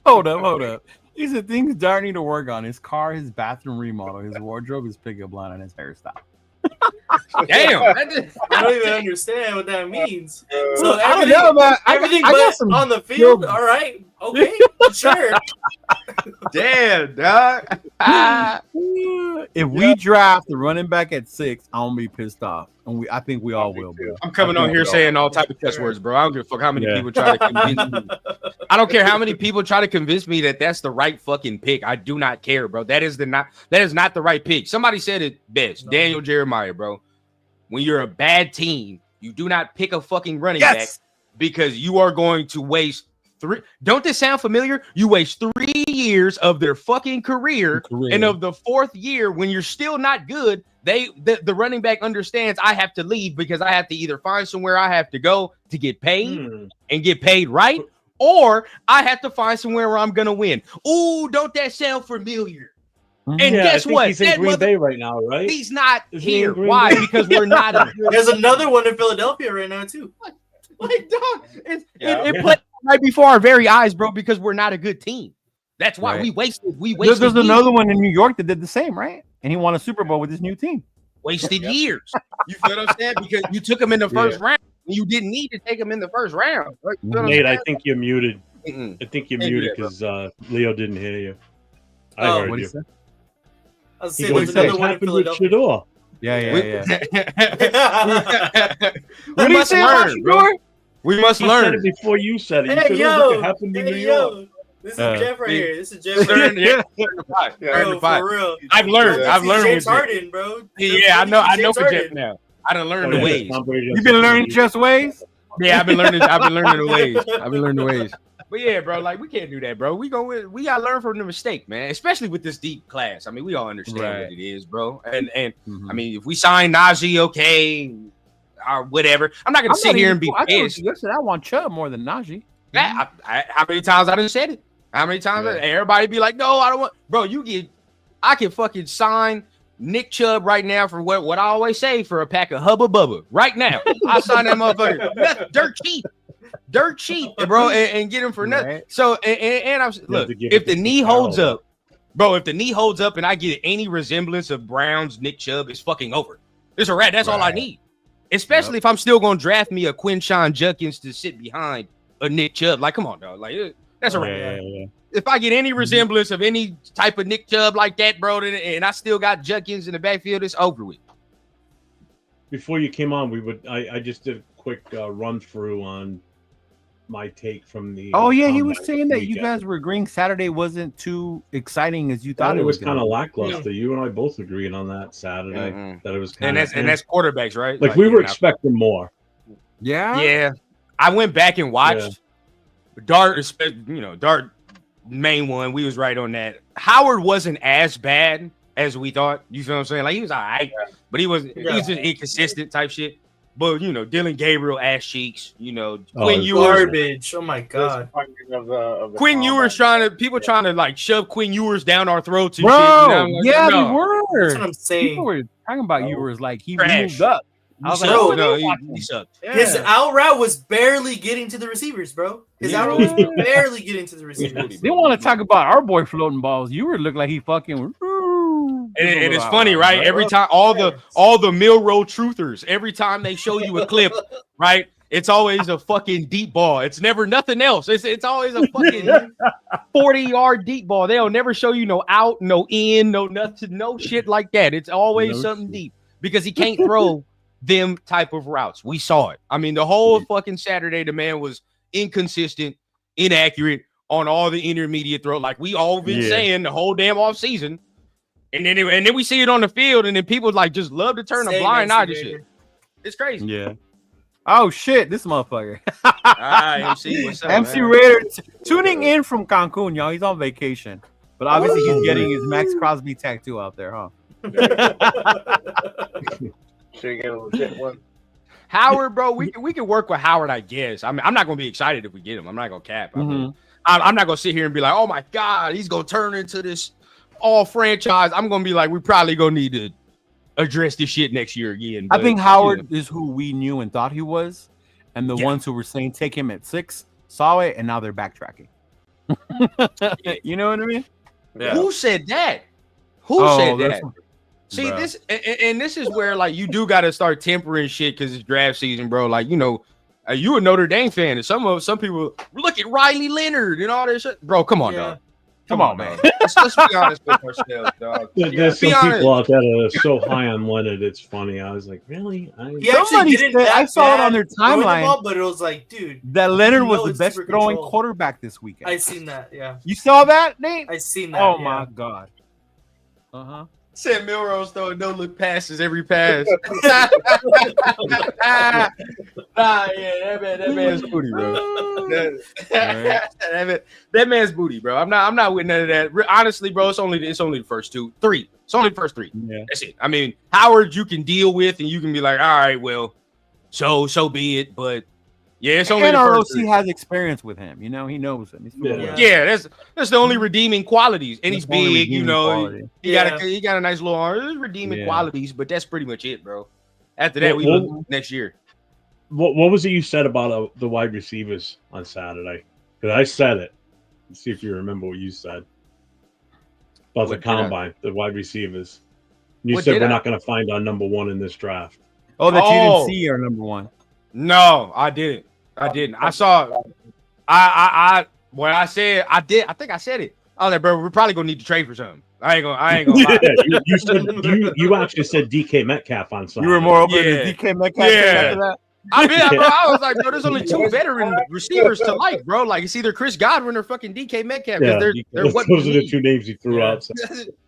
Hold up. These are things Dart need to work on. His car, his bathroom remodel, his wardrobe, his pickup line, and his hairstyle. Damn, I don't even understand what that means. So I don't know, man. Everything I got but some on the field, all right, okay, sure. Damn, dog. If we draft the running back at 6, I'm gonna be pissed off, and I think we all will be. I'm coming on here saying all type of cuss words, bro. I don't give a fuck how many people try to convince me. I don't care how many people try to convince me that that's the right fucking pick. I do not care, bro. That is not the right pick. Somebody said it best. Daniel Jeremiah, bro. When you're a bad team, you do not pick a fucking running back. because you are going to waste don't this sound familiar? You waste 3 years of their fucking career. And of the 4th year, when you're still not good, the running back understands I have to leave because I have to either find somewhere I have to go to get paid and get paid right, or I have to find somewhere where I'm gonna win. Ooh, don't that sound familiar? And guess what? He's in Green Bay right now, right? He's not here. Why? Because we're not. There's another one in Philadelphia right now too. Like, dog, it played right before our very eyes, bro, because we're not a good team. That's why we wasted. There's another one in New York that did the same, right? And he won a Super Bowl with his new team. Wasted years. You feel what I'm saying? Because you took him in the first round. You didn't need to take him in the first round. Right? Nate, I think you're muted. I think you're muted because Leo didn't hear you. I heard you. I was saying there's another one in Philadelphia. Yeah. We must learn, bro. We must learn. Before you said it. Hey, yo. It happened in New York. This is Jeff right here. This is Jeff right here. Bro, for real. I've learned. James Harden, bro. Yeah, I know for Jeff now. I done learned the ways. You've been learning Jeff's ways? Yeah, I've been learning the ways. But yeah, bro, like we can't do that, bro. We gotta learn from the mistake, man. Especially with this deep class. I mean, we all understand what it is, bro. And I mean, if we sign Najee, okay, or whatever, I'm not gonna sit here and be pissed. I want Chubb more than Najee. Yeah, how many times I done said it? How many times everybody be like, no, I don't want, bro. I can fucking sign Nick Chubb right now for what I always say, for a pack of Hubba Bubba right now. I'll sign that motherfucker. That's dirt cheap, bro, and get him for nothing. Right. So and I'm look, if the knee holds up, bro, if the knee holds up and I get any resemblance of Brown's Nick Chubb, it's fucking over. It's a wrap. That's all I need. Especially if I'm still gonna draft me a Quinshawn Judkins to sit behind a Nick Chubb. Like, come on, dog. Like, that's a wrap. Yeah. If I get any resemblance of any type of Nick Chubb like that, bro, and I still got Judkins in the backfield, it's over with. Before you came on, I just did a quick run through on my take from the. Oh yeah, he was saying that you guys were agreeing Saturday wasn't too exciting as you thought. It was kind of lackluster. You and I both agreed on that Saturday. That it was kind of, and that's quarterbacks, right? Like we were expecting more. Yeah. I went back and watched Dart. Dart main one. We was right on that. Howard wasn't as bad as we thought. You feel what I'm saying? Like, he was all right, but he was just inconsistent type shit. But Dylan Gabriel ass cheeks. Quinn Ewers garbage. Oh my god. Quinn Ewers trying to like shove Quinn Ewers down our throats. And bro, shit, we were. That's what I'm saying. People were talking about Ewers like he moved up. I was like, he sucked. Yeah. His out route was barely getting to the receivers, bro. His out route was barely getting to the receivers. They want to talk about our boy floating balls. Ewers looked like he fucking. And it's funny, right? Every time all the Mill Road truthers, every time they show you a clip, right? It's always a fucking deep ball. It's never nothing else. It's always a fucking 40-yard deep ball. They'll never show you no out, no in, no nothing, no shit like that. It's always something deep because he can't throw them type of routes. We saw it. I mean, the whole fucking Saturday, the man was inconsistent, inaccurate on all the intermediate throw. Like we all been saying the whole damn off season. And then we see it on the field, and then people like just love to turn a blind eye to shit. It's crazy. Yeah. Oh shit, this motherfucker. MC, what's up, MC man? Raider tuning in from Cancun, y'all. He's on vacation, but obviously he's getting his Maxx Crosby tattoo out there, huh? Should get a legit one. Howard, bro, we can work with Howard, I guess. I mean, I'm not gonna be excited if we get him. I'm not gonna cap. I mean, I'm not gonna sit here and be like, oh my god, he's gonna turn into this all franchise. I'm gonna be like, we probably gonna need to address this shit next year again. But, I think Howard is who we knew and thought he was, and the ones who were saying take him at 6 saw it, and now they're backtracking. You know what I mean? Yeah. Who said that? Who said that? See, this and this is where like you do got to start tempering shit because it's draft season, bro. Like, you a Notre Dame fan, and some people look at Riley Leonard and all this shit, bro. Come on, dog. Come on, man. Let's be honest with ourselves, dog. There's some people out there that are so high on Leonard, it's funny. I was like, really? I saw it on their timeline, but it was like, dude, that Leonard was the best throwing quarterback this weekend. I seen that, yeah. You saw that, Nate? I seen that. Oh my god. Said Milrose throwing no look passes every pass. That man's booty, bro. That man's booty, bro. I'm not with none of that. Honestly, bro, it's only the first three. It's only the first three. Yeah. That's it. I mean, Howard, you can deal with, and you can be like, all right, well, so be it. But yeah, it's only the first three. has experience with him. You know, he knows him. Yeah, that's the only reedeming qualities. And he's big, you know. He got a nice little arm. There's redeeming qualities, but that's pretty much it, bro. After that, we look next year. What was it you said about the wide receivers on Saturday? Because I said it. Let's see if you remember what you said about the combine, the wide receivers. You said we're not going to find our number one in this draft. Oh, that you didn't see our number one. No, I didn't. I saw. What I said, I did. I think I said it. I was like, bro, we're probably gonna need to trade for something. I ain't gonna lie. you actually said DK Metcalf on Sunday. You were more open to DK Metcalf after that. I was like, bro, there's only two veteran receivers to like, bro. Like, it's either Chris Godwin or fucking DK Metcalf. Yeah, they're what those are the two names you threw out. So.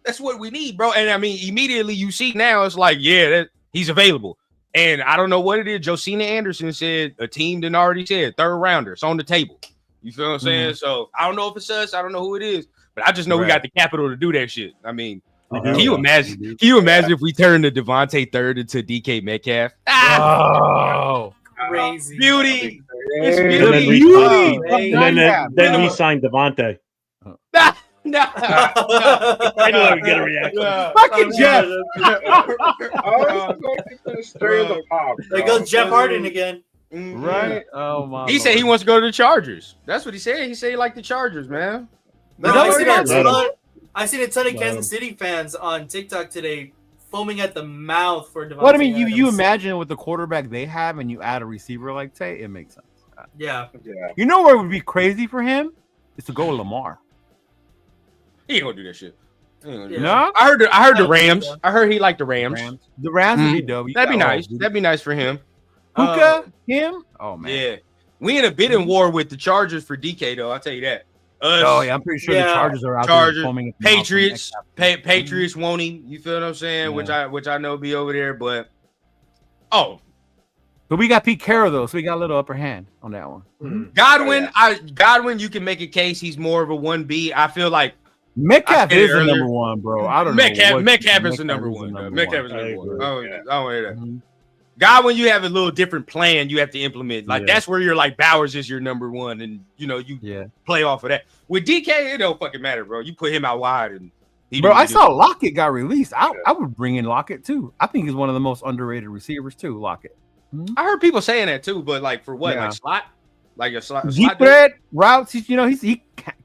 That's what we need, bro. And I mean, immediately you see now, it's like, he's available. And I don't know what it is. Josina Anderson said a team didn't already said third rounder. It's on the table. You feel what I'm saying? So I don't know if it's us. I don't know who it is. But I just know we got the capital to do that shit. I mean, can you imagine? Can you imagine if we turn the Devontae third into DK Metcalf? Oh, crazy beauty! It's beauty. And then we signed Devontae. No. I know I get a reaction. Fucking Jeff. There goes Jeff Harden again. Right? Oh my. He said he wants to go to the Chargers. That's what he said. He said he liked the Chargers, man. I seen a ton of Kansas City fans on TikTok today foaming at the mouth for Devontae. What I mean, you imagine with the quarterback they have, and you add a receiver like Tay, it makes sense. Yeah. You know where it would be crazy for him is to go with Lamar. He ain't gonna do that shit. No, I heard the Rams. I heard he liked the Rams. The Rams would be dope. That'd be nice. That'd be nice for him. Puka, him. Oh man. Yeah, we in a bidding war with the Chargers for DK though. I'll tell you that. I'm pretty sure the Chargers are out there foaming. Patriots want him. You feel what I'm saying? Yeah. Which I know be over there, but but we got Pete Carroll though, so we got a little upper hand on that one. Mm-hmm. Godwin, you can make a case he's more of a 1B. I feel like Metcalf is the number one, bro. I don't know. Metcalf is the number one. Metcalf is the number one. I don't hear that. Mm-hmm. Godwin, you have a little different plan you have to implement. Like that's where you're like Bowers is your number one, and you play off of that. With DK, it don't fucking matter, bro. You put him out wide, and I saw Lockett got released. I would bring in Lockett too. I think he's one of the most underrated receivers too. Lockett. Mm-hmm. I heard people saying that too, but like for what? Like slot? Like a slot? Deep thread routes. He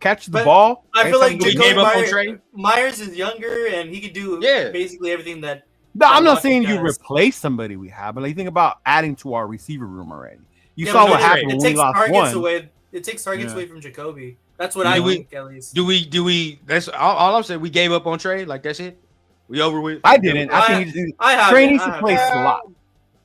catches the ball. I feel like he gave up on Trey. Myers is younger, and he could do basically everything that. No, I'm not saying you replace somebody we have, but like think about adding to our receiver room already. You saw what happened when we lost one. It takes targets away from Jacoby. That's what I think, at least. Do we? That's all I'm saying. We gave up on Trey. Like that's it. We over with. I didn't. I think Trey needs to play slot.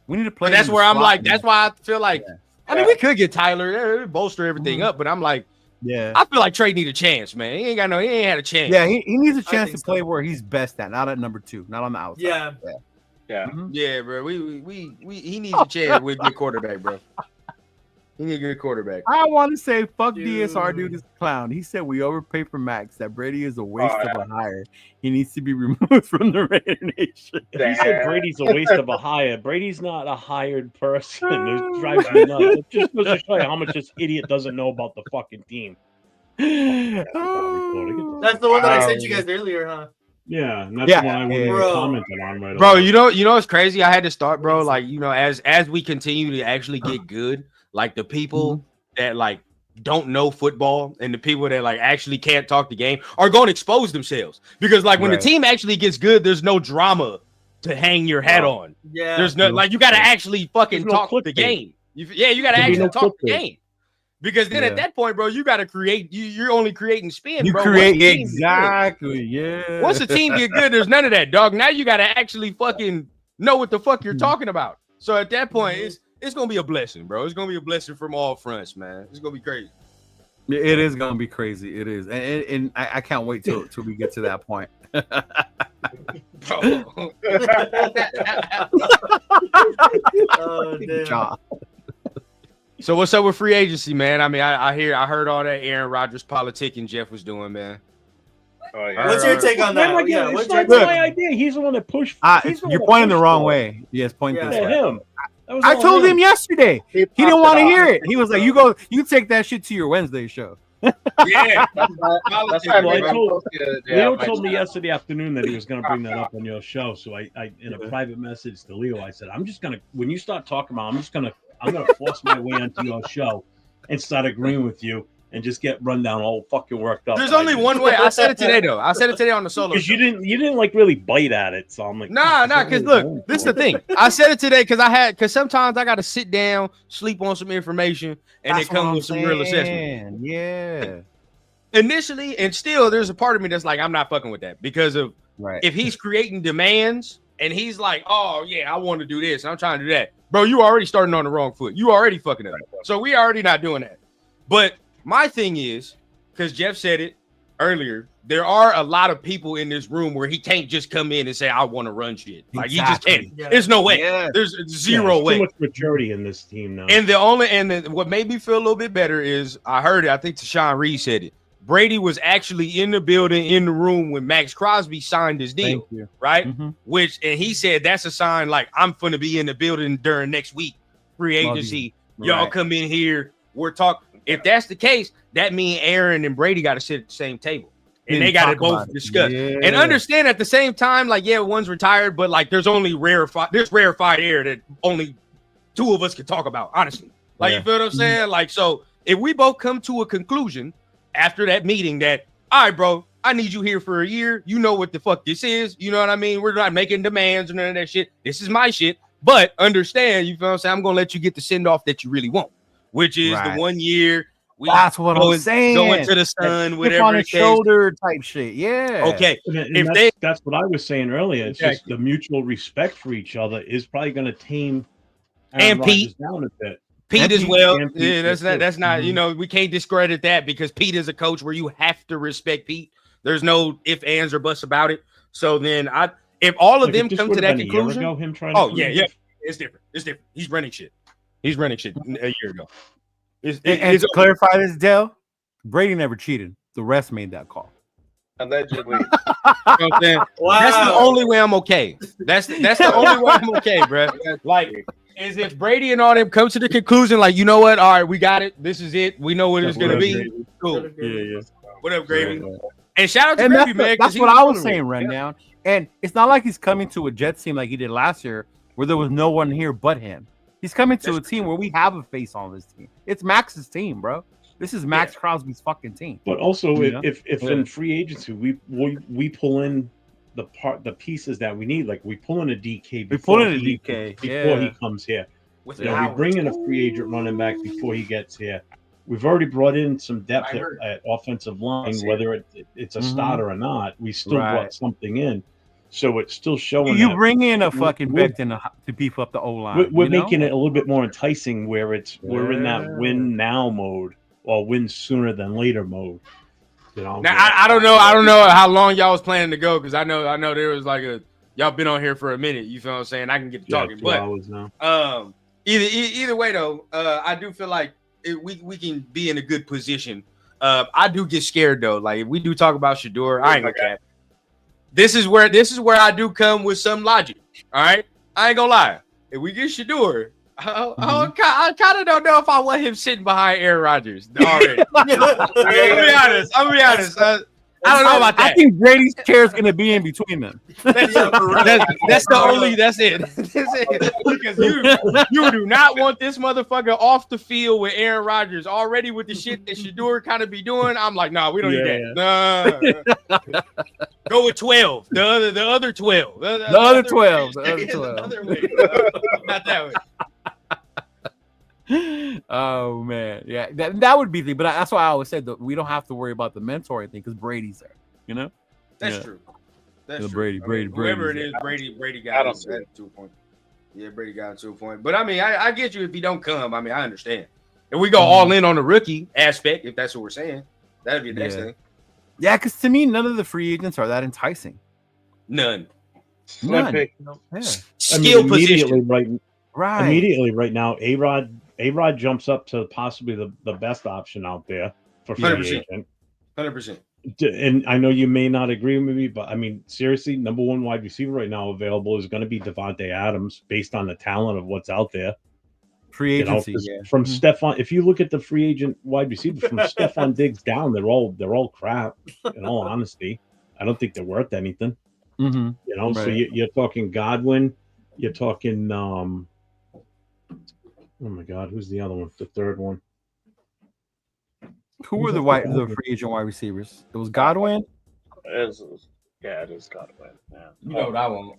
We need to play. But that's where I'm like. That's why I feel like. I mean, we could get Tyler, bolster everything up, but I'm like. Yeah, I feel like Trey need a chance, man. He ain't had a chance. Yeah, he needs a chance to play where he's best at, not at number 2, not on the outside. Yeah, bro. He needs a chance with a good quarterback, bro. He needs a good quarterback. I want to say, fuck DSR, dude, this clown. He said we overpay for Max. That Brady is a waste of a hire. He needs to be removed from the Raider Nation. He said Brady's a waste of a hire. Brady's not a hired person. It drives me nuts. It just goes to show you how much this idiot doesn't know about the fucking team. That's the one that I sent you guys earlier, huh? Yeah, and that's why I commented on right bro, you know what's crazy? I had to start, bro. Like, as we continue to actually get good, like the people that like don't know football and the people that like actually can't talk the game are going to expose themselves because like when the team actually gets good, there's no drama to hang your hat on. Yeah, there's no like you got to actually fucking talk the game. You got to actually talk the game. Because then at that point, bro, you got to create. You're only creating spin. You bro. create exactly. Yeah. Once the team get good, there's none of that, dog. Now you got to actually fucking know what the fuck you're talking about. So at that point, it's gonna be a blessing, bro. It's gonna be a blessing from all fronts, man. It's gonna be crazy. It is gonna be crazy. It is, and I can't wait till we get to that point. Oh, damn. So what's up with free agency, man? I mean, I heard all that Aaron Rodgers politicking Jeff was doing, man. Oh, yeah. What's your take on that? Yeah, what's it's your not take? my idea. He's the one that pushed. You're pointing the wrong way. Yes, point Yeah. this way. Him. I told him yesterday. He didn't want to hear it. He was like, "You take that shit to your Wednesday show." Yeah. That's why Leo told me yesterday afternoon that he was going to bring that up on your show. So I in a private message to Leo, I said, I'm just going to, when you start talking about, I'm going to force my way onto your show and start agreeing with you and just get run down all fucking worked up. There's only one way. I said it today, though. I said it today on the solo. Because you didn't like really bite at it. So I'm like, nah. Because look, this is the thing. I said it today because sometimes I got to sit down, sleep on some information, and it comes with some real assessment. Yeah. Initially, and still, there's a part of me that's like, I'm not fucking with that because of if he's creating demands and he's like, oh yeah, I want to do this, I'm trying to do that, bro. You already starting on the wrong foot. You already fucking up. So we already not doing that. But my thing is, because Jeff said it earlier, there are a lot of people in this room where he can't just come in and say, I want to run shit. Like he just can't. Yeah. There's no way. Yeah. There's zero way. Too much maturity in this team now. And what made me feel a little bit better is I heard it. I think Tashawn Reed said it. Brady was actually in the building, in the room when Maxx Crosby signed his deal, right? Mm-hmm. And he said that's a sign like I'm going to be in the building during next week, free agency. Y'all come in here. We're talking. If that's the case, that means Aaron and Brady got to sit at the same table. And they got to both discuss and understand at the same time, like, yeah, one's retired, but like there's only rarefied air that only two of us can talk about, honestly. Like, you feel what I'm saying? Like, so if we both come to a conclusion after that meeting that, all right, bro, I need you here for a year. You know what the fuck this is. You know what I mean? We're not making demands or none of that shit. This is my shit. But understand, you feel what I'm saying? I'm going to let you get the send off that you really want, which is the 1 year. That's what I'm saying. Going to the sun, whatever on the it shoulder type shit. Yeah. Okay. And that's what I was saying earlier. It's just the mutual respect for each other is probably going to tame Aaron Rodgers down a bit. Pete as well. Yeah, that's not, you know, we can't discredit that because Pete is a coach where you have to respect Pete. There's no ifs, ands, or buts about it. So then if all of them come to that conclusion, it's different. It's different. He's running shit a year ago. And to clarify this, Dale, Brady never cheated. The rest made that call. Allegedly. You know what I'm saying? Wow. That's the only way I'm okay. That's the only way I'm okay, bro. Like, is if Brady and all them come to the conclusion, like, you know what? All right, we got it. This is it. We know what it's going to be. Cool. Yeah. What up, Gravy? And shout out to Gravy, man. That's what I was saying, Rundown. And it's not like he's coming to a Jets team like he did last year where there was no one here but him. He's coming to a team where we have a face on this team. It's Max's team, bro. This is Maxx Crosby's fucking team. But also, if in free agency we pull in the pieces that we need, like we pull in a DK before he comes here. We bring in a free agent running back before he gets here. We've already brought in some depth at offensive line, whether it's a starter or not. We still brought something in. So it's still showing. You bring in a fucking Becton to beef up the O line. We're making it a little bit more enticing, where we're in that win now mode or win sooner than later mode. You know. Now I don't know how long y'all was planning to go because I know there was like y'all been on here for a minute. You feel what I'm saying? I can get to talking, 2 hours now. Either way though, I do feel like we can be in a good position. I do get scared though. Like if we do talk about Shedeur, I ain't gonna cap. This is where I do come with some logic. All right, I ain't gonna lie. If we get Shedeur, I kind of don't know if I want him sitting behind Aaron Rodgers already. I'm gonna be honest. I don't know about that. I think Brady's chair is gonna be in between them. That's it. Because you do not want this motherfucker off the field with Aaron Rodgers already with the shit that Shedeur kind of be doing. I'm like, nah, we don't need that. Nah. Go with 12. The other 12. The other 12. Not that way. Oh man, yeah, that would be the. But that's why I always said that we don't have to worry about the mentoring thing because Brady's there. You know, that's true. That's true. Brady. Whoever it is, Brady got him to a point. Yeah, Brady got him to a point. But I mean, I get you if he don't come. I mean, I understand. If we go all in on the rookie aspect, if that's what we're saying, that'd be the next thing. Yeah, because to me, none of the free agents are that enticing. None. Yeah. Skill position. Immediately right now, A-Rod A-Rod jumps up to possibly the best option out there for free 100%. agent. 100%. And I know you may not agree with me, but I mean, seriously, number one wide receiver right now available is going to be Devontae Adams based on the talent of what's out there. Free agency, From Stephon, if you look at the free agent wide receiver from Stephon Diggs down, they're all crap. In all honesty, I don't think they're worth anything. Mm-hmm. You know, Right. so you're talking Godwin, you're talking oh my God, who's the other one? The third one. Who were the free agent wide receivers? It was Godwin. It is Godwin. Yeah. You know that one.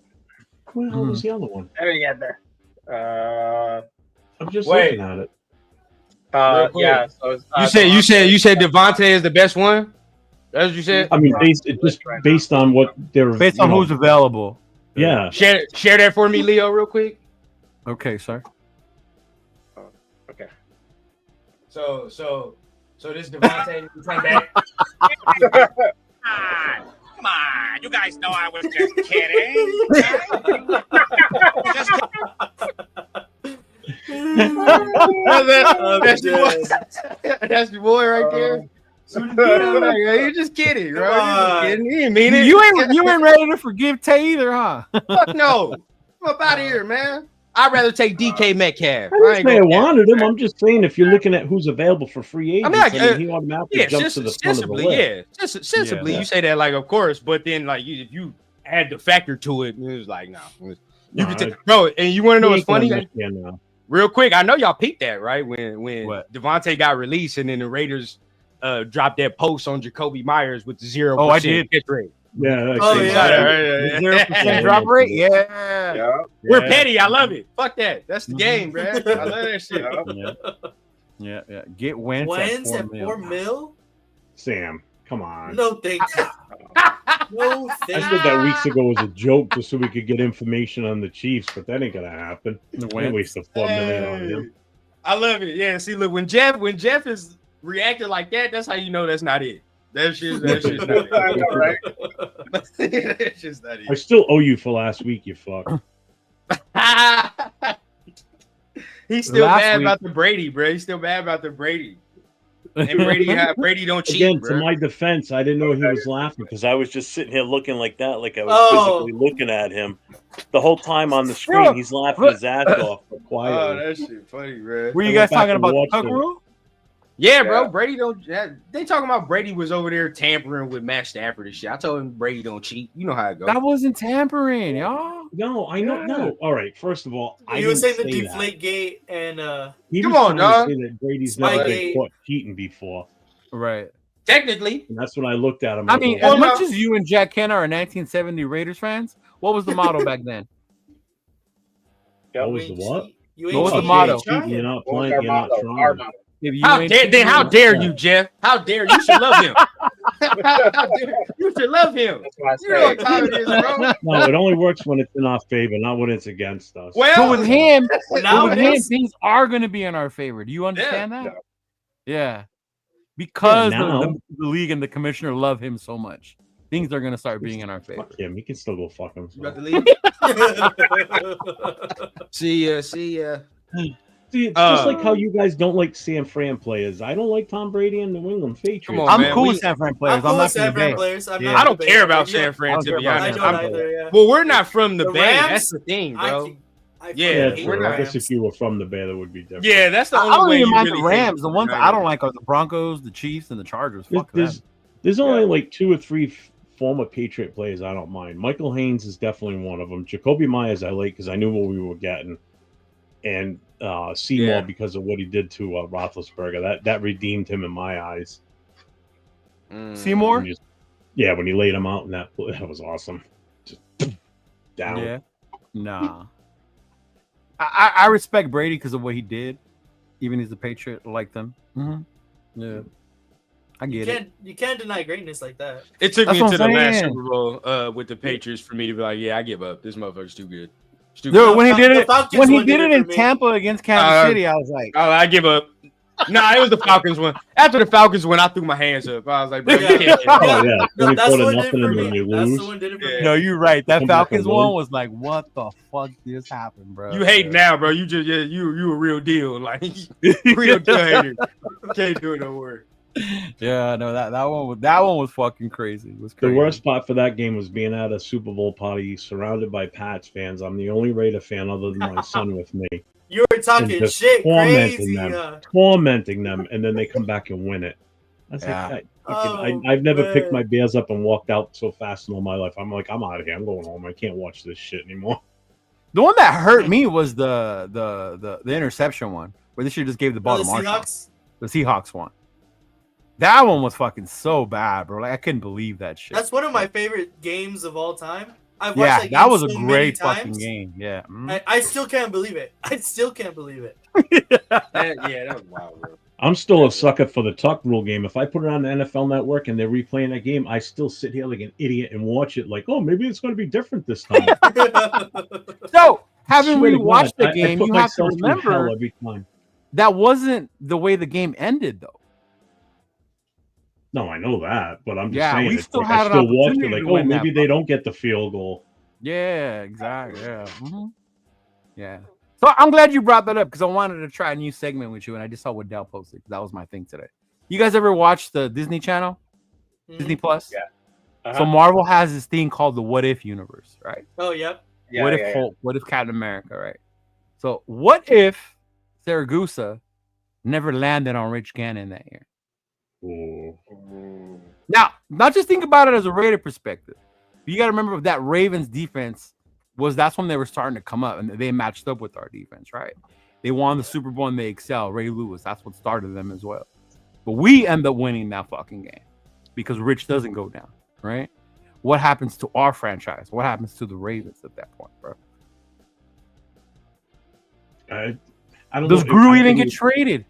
Who the hell was the other one? Let me get there. I'm just Wait. looking at it. Yeah. So it's You said Devontae is the best one. That's what you said. I mean, based on what they're Based on who's available. Yeah. Share that for me, Leo, real quick. Okay, sir. Okay. So this Devontae come back. Come on, you guys know I was just kidding. That's your boy right there. You're just kidding, bro. You're just kidding. You didn't mean it. You ain't ready to forgive Tay either, huh? Fuck no. I'm up out of here, man. I'd rather take DK Metcalf. I didn't say I wanted him. I'm just saying if you're looking at who's available for free agents, he automatically jumps to the front of the list. Sensibly, you say that like, of course, but then like if you add the factor to it, it was like, no. You can take, bro, and you want to know what's funny? Real quick, I know y'all peeped that, right? When Devontae got released and then the Raiders dropped that post on Jacoby Myers with the 0% pitch rate. Yeah. 0% drop rate. Yeah. We're petty. I love it. Fuck that. That's the game, bro. I love that shit. Yeah. Get Wentz at $4 million. Sam, come on. No thanks. No thanks. I said that weeks ago as a joke just so we could get information on the Chiefs, but that ain't gonna happen. Can't waste the $4 million on him. I love it. Yeah. See, look, when Jeff is reacting like that, that's how you know that's not it. That's just not it. I know, right? That's just not I it. still owe you for last week, you fuck. He's still mad about the Brady, bro. He's still mad about the Brady. And Brady don't cheat. Again, bro. to my defense, I didn't know he was laughing because I was just sitting here looking like that, like I was physically looking at him the whole time on the screen. He's laughing his ass off quietly. Oh, that shit funny, bro. Were you guys talking about the Tuck rule? Yeah, bro. Brady don't. They talking about Brady was over there tampering with Matt Stafford and shit. I told him Brady don't cheat. You know how it goes. That wasn't tampering, y'all. No, I know. No, all right. First of all, You were saying the deflate gate and come on, dog. That Brady's never been caught cheating before, right? Technically, and that's when I looked at him. I mean, as much as you and Jack Kenna are 1970 Raiders fans, what was the motto back then? What was the what? What was the motto? You're not playing. You're not trying. How dare you, Jeff? How dare you? Should love him. You should love him. You know what time it is, bro. No, it only works when it's in our favor, not when it's against us. Well, with him, things are going to be in our favor. Do you understand that? Yeah. Because the league and the commissioner love him so much. Things are going to start being in our favor. Fuck him. He can still go fuck himself. You about to leave? See ya. See, it's just like how you guys don't like San Fran players. I don't like Tom Brady and New England Patriots. I'm cool with San Fran players. I'm not San Fran players. I don't care about San Fran, to be honest. Well, we're not from the Bay. That's the thing, bro. I guess if you were from the Bay, that would be different. Yeah, that's the only way. I don't even mind really the Rams. The ones I don't like are the Broncos, the Chiefs, and the Chargers. Fuck them. There's only like 2 or 3 former Patriot players I don't mind. Michael Haynes is definitely one of them. Jacoby Myers I like because I knew what we were getting. And Seymour because of what he did to Roethlisberger. That redeemed him in my eyes. Seymour? When he laid him out in that was awesome. Just down. Yeah. Nah. I respect Brady because of what he did. Even he's a Patriot, I like them. Mm-hmm. Yeah. I get it. You can't deny greatness like that. It took me to the last Super Bowl with the Patriots for me to be like, I give up. This motherfucker's too good. Dude, when he did it in Tampa against Kansas City, I was like, I give up. Nah, it was the Falcons one. After the Falcons win, I threw my hands up. I was like, bro, you can't. Oh yeah, No, that's 24 to what did it nothing, for and then me. you That's the lose. one did it for Yeah. me. No, you're right. That Come back Falcons and one win. was like, what the fuck just happened, bro? You hate now, bro. You just you a real deal. Like real deal hater. Can't do it no more. Yeah, no, that one was fucking crazy. It was The crazy. worst part for that game was being at a Super Bowl party surrounded by Pats fans. I'm the only Raider fan other than my son with me. You were talking And just shit, tormenting crazy. them. Tormenting them, and then they come back and win it. I was Yeah. like, Oh, I've never picked man. my Bears up and walked out so fast in all my life. I'm like, I'm out of here. I'm going home. I can't watch this shit anymore. The one that hurt me was the interception one, where they should just gave the ball Oh, to the Marshall. Seahawks? The Seahawks one. That one was fucking so bad, bro. Like I couldn't believe that shit. That's one of my favorite games of all time. I've yeah, watched that game was a so many great fucking times. game. Yeah. Mhm. I still can't believe it. I still can't believe it. That was wild, bro. I'm still a sucker for the tuck rule game. If I put it on the NFL Network and they're replaying that game, I still sit here like an idiot and watch it like, oh, maybe it's going to be different this time. So, having Swear to rewatched God, the game, I put you have to myself through hell remember every time. that wasn't the way the game ended, though. No, I know that, but I'm just Yeah, saying. we it's still like, had I an still watch it opportunity like, to oh, win that maybe they don't get the field goal. Yeah, exactly. Yeah. Mhm. Yeah. So I'm glad you brought that up because I wanted to try a new segment with you, and I just saw what Dell posted. That was my thing today. You guys ever watch the Disney Channel, Disney Plus? Yeah. Uh-huh. So Marvel has this thing called the What If universe, right? Oh, yep. Yeah, what if yeah, Hulk? What if Captain America? Right. So what if Saragusa never landed on Rich Gannon that year? Ooh. Ooh. Now, not just think about it as a Raider perspective. You got to remember that Ravens defense that's when they were starting to come up, and they matched up with our defense, right? They won the Super Bowl and they excel. Ray Lewis, that's what started them as well. But we end up winning that fucking game because Rich doesn't go down, right? What happens to our franchise? What happens to the Ravens at that point, bro? I don't Does know. Gru I even think get traded?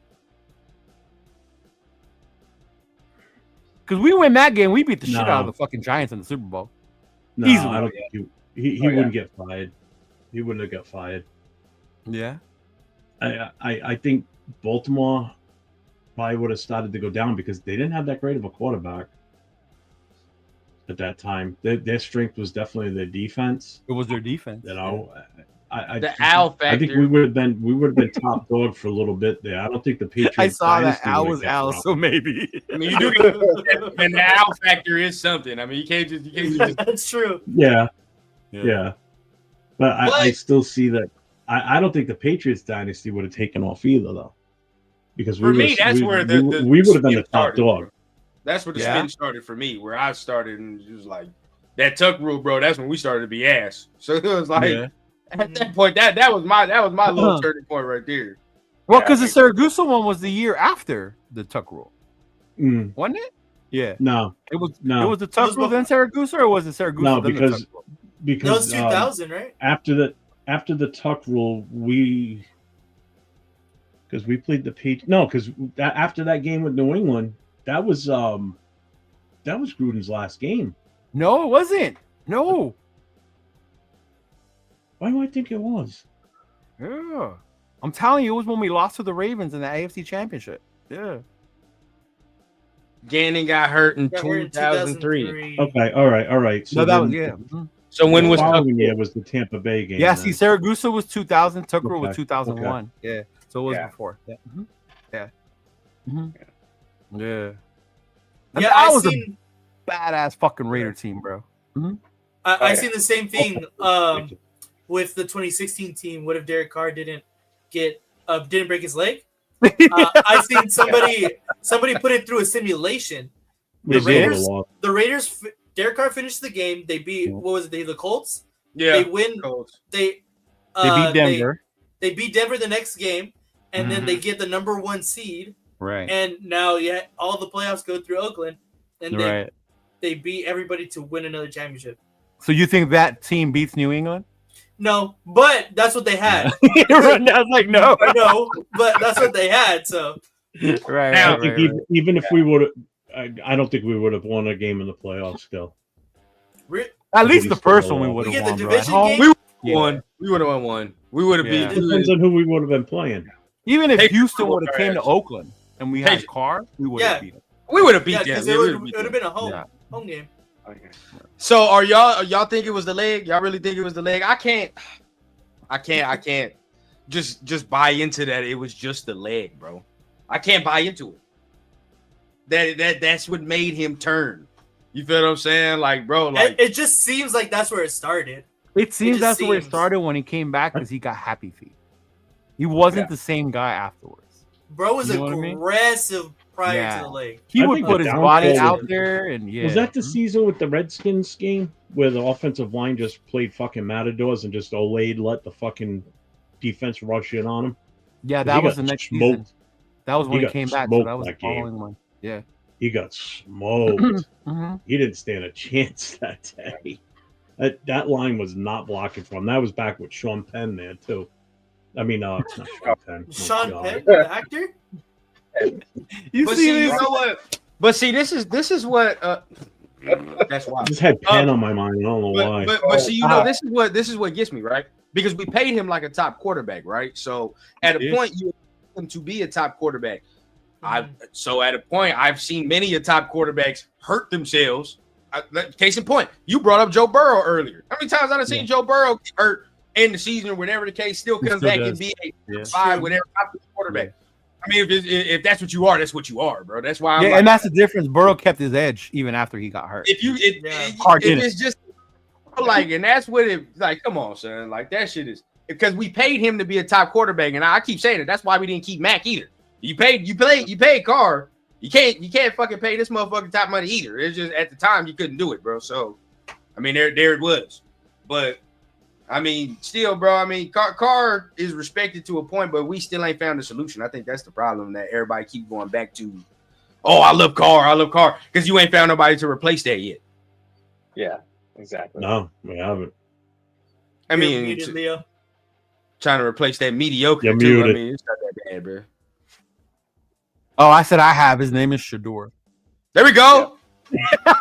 Because we win that game, we beat the shit out of No. the fucking Giants in the Super Bowl. No, Easily. I don't think he wouldn't get fired. He wouldn't have got fired. Yeah. I think Baltimore probably would have started to go down because they didn't have that great of a quarterback at that time. Their strength was definitely their defense. It was their defense. You know, The Al I think factor. we would have been top dog for a little bit there. I don't think the Patriots. I saw that dynasty Al would was have Al, kept so up. maybe. I mean, you do, and the Al factor is something. I mean, you can't just That's true. Yeah. But I What? still see that. I don't think the Patriots dynasty would have taken off either, though, because For me, that's where the we would have been the spin top started, dog. bro. That's where the Yeah. spin started for me. Where I started and it was like that tuck rule, bro. That's when we started to be ass. So it was like Yeah. at that point, that was my little turning point right there. Well, because the Saragusa one was the year after the Tuck rule, Mm, wasn't it? Yeah. no, It was No. It was the Tuck was rule then Saragusa, or was it Saragusa No, then because- the Tuck rule? That was because 2000, right? after the tuck rule, we played the Patriots. No, because after that game with New England, that was Gruden's last game. No, it wasn't. No. Why do I think it was? Yeah. I'm telling you, it was when we lost to the Ravens in the AFC Championship. Yeah. Gannon got hurt in Got hurt in 2003. Okay, all right. So No, that then was Mhm. So when the was Tuck following year rule? was the Tampa Bay game. Yeah, then. see, Saragusa was 2000, Tuck rule was Okay, 2001. Yeah. So it was Yeah. before. Yeah. Yeah. Mhm. Yeah. Yeah, that I was seen a badass fucking Raider team, bro. I seen the same thing with the 2016 team. What if Derek Carr didn't break his leg? I seen somebody put it through a simulation. They the did. Raiders- The Raiders, Derek Carr finished the game. They beat what was it? The Colts. Yeah. They win. Colts. They They beat Denver. They beat Denver the next game, and then they get the number 1 seed. Right. And now, all the playoffs go through Oakland, and Right. they beat everybody to win another championship. So you think that team beats New England? No, but that's what they had. I was like, no. I know, but that's what they had. So Right. Now, I think even if we would have, I don't think we would have won a game in the playoffs still. At least the We first one we get would the have won, bro. At division home, game? We won. We would have won one. We would have Yeah. beat. Depends on who we would have been playing. even if Hey, Houston would have came to ass. Oakland, and we had Carr, we would have beat him. We would have beat them. Because it would have been a home game. Okay. So are y'all think it was the leg? Y'all really think it was the leg? I can't just buy into that. It was just the leg, bro. I can't buy into it. That's what made him turn. You feel what I'm saying? Like, bro, like it just seems like that's where it started. It seems that's where it started when he came back because he got happy feet. He wasn't the same guy afterwards. Bro was aggressive prior to the leg. He would put his body out there, and Was that the season with the Redskins game where the offensive line just played fucking matadors and just let the fucking defense rush in on him? Yeah, that was the next season. That was when he came back. So that was the following one. Yeah. He got smoked. He didn't stand a chance that day. That line was not blocking for him. That was back with Sean Penn there too. I mean, not Sean Penn. Sean Penn, the actor. You know what? But see, this is what. That's why. I just had Penn on my mind. I don't know why. But see, this is what gets me, right? Because we paid him like a top quarterback, right? So at a point, you want him to be a top quarterback. So at a point, I've seen many of top quarterbacks hurt themselves. Case in point, you brought up Joe Burrow earlier. How many times I've seen Joe Burrow get hurt in the season or whatever the case, still comes back and be a five, whatever top quarterback. Yeah. I mean, if that's what you are, that's what you are, bro. That's why. And that's the difference. Burrow kept his edge even after he got hurt. If it's just like, and that's what it like. Come on, son. Like that shit is because we paid him to be a top quarterback, and I keep saying it. That's why we didn't keep Mac either. You paid Carr. You can't fucking pay this motherfucker top money either. It's just at the time you couldn't do it, bro. So, I mean, there it was. But I mean, still, bro. I mean, Carr is respected to a point, but we still ain't found a solution. I think that's the problem that everybody keep going back to. Oh, I love Carr, because you ain't found nobody to replace that yet. Yeah, exactly. No, we haven't. I mean, muted, Leo. Trying to replace that mediocre You're too. muted. I mean, it's not that bad, bro. Oh, I said I have. His name is Shador. There we go. Yep.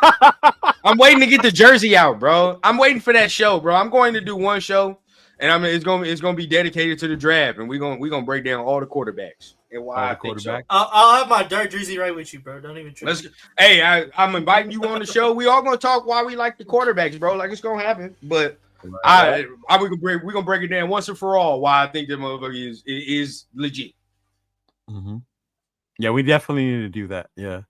I'm waiting to get the jersey out, bro. I'm waiting for that show, bro. I'm going to do one show, and it's gonna be dedicated to the draft, and we're gonna break down all the quarterbacks and why I think so. I'll have my dark jersey right with you, bro. Don't even trip. Hey, I'm inviting you on the show. We all gonna talk why we like the quarterbacks, bro. Like it's gonna happen, but we're gonna break it down once and for all why I think that motherfucker is legit. Mm-hmm. Yeah, we definitely need to do that. Yeah.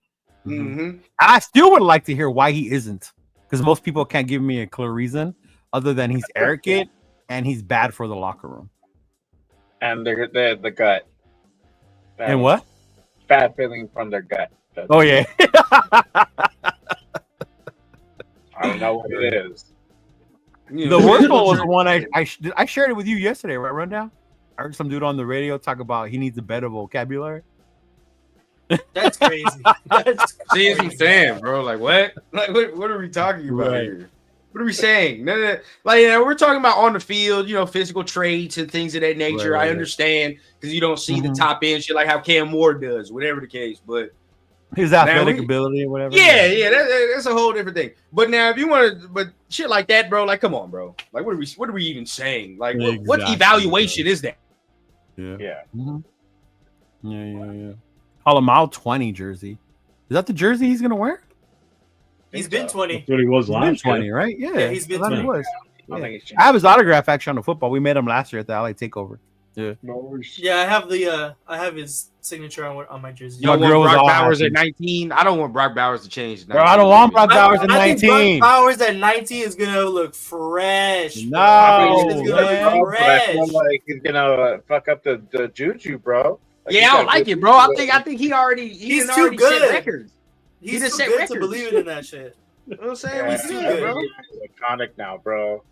Mm-hmm. I still would like to hear why he isn't, because most people can't give me a clear reason other than he's arrogant and he's bad for the locker room. And the gut. And what? Bad feeling from their gut. Oh, yeah. I don't know what it is. The worst one was the one I shared it with you yesterday, right? Rundown? I heard some dude on the radio talk about he needs a better vocabulary. That's crazy. See what I'm saying, bro? Like what? Like what are we talking about here? What are we saying? No. Like we're talking about on the field, physical traits and things of that nature. Right. I understand because you don't see the top end shit like how Cam Ward does, whatever the case. But his athletic ability or whatever. Yeah, that's a whole different thing. But now, if you want to, but shit like that, bro, like come on, bro. Like what are we even saying? Like what evaluation is that? Yeah. Yeah. Mm-hmm. Yeah. Call him out 20 jersey. Is that the jersey he's gonna wear? He's been 20. That's what he was last 20, year. right? Yeah, he's been 20. He was. Yeah. I have his autograph actually on the football. We made him last year at the LA Takeover. Yeah. Yeah, I have his signature on my jersey. You don't want Brock Bowers at 19? I don't want Brock Bowers to change. Bro, I don't want Brock Bowers at 19. I think Brock Bowers at 19 is gonna look fresh. No, it's gonna look fresh. I feel like he's gonna fuck up the juju, bro. Like, yeah, I don't like it, bro. I think he's too good. Set records. He's too good to believe in that shit. You know what I'm saying? He's too good, bro. He's iconic now, bro.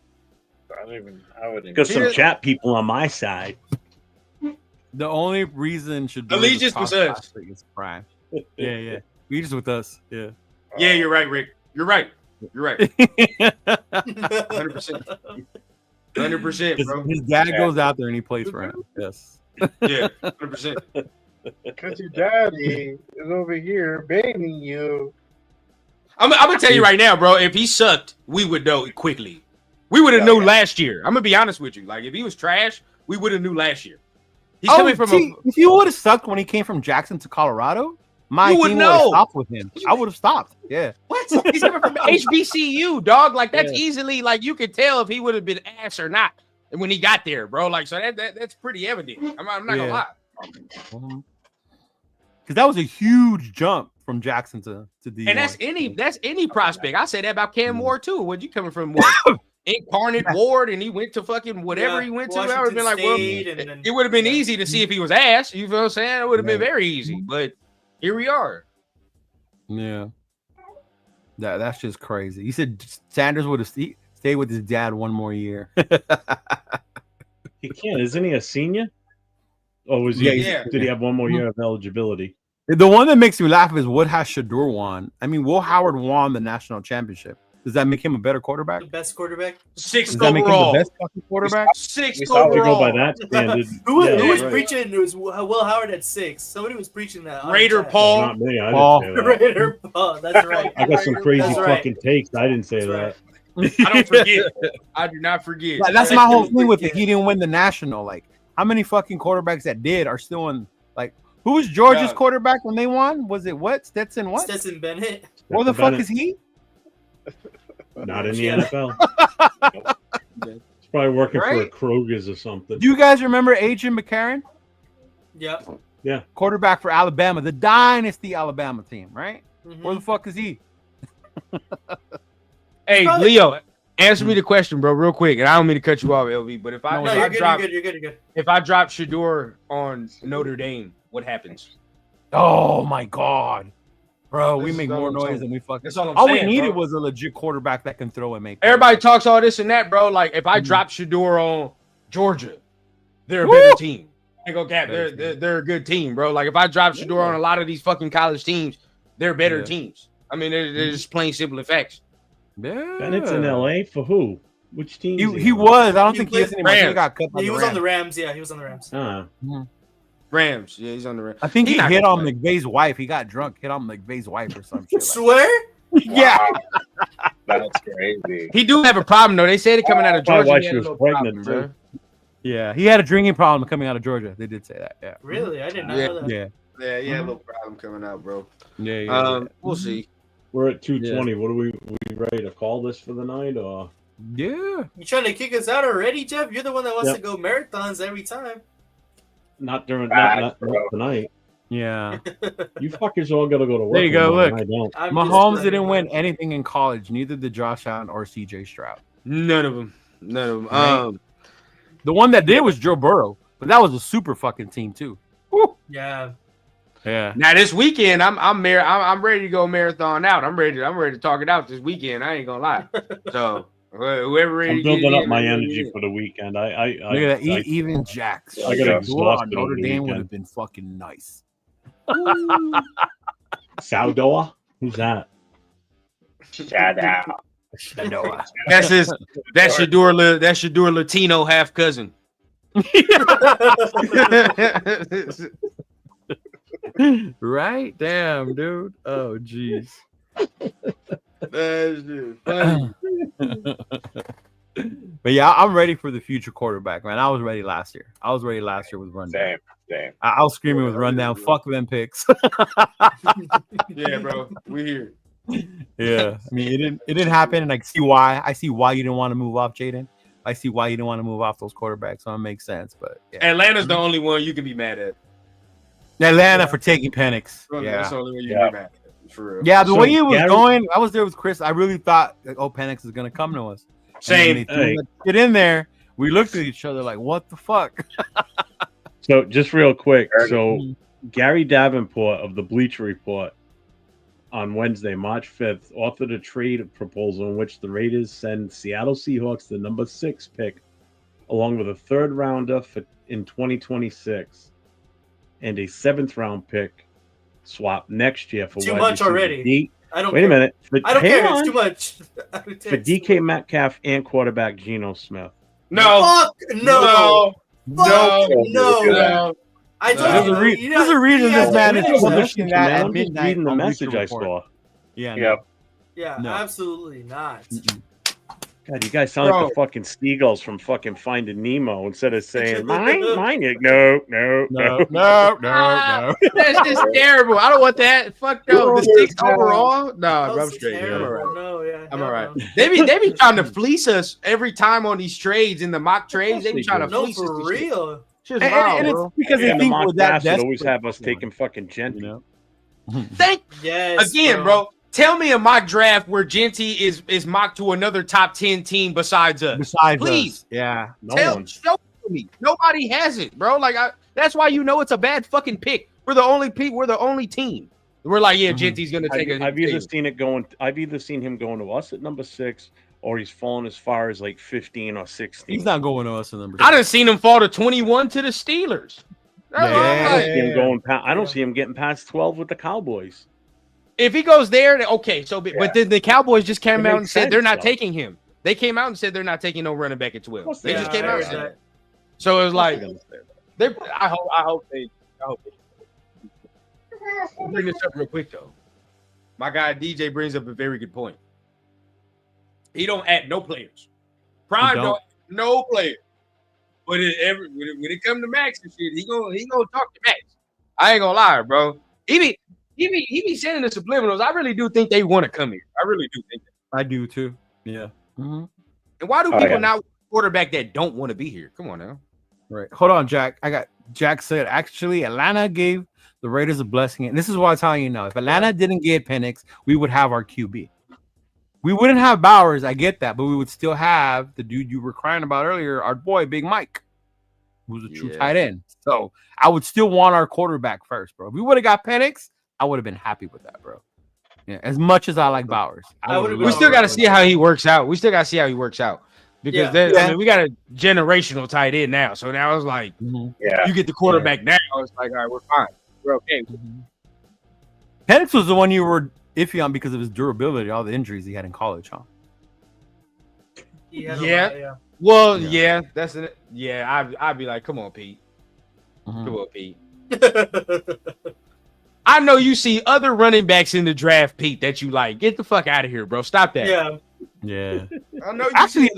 I wouldn't. Got some chat people on my side. The only reason should be allegiance with us. Is Prime. Yeah. Allegiance with us. Yeah. Yeah, you're right, Rick. You're right. 100%. 100%, bro. His dad goes out there and he plays for him. Yes. Yeah, 100%. Because your daddy is over here baiting you. I'm gonna tell you right now, bro. If he sucked, we would know quickly. We would have knew last year. I'm gonna be honest with you. Like if he was trash, we would have knew last year. He's coming from if he would have sucked when he came from Jackson to Colorado, my You would team would have know. stopped with him. I would have stopped. Yeah. What? He's coming from HBCU, dog. Like that's easily like you could tell if he would have been ass or not when he got there, bro. Like so that's pretty evident. I'm not gonna lie. Because that was a huge jump from Jackson to D1. And that's any prospect. I say that about Cam Ward too. Where'd you coming from? What? Incarnate Ward, and he went to fucking whatever he went to. I would have been like, well, it would have been easy to see if he was ass. You feel what I'm saying? It would have been very easy. But here we are. Yeah. That's just crazy. You said Sanders would have stayed with his dad one more year. He can't. Isn't he a senior? Or was he? Did he have one more year of eligibility? The one that makes me laugh is what has Shador won. I mean, Will Howard won the national championship. Does that make him a better quarterback? The best quarterback? 6th Does that make him overall. the best fucking quarterback? 6th We go overall. by that standard. Who was right. preaching? It was Will Howard at 6. Somebody was preaching that. Raider Paul. Not me. I Paul. didn't say that. Raider Paul. That's right. I got some crazy That's right. fucking takes. I didn't say That's that. I don't forget. I do not forget. That's my whole thing with it. He didn't win the national. Like, how many fucking quarterbacks that did are still in? Like, who was Georgia's quarterback when they won? Was it what? Stetson what? Stetson Bennett. Where the fuck is he? Not in the NFL. He's probably working for a Kroger's or something. Do you guys remember Adrian McCarron? Yep. Yeah. Quarterback for Alabama, the dynasty Alabama team, right? Mm-hmm. Where the fuck is he? Hey, Leo, answer me the question, bro, real quick. And I don't mean to cut you off, LV, but if I you're good. If I drop Shador on Notre Dame, what happens? Oh my god. Bro, we This make is all more I'm noise saying. than we fucking. That's all I'm all saying, we needed bro. was a legit quarterback that can throw and make. Everybody talks all this and that, bro. Like if I drop Shador on Georgia, they're a better team. I go cap. They're a good team, bro. Like if I drop Shador on a lot of these fucking college teams, they're better teams. I mean, they're just plain simple facts. Yeah. Bennett's in LA for who? Which team? He was. I don't think he is anymore. Rams. He got cut by He the was Rams. on the Rams. Yeah, he was on the Rams. Rams. Yeah, he's on the Rams. I think he not hit gonna on McVay's wife. He got drunk, hit on McVay's wife or some shit. Like Swear? yeah. That's crazy. He do have a problem though. They said it coming out of Probably Georgia. why he had she a was little pregnant, problem, too. Yeah. He had a drinking problem coming out of Georgia. They did say that. Yeah. Really? I did not know that. Yeah. Yeah, he had a little problem coming out, bro. Yeah. We'll see. We're at 2:20. What are we ready to call this for the night or? Yeah. You trying to kick us out already, Jeff? You're the one that wants to go marathons every time. Not tonight. Yeah. You fuckers all gotta go to work. There you go. tomorrow, Look. I don't. Mahomes didn't win anything in college. Neither did Josh Allen or CJ Stroud. None of them. Right. The one that did was Joe Burrow, but that was a super fucking team too. Woo. Yeah. Yeah. Now this weekend, I'm ready to go marathon out. I'm ready to talk it out this weekend. I ain't gonna lie. So whoever ready I'm building to get up in, my ready to energy get for the weekend. I Look at that. Even Jacks. I got exhausted Notre over the Dame would weekend. have been fucking nice. Saldoa? Who's that? Shout out. That's your door Latino half cousin. Right? Damn, dude. Oh, jeez. That's funny. But yeah, I'm ready for the future quarterback, man. I was ready last year. With rundown. Same. I was screaming with rundown. Fuck them picks. Yeah, bro. We here. Yeah, I mean, it didn't happen, and I see why. I see why you didn't want to move off Jaden. I see why you didn't want to move off those quarterbacks. So it makes sense. But yeah. Atlanta's the only one you can be mad at. Atlanta for taking Penix. That's the only one you can be mad at. For real. Yeah, the So, way he was Gary- going, I was there with Chris. I really thought, like, oh, Penix is gonna come to us. Same. Get in there. We looked at each other like, what the fuck? So just real quick. So Gary Davenport of the Bleacher Report on Wednesday, March 5th, authored a trade proposal in which the Raiders send Seattle Seahawks the number 6 pick, along with a 3rd rounder in 2026 and a 7th round pick swap next year for Too wide much receiver already. I don't Wait care. a minute. I don't care. It's too much. For DK Metcalf and quarterback Geno Smith. No. Fuck no. No. No. I told you. There's a reason this man is publishing that at I'm just midnight. reading the on message Bleacher I Report. saw. Yeah. Yep. Yeah, No. absolutely not. God, you guys sound like the fucking seagulls from fucking Finding Nemo. Instead of saying mine, no. That's just terrible. I don't want that. Fuck no. The 6 overall. No, I'm straight. I'm all right. No, yeah, I'm all right. They be trying to fleece us every time on these trades in the mock trades. They be trying to fleece us. For real. Shit's wild, and bro. it's because they the think mock with that draft would always have us taking fucking Genty. You know? Yes. Again, bro. Tell me a mock draft where Genty is mocked to another top 10 team besides us. Please. Us. Yeah. Show me. Nobody has it, bro. Like that's why you know it's a bad fucking pick. We're the only team. We're like, yeah, Genty's gonna take it. I've either seen him going to us at number 6, or he's fallen as far as like 15 or 16. He's not going to us at number 6. I done seen him fall to 21 to the Steelers. I don't see him getting past 12 with the Cowboys. If he goes there, okay. So, but then the Cowboys just came out and said they're not taking him. They came out and said they're not taking no running back at 12. They just came out and said that. So it was like, I hope they. I'll bring this up real quick though. My guy DJ brings up a very good point. He don't add no players. Prime don't no players. But when it comes to Maxx and shit, he gonna talk to Maxx. I ain't gonna lie, bro. He be sending the subliminals. I really do think they want to come here. I really do think that. I do too. Yeah. Mm-hmm. And why do people not quarterback that don't want to be here? Come on now. Right. Hold on, Jack. Jack said actually Atlanta gave the Raiders a blessing. And this is what I'm telling you now. If Atlanta didn't get Penix, we would have our QB. We wouldn't have Bowers. I get that, but we would still have the dude you were crying about earlier, our boy, Big Mike, who's a true tight end. So I would still want our quarterback first, bro. If we would have got Penix, I would have been happy with that, bro. Yeah, as much as I like Bowers. We still got to see how he works out. Because we got a generational tight end now. So now it's like, you get the quarterback now. It's like, all right, we're fine. We're okay. Penix was the one you were iffy on because of his durability, all the injuries he had in college, huh? That's it. Yeah, I'd be like, come on, Pete. Come on, Pete. I know you see other running backs in the draft, Pete, that you like. Get the fuck out of here, bro. Stop that. Yeah. I know you actually,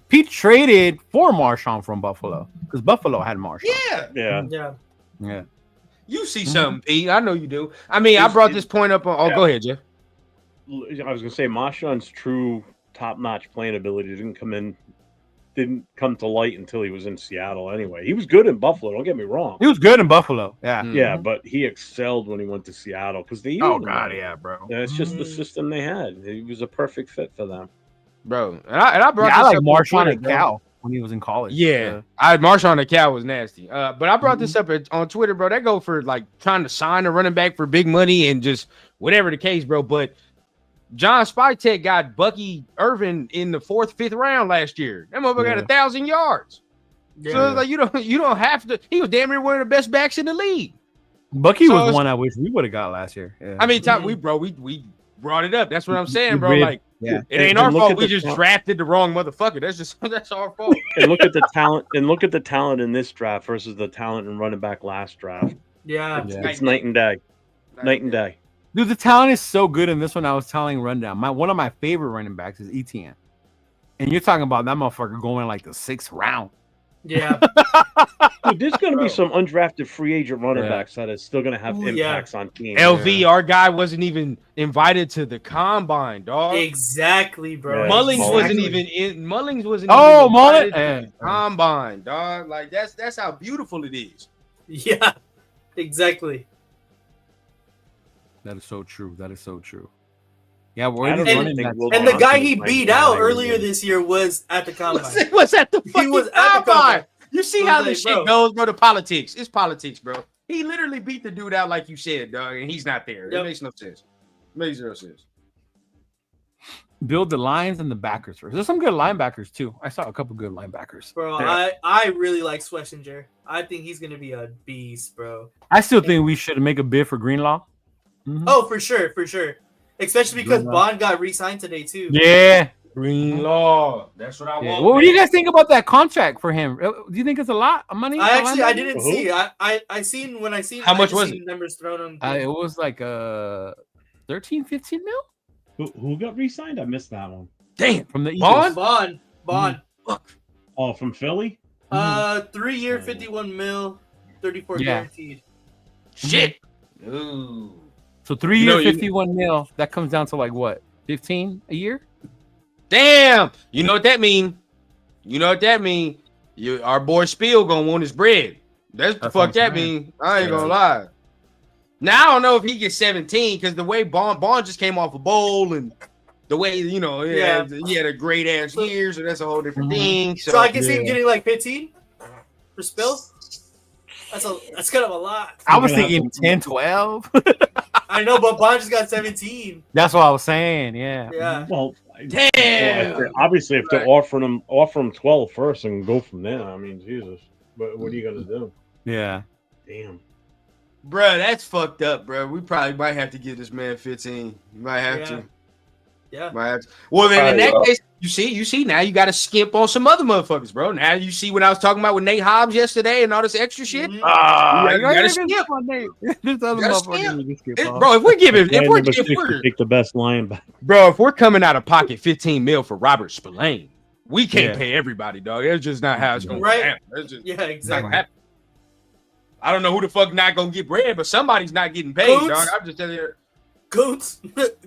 Pete traded for Marshawn from Buffalo because Buffalo had Marshawn. Yeah. You see something, Pete. I know you do. I mean, I brought this point up on. Go ahead, Jeff. I was gonna say Marshawn's true top-notch playing ability didn't come to light until he was in Seattle anyway. He was good in Buffalo, don't get me wrong. He was good in Buffalo. Yeah, but he excelled when he went to Seattle because they bro. It's just the system they had. He was a perfect fit for them. Bro. And I brought this like up Marshawn and Cal when he was in college. Marshawn and Cal was nasty. But I brought this up on Twitter, bro. That go for like trying to sign a running back for big money and just whatever the case, bro. But John Spytek got Bucky Irvin in the 4th, 5th round last year. That motherfucker got 1,000 yards. So it's like you don't have to. He was damn near one of the best backs in the league. Bucky was one I wish we would have got last year. Yeah. I mean, we brought it up. That's what I'm saying, bro. Like, it ain't our fault. We just drafted the wrong motherfucker. That's our fault. And look at the talent. And look at the talent in this draft versus the talent in running back last draft. It's night and day. Night and day. Dude, the talent is so good in this one. I was telling Rundown. One of my favorite running backs is ETN. And you're talking about that motherfucker going like the 6th round. Yeah. Dude, there's going to be some undrafted free agent running backs that is still going to have impacts on teams. LV, our guy wasn't even invited to the combine, dog. Exactly, bro. Mullings wasn't even invited to the combine, dog. Like that's how beautiful it is. Yeah, exactly. That is so true. Yeah, and the guy he beat out earlier this year was at the combine. Was at the fucking combine. You see how this shit goes, bro? The politics. It's politics, bro. He literally beat the dude out like you said, dog, and he's not there. It makes no sense. It makes zero sense. Build the lines and the backers first. There's some good linebackers too. I saw a couple good linebackers. Bro, I really like Schlesinger. I think he's gonna be a beast, bro. I still think we should make a bid for Greenlaw. Oh, for sure. Especially because Bond got re-signed today too. Yeah. Greenlaw. That's what I want. What do you guys think about that contract for him? Do you think it's a lot of money? I didn't see. I seen how much was it? Numbers thrown on. It was like 13, 15 mil. Who got re-signed? I missed that one. Damn. From the Eagles. Bond. Oh, from Philly? 3-year, 51 mil, 34 guaranteed. Shit. Ooh. So 3-year, 51 mil. That comes down to like what? 15 a year? Damn. You know what that mean? Our boy Spiel gonna want his bread. That's the fuck that mean. I ain't gonna lie. Now I don't know if he gets 17 because the way Bond just came off a bowl and the way he had a great ass year, so that's a whole different thing. So I can see him getting like 15 for Spill. That's kind of a lot. I was thinking 10, 12. I know, but Bond just got 17. That's what I was saying. Yeah. Well, damn. Obviously, if they're offer him 12 first and go from there. I mean, Jesus. But what are you gonna do? Yeah. Damn. Bruh, that's fucked up, bro. We probably might have to give this man 15. You might have to. Yeah. Might have to. Well, then in that case, you see, now you got to skimp on some other motherfuckers, bro. Now you see what I was talking about with Nate Hobbs yesterday and all this extra shit. You gotta skip. on Nate. There's other motherfuckers you can skip on. Bro, if we're take the best linebacker. Bro, if we're coming out of pocket 15 mil for Robert Spillane, we can't pay everybody, dog. That's just not how it's going to happen. Exactly. I don't know who the fuck not going to get bread, but somebody's not getting paid, dog. I'm just telling you. Coons.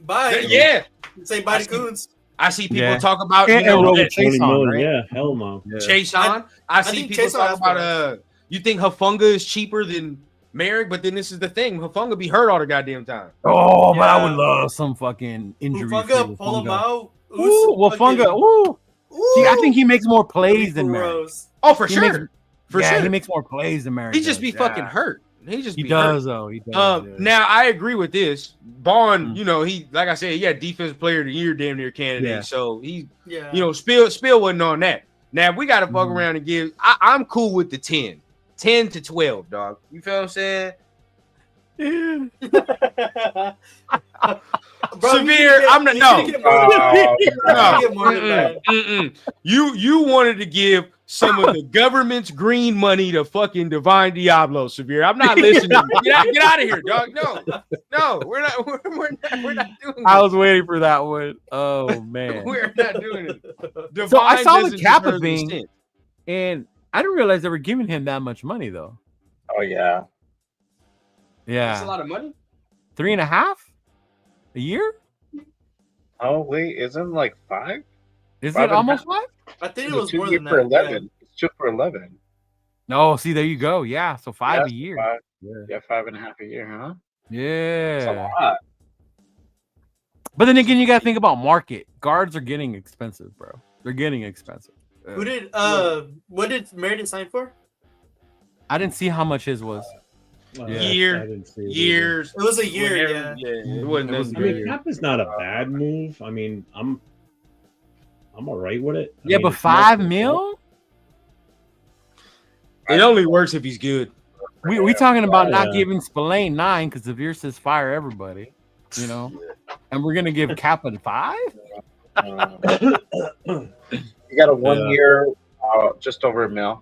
Bye. Yeah. Say bye to Coons. I see people talk about Chase on, right? Yeah, hell no. Chase on. I see people talk about you think Hufanga is cheaper than Merrick, but then this is the thing. Hufanga be hurt all the goddamn time. Oh, but I would love some fucking injury. Hufanga, pull him out. Ooh, Hufanga. Ooh. See, I think he makes more plays than Merrick. Oh, for sure. He makes more plays than Merrick. He just be fucking hurt. He does, though. He does. Now I agree with this. Bond, he like I said, he had defensive player of the year damn near candidate. Yeah. So Spill wasn't on that. Now we gotta fuck around and give. I'm cool with the 10 to 12, dog. You feel what I'm saying? Severe. I'm not. No. You wanted to give some of the government's green money to fucking Divine Diablo, Severe. I'm not listening. Get out of here, dog. No, we're not doing it. I was waiting for that one. Oh man, we're not doing it. Divine so I saw the Kappa thing, and I didn't realize they were giving him that much money though. Oh yeah. That's a lot of money. 3.5 a year. Oh wait, isn't like 5? Is it almost 5? I think it was more than that. 11. It's 2 for 11. No, see, there you go. Yeah, so 5 a year. 5.5 a year, huh? Yeah. That's a lot. But then again, you got to think about market. Guards are getting expensive, bro. They're getting expensive. What did Meredith sign for? I didn't see how much his was. Years. It was a year, It wasn't. I mean, Kappa's not a bad move. I mean, I'm all right with it. But 5 mil? It only works if he's good. We talking about not giving Spillane 9 because Severe says fire everybody, and we're gonna give Kappa 5. You got a 1 year, just over $1 million.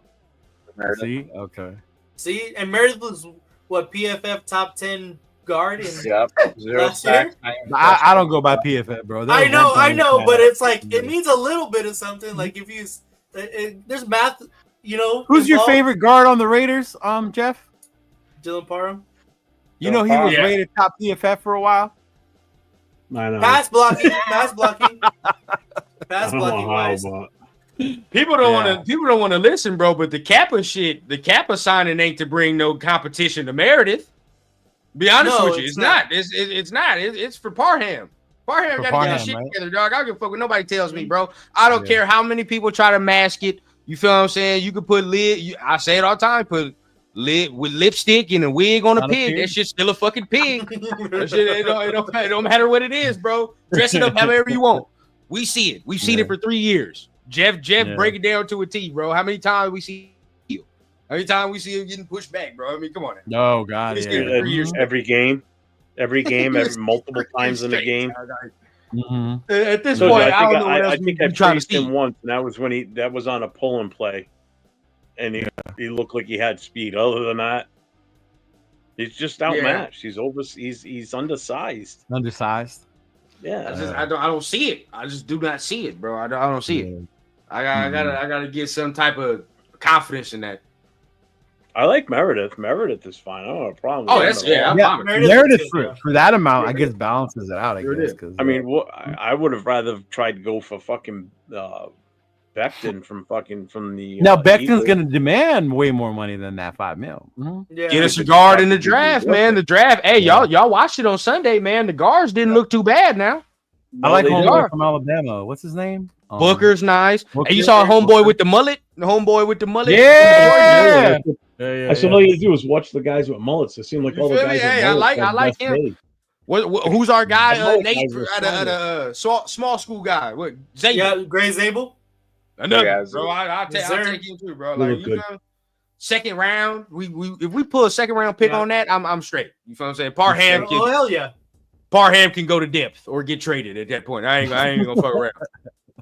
See, okay. See, and Meredith was what PFF top 10 guard in 0 sacks. I don't go by PFF, bro. I know, but it's like it means a little bit of something. Like if you, there's math, Who's your favorite guard on the Raiders, Jeff? Dylan Parham. He was rated top PFF for a while. I know. Pass blocking wise. People don't want to listen, bro. But the Kappa signing ain't to bring no competition to Meredith. Be honest with you, it's not. It's not. It's for Parham. Parham got to get his shit together, dog. I don't give a fuck what nobody tells me, bro. I don't care how many people try to mask it. You feel what I'm saying? You could put I say it all the time. Put lid with lipstick and a wig on a pig. That shit's still a fucking pig. That shit, it don't matter what it is, bro. Dress it up however you want. We see it. We've seen it for 3 years. Jeff, break it down to a T, bro. How many times we see you? How many times we see him getting pushed back, bro? I mean, come on. No, God, every game, multiple times in a game. At this point, I don't know what else I think I praised him once, and that was when that was on a pull and play, and he looked like he had speed. Other than that, he's just outmatched. He's undersized. Yeah. I don't see it. I just do not see it, bro. I don't see it. I gotta get some type of confidence in that. I like Meredith. Meredith is fine. I don't have a problem. Oh, with that's him at all. Meredith for that amount, I guess balances it out. I guess because I mean, I would have rather tried to go for fucking Becton from the. now Becton's Eagles. gonna demand way more money than that $5 million. Mm-hmm. Yeah. Get us a guard in the draft, man. The draft. Hey, y'all watched it on Sunday, man. The guards didn't look too bad now. I like they homeboy do. from Alabama. What's his name? Booker's nice. Booker. Hey, you saw a homeboy with the mullet? The homeboy with the mullet? Yeah. That's all you do is watch the guys with mullets. It seems like You all the feel me? guys. Hey, with I mullets like have him. best Who's our guy? The mullet Nate guys at are small school guy. What? Zabel. Yeah, Gray Zabel. Another, Yeah, bro. I'll Yes, take him too, bro. They Like look you good. know, second round. If we pull a second round pick on that, I'm straight. You feel what I'm saying? Parham Oh hell yeah. Parham can go to depth or get traded at that point. I ain't gonna fuck around.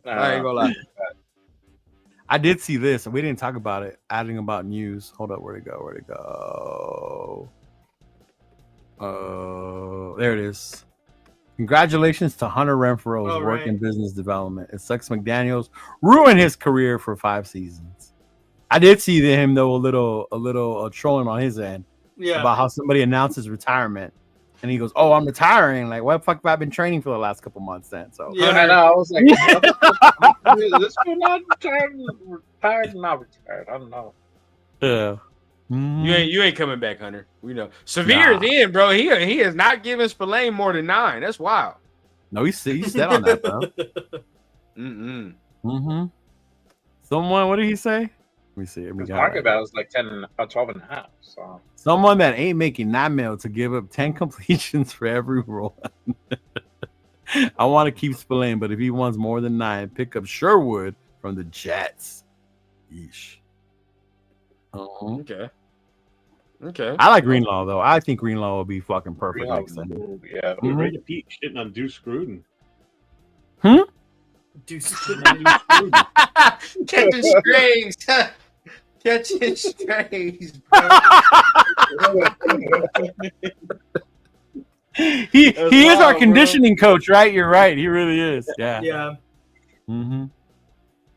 I ain't gonna lie. I did see this. We didn't talk about it. Adding about news. Hold up. Where'd it go? Where'd it go? There it is. Congratulations to Hunter Renfro's Oh, work in right. business development. It sucks McDaniels ruined his career for 5 seasons. I did see him though a little trolling on his end Yeah. about how somebody announced his retirement, and he goes, "Oh, I'm retiring." Like, what the fuck have I been training for the last couple months then? So Yeah. I know. I was like, this guy not retired, not retired. I don't know. yeah. You ain't coming back, Hunter. We know. Severe is in, bro. He is not giving Spillane more than 9. That's wild. No, he said on that though. Mm-mm. Someone, what did he say? Let me see. We His got market it. value is like 12 and a half. So Someone that ain't making $9 million to give up 10 completions for every run. I want to keep Spillane, but if he wants more than 9, pick up Sherwood from the Jets. Yeesh. Okay. Okay. I like Greenlaw though. I think Greenlaw will be fucking perfect Greenlaw next time. move, yeah. Get ready to Pete shitting on Deuce Gruden. Catching strays. Catching strays, bro. He is our conditioning coach, right? You're right. He really is. Yeah. Yeah. Mm-hmm.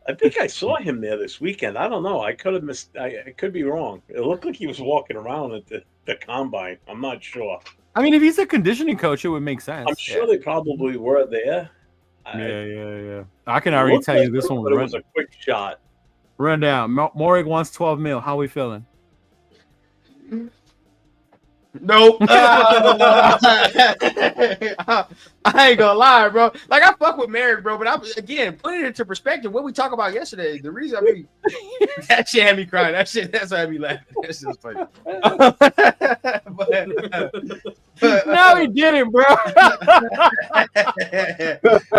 I think I saw him there this weekend. I don't know. I could have missed. I could be wrong. It looked like he was walking around at the combine. I'm not sure. I mean, if he's a conditioning coach, it would make sense. I'm sure they probably were there. Yeah. I can already tell you this one but it was a quick shot. run down. Morig wants 12 mil. How we feeling? Nope. I ain't gonna lie, bro. Like I fuck with Merrick, bro, but again, put it into perspective. What we talked about yesterday, the reason that shit had me crying. That's what had me laughing. That shit was funny. but No, he didn't, bro.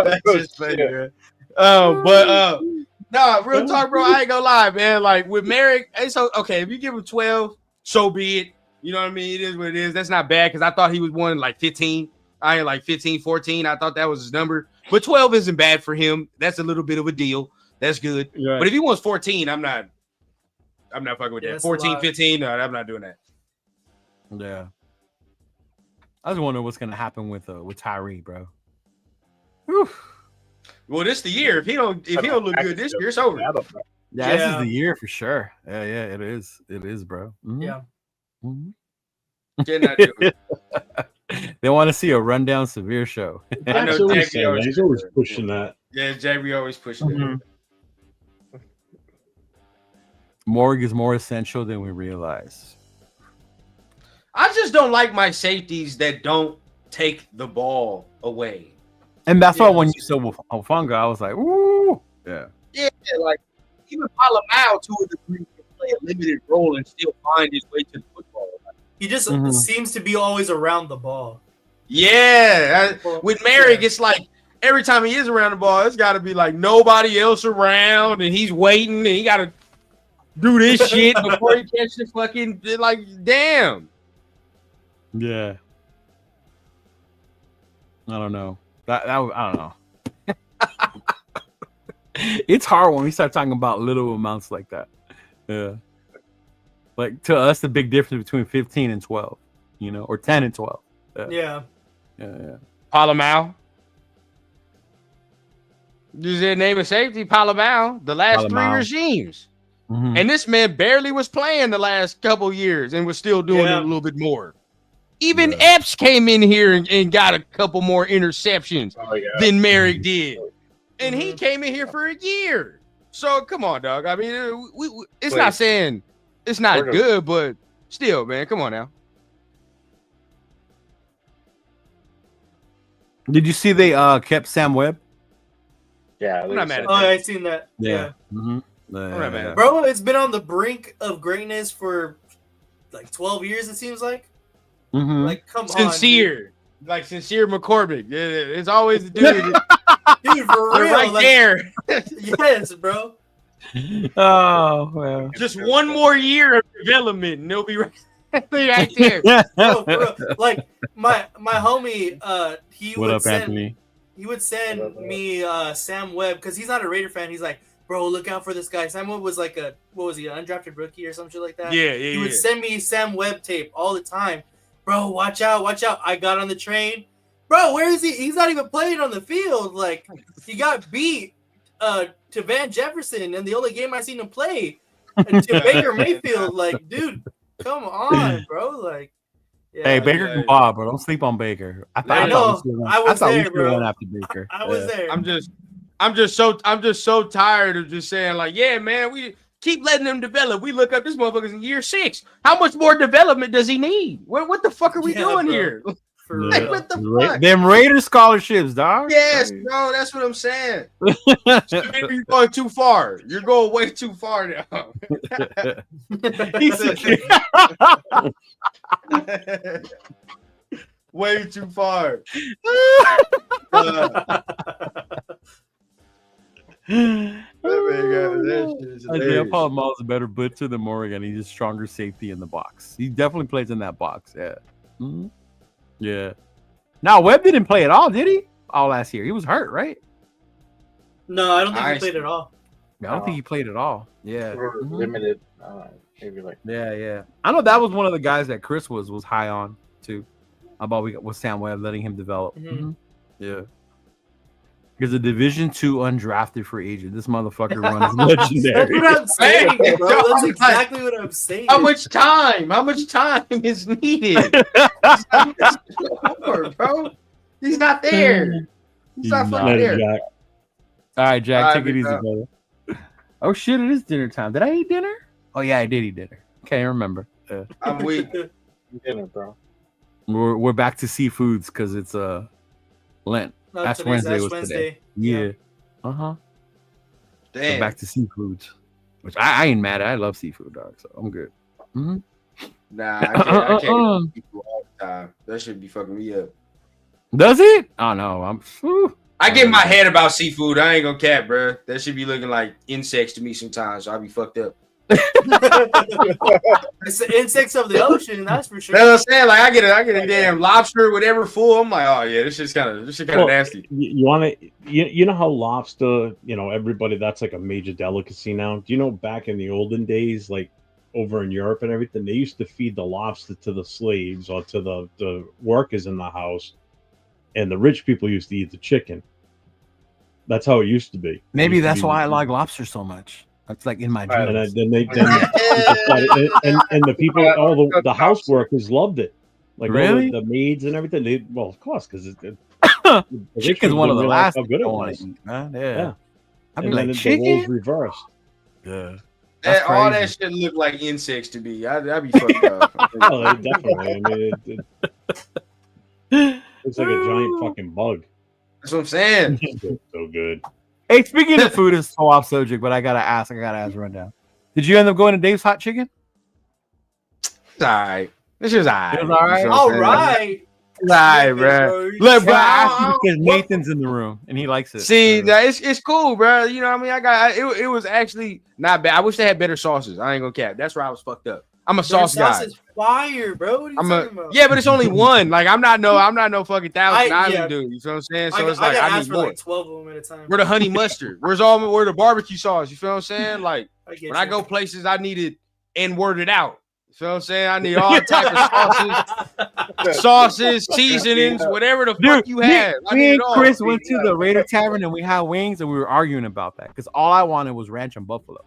That's just funny, bro. No, real talk, bro. I ain't gonna lie, man. Like with Merrick, it's okay. If you give him 12, so be it. You know what I mean? It is what it is. That's not bad because I thought he was one like 15. I ain't like 15, 14. I thought that was his number. But 12 isn't bad for him. That's a little bit of a deal. That's good. Right. But if he wants 14, I'm not fucking with that. That's 14, 15, no, I'm not doing that. Yeah. I was wondering what's gonna happen with Tyree, bro. Whew. Well, this the year. If he don't look good this year, it's over. Yeah, this is Yeah. the year for sure. Yeah, it is. It is, bro. Mhm. Yeah. Mhm. Cannot do it. They want to see a rundown severe show. I know That's what Jack he's saying, man. He's always pushing that. Yeah, JB always pushing it. Morgue is more essential than we realize. I just don't like my safeties that don't take the ball away. And that's why Yeah. when you said Ofunga, I was like, ooh. Yeah. Yeah, like even Palamau to a degree can play a limited role and still find his way to the football. He just Mhm. seems to be always around the ball. Yeah, with Merrick, it's like every time he is around the ball, it's got to be like nobody else around, and he's waiting, and he got to do this shit before he catches the fucking like. Damn. Yeah. I don't know. I don't know. It's hard when we start talking about little amounts like that. Yeah. Like to us, the big difference between 15 and 12, or 10 and 12. Yeah. Yeah. Palamau. You said name of safety, Palomao, the last 3 regimes. Mm-hmm. And this man barely was playing the last couple years and was still doing it a little bit more. Even Epps came in here and got a couple more interceptions than Merrick did. And he came in here for a year. So, come on, dog. I mean, it's not saying it's not good, but still, man, come on now. Did you see they kept Sam Webb? Yeah, I'm not mad at that. I seen that. Yeah. Mm-hmm. Bro, it's been on the brink of greatness for like 12 years, it seems like. Mm-hmm. Like, come Sincere. on. Like Sincere McCormick. It's always the dude. Dude, for real. Right like, there. Yes, bro. Oh, well. Just one more year of development and they'll be right there. Bro, for real. Like, my homie, he would send me Sam Webb, because he's not a Raider fan. He's like, bro, look out for this guy. Sam Webb was like an undrafted rookie or some shit like that. He would send me Sam Webb tape all the time. Bro, watch out. I got on the train. Bro, where is he? He's not even playing on the field. Like, he got beat to Van Jefferson, and the only game I seen him play to Baker Mayfield. Like, dude, come on, bro. Like, hey, Baker can ball, bro. Don't sleep on Baker. I know. I was there, bro. After Baker. I was there. I'm just so tired of just saying, like, yeah, man, we keep letting them develop. We look up this motherfucker's in year 6. How much more development does he need? What the fuck are we doing here? Like, what the fuck? Them Raider scholarships, dog. Yes, bro, that's what I'm saying. So maybe you're going too far. You're going way too far now. Way too far. Paul Maul's a better blitzer than Morgan. He's a stronger safety in the box. He definitely plays in that box. Yeah. Mm-hmm. Yeah. Now Webb didn't play at all, did he? All last year. He was hurt, right? No, I don't think he played at all. I don't think he played at all. Yeah. Limited. Maybe like. Yeah. I know that was one of the guys that Chris was high on too. About with Sam Webb, letting him develop. Mm-hmm. Yeah. Because a Division II undrafted free agent. This motherfucker runs legendary. That's what I'm saying, bro. That's exactly what I'm saying. How much time is needed? Bro. He's not there. He's not fucking there. Jack. All right, Jack, take it easy, brother. Oh shit, it is dinner time. Did I eat dinner? Oh yeah, I did eat dinner. Can't remember. I'm weak. Dinner, bro. We're back to seafoods because it's Lent. That's Wednesday. Today. Yeah. Damn. So back to seafoods, which I ain't mad at. I love seafood, dog. So I'm good. Mm-hmm. Nah, I can't eat seafood all the time. That should be fucking me up. Does it? Oh no, I get in my head about seafood. I ain't gonna cap, bro. That should be looking like insects to me sometimes. So I'll be fucked up. It's the insects of the ocean, that's for sure. That's what I'm saying. Like I get a damn lobster, whatever, full. I'm like, oh yeah, this shit's kind of nasty. You want to, you know how lobster, everybody, that's like a major delicacy now. Do you know back in the olden days, like over in Europe and everything, they used to feed the lobster to the slaves or to the workers in the house, and the rich people used to eat the chicken. That's how it used to be. Maybe that's why I like lobster so much. That's like in my dreams. And the people, all the house workers loved it. Like really? The maids and everything. Well, of course, because chicken's one of the last things I want to eat, man. Yeah. I mean, like chicken. The roles reversed. Yeah. All that shit look like insects to me. I'd be fucked up. Oh, definitely. I mean, it's like a giant fucking bug. That's what I'm saying. So good. Hey, speaking of food, it's so off subject, but I gotta ask rundown. Did you end up going to Dave's Hot Chicken? It's all right. This is all right. It was all right. All right. It's all right, bro. Look, bro, I asked you because Nathan's in the room and he likes it. See, it's cool, bro. You know what I mean? It was actually not bad. I wish they had better sauces. I ain't gonna cap. That's where I was fucked up. I'm a sauce guy. Sauce is fire, bro. What are you talking about? Yeah, but it's only one. Like I'm not no fucking 1,000 Island dude. You feel what I'm saying? So it's like I need more. Like 12 of them at a time. Where the honey mustard? Where the barbecue sauce? You feel what I'm saying? Like when I go places, I need it and word it out. feel what I'm saying? I need all type of sauces, seasonings, whatever the fuck you have. Me and Chris went to the Raider Tavern and we had wings and we were arguing about that because all I wanted was ranch and buffalo.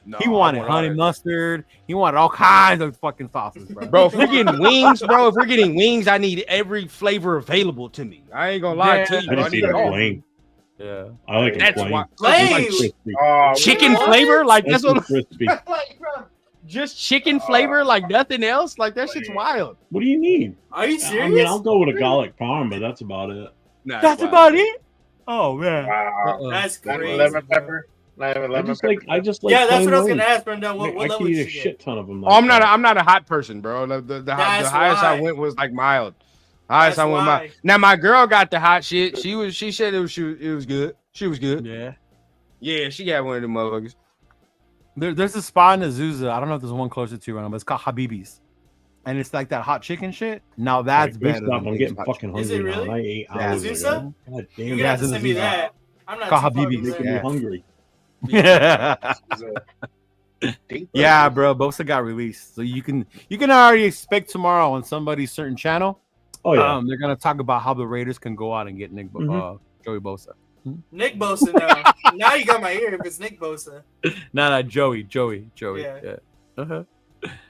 No, he wanted honey mustard. He wanted all kinds of fucking sauces, bro. Bro, if we're getting wings, I need every flavor available to me. I ain't gonna lie to you. I just eat it plain. Yeah, I like it plain. Like chicken flavor, like that's what. Crispy. Like, bro, just chicken flavor, like nothing else. Like that shit's wild. What do you need? Are you serious? I mean, I'll go with a garlic parm, but that's about it. Nah, that's about it. Oh man, that's crazy. Lemon pepper. I just like. Yeah, that's what I was gonna ask, Brendan. What I can eat a shit ton of them. Like I'm not a hot person, bro. The highest I went was like mild. Highest I went mild. Now my girl got the hot shit. She said it was good. She was good. Yeah. She got one of them motherfuckers. There's a spot in Azusa. I don't know if there's one closer to you right now, but it's called Habibi's, and it's like that hot chicken shit. Now that's better. I'm getting fucking hungry. Is it really? Now. I ate hours ago. God damn. You have to send me that. I'm not called Habibi's. Making me hungry. Yeah, bro. Bosa got released, so you can already expect tomorrow on somebody's certain channel. Oh yeah, they're gonna talk about how the Raiders can go out and get Joey Bosa. Nick Bosa now. Now you got my ear if it's Nick Bosa. No, Joey. Yeah. Uh-huh.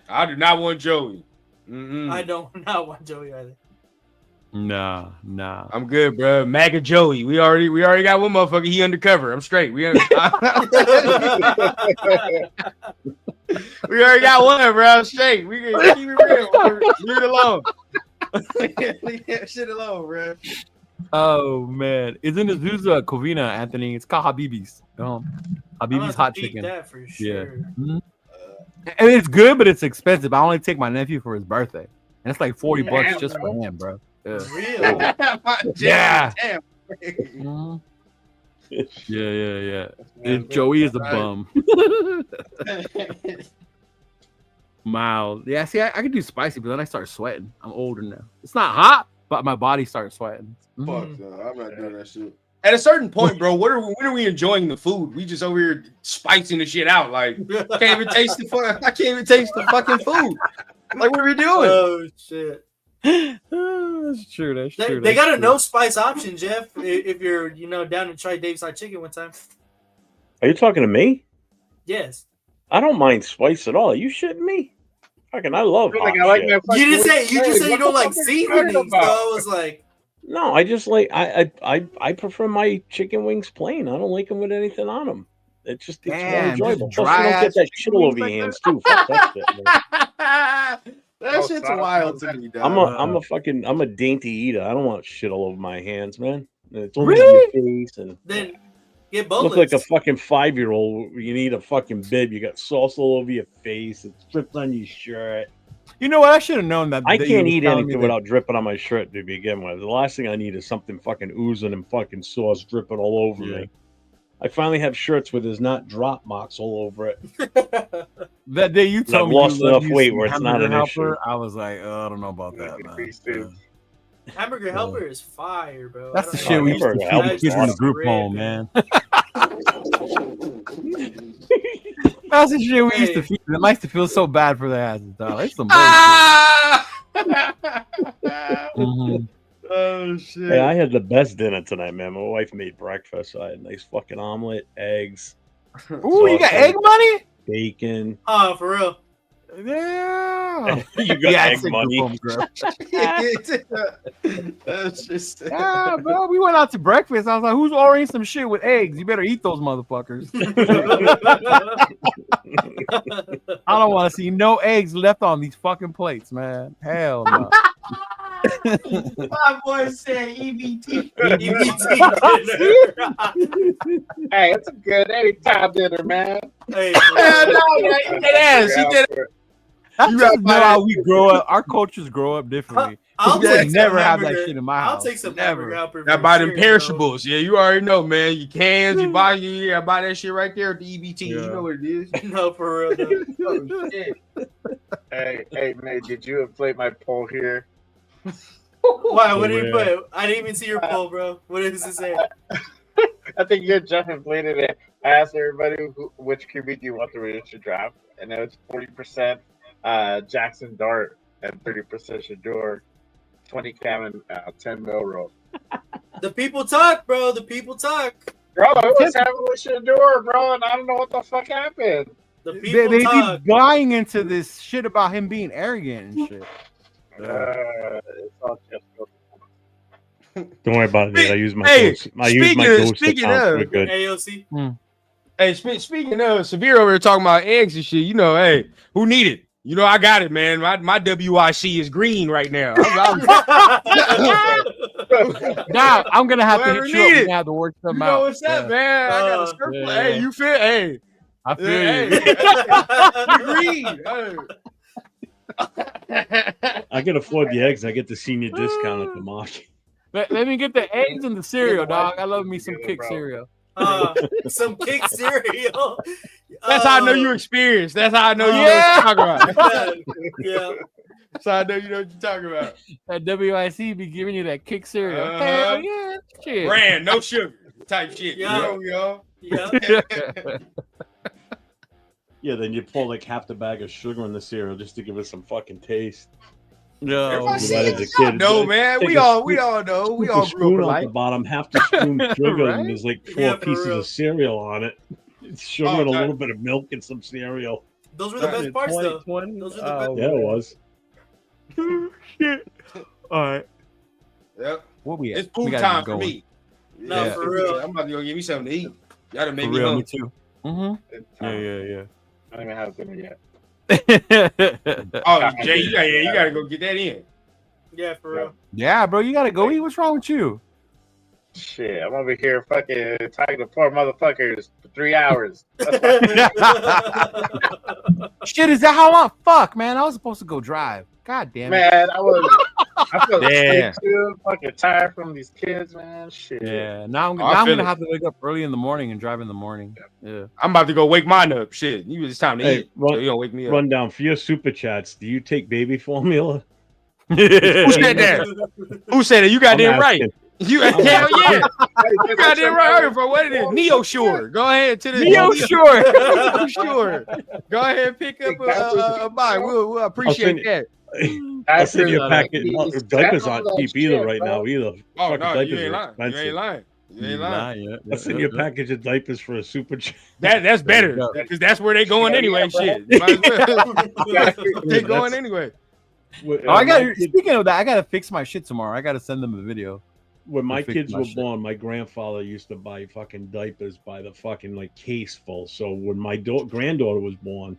I do not want Joey. I don't not want Joey either. Nah. I'm good, bro. MAGA Joey. We already got one motherfucker. He undercover. I'm straight. We already got one, bro. I'm straight. We can keep it real. Leave it alone. Leave that shit alone, bro. Oh man, isn't it Azusa Covina, Anthony? It's called Habibi's. Habibi's hot chicken. That for sure. Yeah. Mm-hmm. And it's good, but it's expensive. I only take my nephew for his birthday, and it's like $40 just for him, bro. Yeah. Really? Yeah. Mm-hmm. Yeah. Joey is a bum. Mild. Yeah, see, I can do spicy, but then I start sweating. I'm older now. It's not hot, but my body starts sweating. Fuck no, I'm not doing that shit. At a certain point, bro, when are we enjoying the food? We just over here spicing the shit out. Like, I can't even taste the fucking food. Like, what are we doing? Oh shit. That's true. They got a no spice option, Jeff. If you're down to try Dave's hot chicken one time. Are you talking to me? Yes. I don't mind spice at all. Are you shitting me? Fucking, I love hot shit. You just said you don't like seasonings. So I was like, no, I just like I prefer my chicken wings plain. I don't like them with anything on them. It's more enjoyable. Plus, you don't get that shit all over your hands too. Fuck that shit, man. That shit's wild to me, dog. I'm a dainty eater. I don't want shit all over my hands, man. It's all really? over your face and then get bullets. Look like a fucking 5-year-old. You need a fucking bib. You got sauce all over your face. It drips on your shirt. You know what? I should have known that. I can't eat anything without dripping on my shirt to begin with. The last thing I need is something fucking oozing and fucking sauce dripping all over me. I finally have shirts where there's not drop marks all over it. That day you told me I've lost enough weight where it's not an issue. I was like, I don't know about that, man. Hamburger Helper is fire, bro. That's the shit we used to feed kids in the group home, man. That's the shit we used to feed. It used to feel so bad for the asses, dog. It's some bullshit. Oh shit! Hey, I had the best dinner tonight, man. My wife made breakfast. I had a nice fucking omelet, eggs. Ooh, you got egg money? Bacon. Oh, for real? Yeah. You got egg money. That's just bro. We went out to breakfast. I was like, who's ordering some shit with eggs? You better eat those motherfuckers. I don't want to see no eggs left on these fucking plates, man. Hell no. My boy said EBT. Hey, it's a good anytime dinner, man. Hey, he did it. That's just not how we grow up. Our cultures grow up differently. I'll never have that shit in my house. I'll take some hamburger helper. I buy them perishables. Yeah, you already know, man. Your cans, you buy that shit right there at the EBT. Yeah. You know what it is. No, for real. Oh, shit. Hey, man, did you inflate my poll here? Why? What did you put? I didn't even see your poll, bro. What does it say? I think your Jeff inflated it. I asked everybody which QB do you want the Raiders to draft, and it was 40% Jackson Dart and 30% Shador, 20 Cam and 10 mil roll. The people talk, bro. The people talk. Bro, it was happening with Shador, bro, and I don't know what the fuck happened. The people They talk. keep buying into this shit about him being arrogant and shit. It's all just Don't worry about it. I use my Hey, ghost. I use my ghost speaking account. of- We're good. AOC. Hey, speaking of Severe over here talking about eggs and shit, you know, hey, who need it? You know, I got it, man. My WIC is green right now. Now I'm gonna have to Whoever hit you up. need We're it. gonna have to work You something know out. what's up, man? I got a circle. yeah. Hey, you feel? Hey, I feel hey, you. you green. I can afford the eggs. I get the senior discount at the market. Let me get the eggs and the cereal, dog. I love me some Yeah, kick bro. cereal. Some kick cereal. That's how I know you experienced. That's how I know you know Yeah. what you're talking about. Yeah. That's how I know you know what you're talking about. That WIC be giving you that kick cereal. Uh-huh. Hell yeah, shit. Brand, no sugar type shit. Yeah. Yo. Yeah. Yeah, then you pour like half the bag of sugar in the cereal just to give it some fucking taste. No, Everybody do that as a says, kid. no, man. Take We a all scoop- know. We Scoop all a grew spoon up off alike. the bottom, half the spoon sugar, Right? and there's like Yeah, 4 for pieces real. of cereal on it. It's sugar Oh, and a God. little bit of milk and some cereal. Those were the best parts, though. 2020? Those are the best. Yeah, it was. Shit. All right. Yep. What we at? It's We food gotta time get for going. me. No, Yeah. for real. I'm about to go get me something to eat. Y'all done made For me real, me hungry. too. Mm-hmm. I don't even have dinner yet. Oh, Jay, you gotta go get that in. Yeah, for real. Yeah, bro, you gotta go eat. What's wrong with you? Shit, I'm over here fucking talking to poor motherfuckers for 3 hours. Shit, is that how long? Fuck, man. I was supposed to go drive. God damn it. Man, I feel Damn. sick too. Fucking tired from these kids, man. Shit. Yeah, now I'm I feel gonna it. have to wake up early in the morning and drive in the morning. Yeah. I'm about to go wake mine up. Shit, it's time to Hey, eat. So you don't wake me up. Run down for your super chats. Do you take baby formula? Who said that? Who said it? You got I'm that right. asking. You hell yeah. You got that right for what it is. Neo Sure. Go ahead to the Neo Sure. Neo Sure. Go ahead and pick up a buy. We'll appreciate that. I'll send you a packet. Diapers, Diapers aren't all that cheap either shit, right bro. now either. Oh Fucking no, diapers you ain't are lying. You expensive. ain't lying. You ain't lying. I'll send you a package of diapers for a super chat. That's better go. because that's where they going Yeah, anyway. bro. Shit, might as well. they Dude, going that's- anyway. Oh, I got. Speaking of that, I gotta fix my shit tomorrow. I gotta send them a video. When my fix kids my were shit. born, my grandfather used to buy fucking diapers by the fucking like case full. So when my granddaughter was born,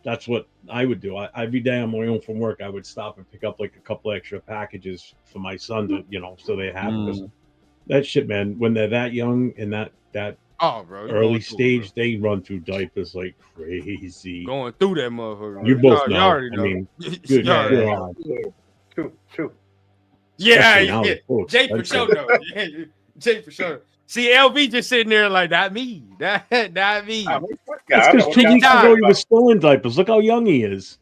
that's what I would do. Every day on my way home from work, I would stop and pick up like a couple extra packages for my son to, so they have this. That shit, man. When they're that young and that Oh, bro. you early going through it, stage, they run through diapers like crazy. bro. Going through that motherfucker. You both know. You already I know. mean, You good already know. God. True. Yeah, Especially now, yeah. it's so Jay for expensive. sure, though. Yeah, Jay for sure. See, LV just sitting there like, not me. Not me. I mean, fuck That's God, I because don't 2 know weeks what ago you're he was still in diapers. Look how young he is.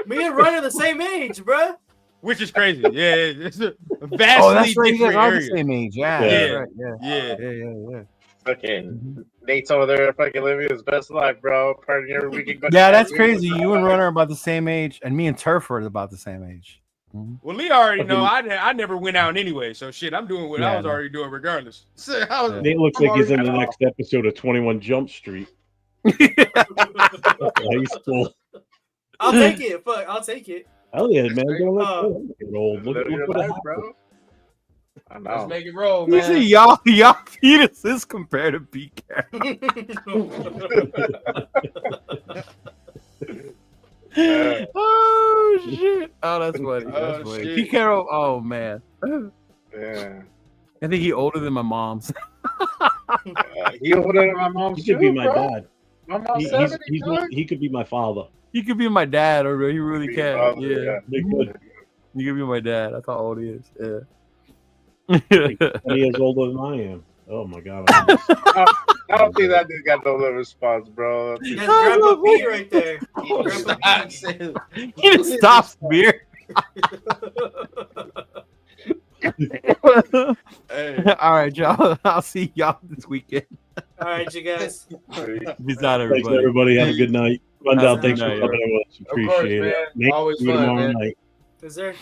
Me and Ryan are the same age, bruh. Which is crazy. Yeah, it's a vastly Oh, that's right. You guys different are the area. same age. Yeah. Yeah. That's right. Yeah. Yeah. fucking Nate's over there fucking living his best life, bro. Partying every weekend. Yeah, that's crazy. You and Ron are about the same age, and me and Turf are about the same age. Well, Lee already know I never went out anyway, so shit, I'm doing what I Yeah, was no. already doing regardless. So I was, Nate looks I'm like he's in the already- next episode of 21 Jump Street. High school. I'll take it. Fuck, I'll take it. Hell yeah, man. great. Don't let get old. Look Live your what life, happened. bro. I Let's know. make it roll, You see, man. y'all fetuses compared to BK. Oh shit! Oh, that's funny. That's Oh, funny. shit. Pete Carroll. Oh man, Yeah. I think he older than my mom's. He older than my mom. He could be my bro. dad. My mom's He, 70, he's he could be my father. He could be my dad, or he really Be can. father, Yeah, They could. he could be my dad. That's how old he is. Yeah. 20 years older than I am. Oh my god. I almost- I don't think that dude got no live response, bro. That's Grandpa P right there. Grandpa P. He just stops beer. Hey. All right, y'all. I'll see y'all this weekend. All right, you guys. Peace out, Thanks, everybody. everybody. Have a good night. Rundell, Have a thanks good for night, coming in with us. Of course, Appreciate man. it. Nate, Always see you fun, tomorrow man. night. Is there?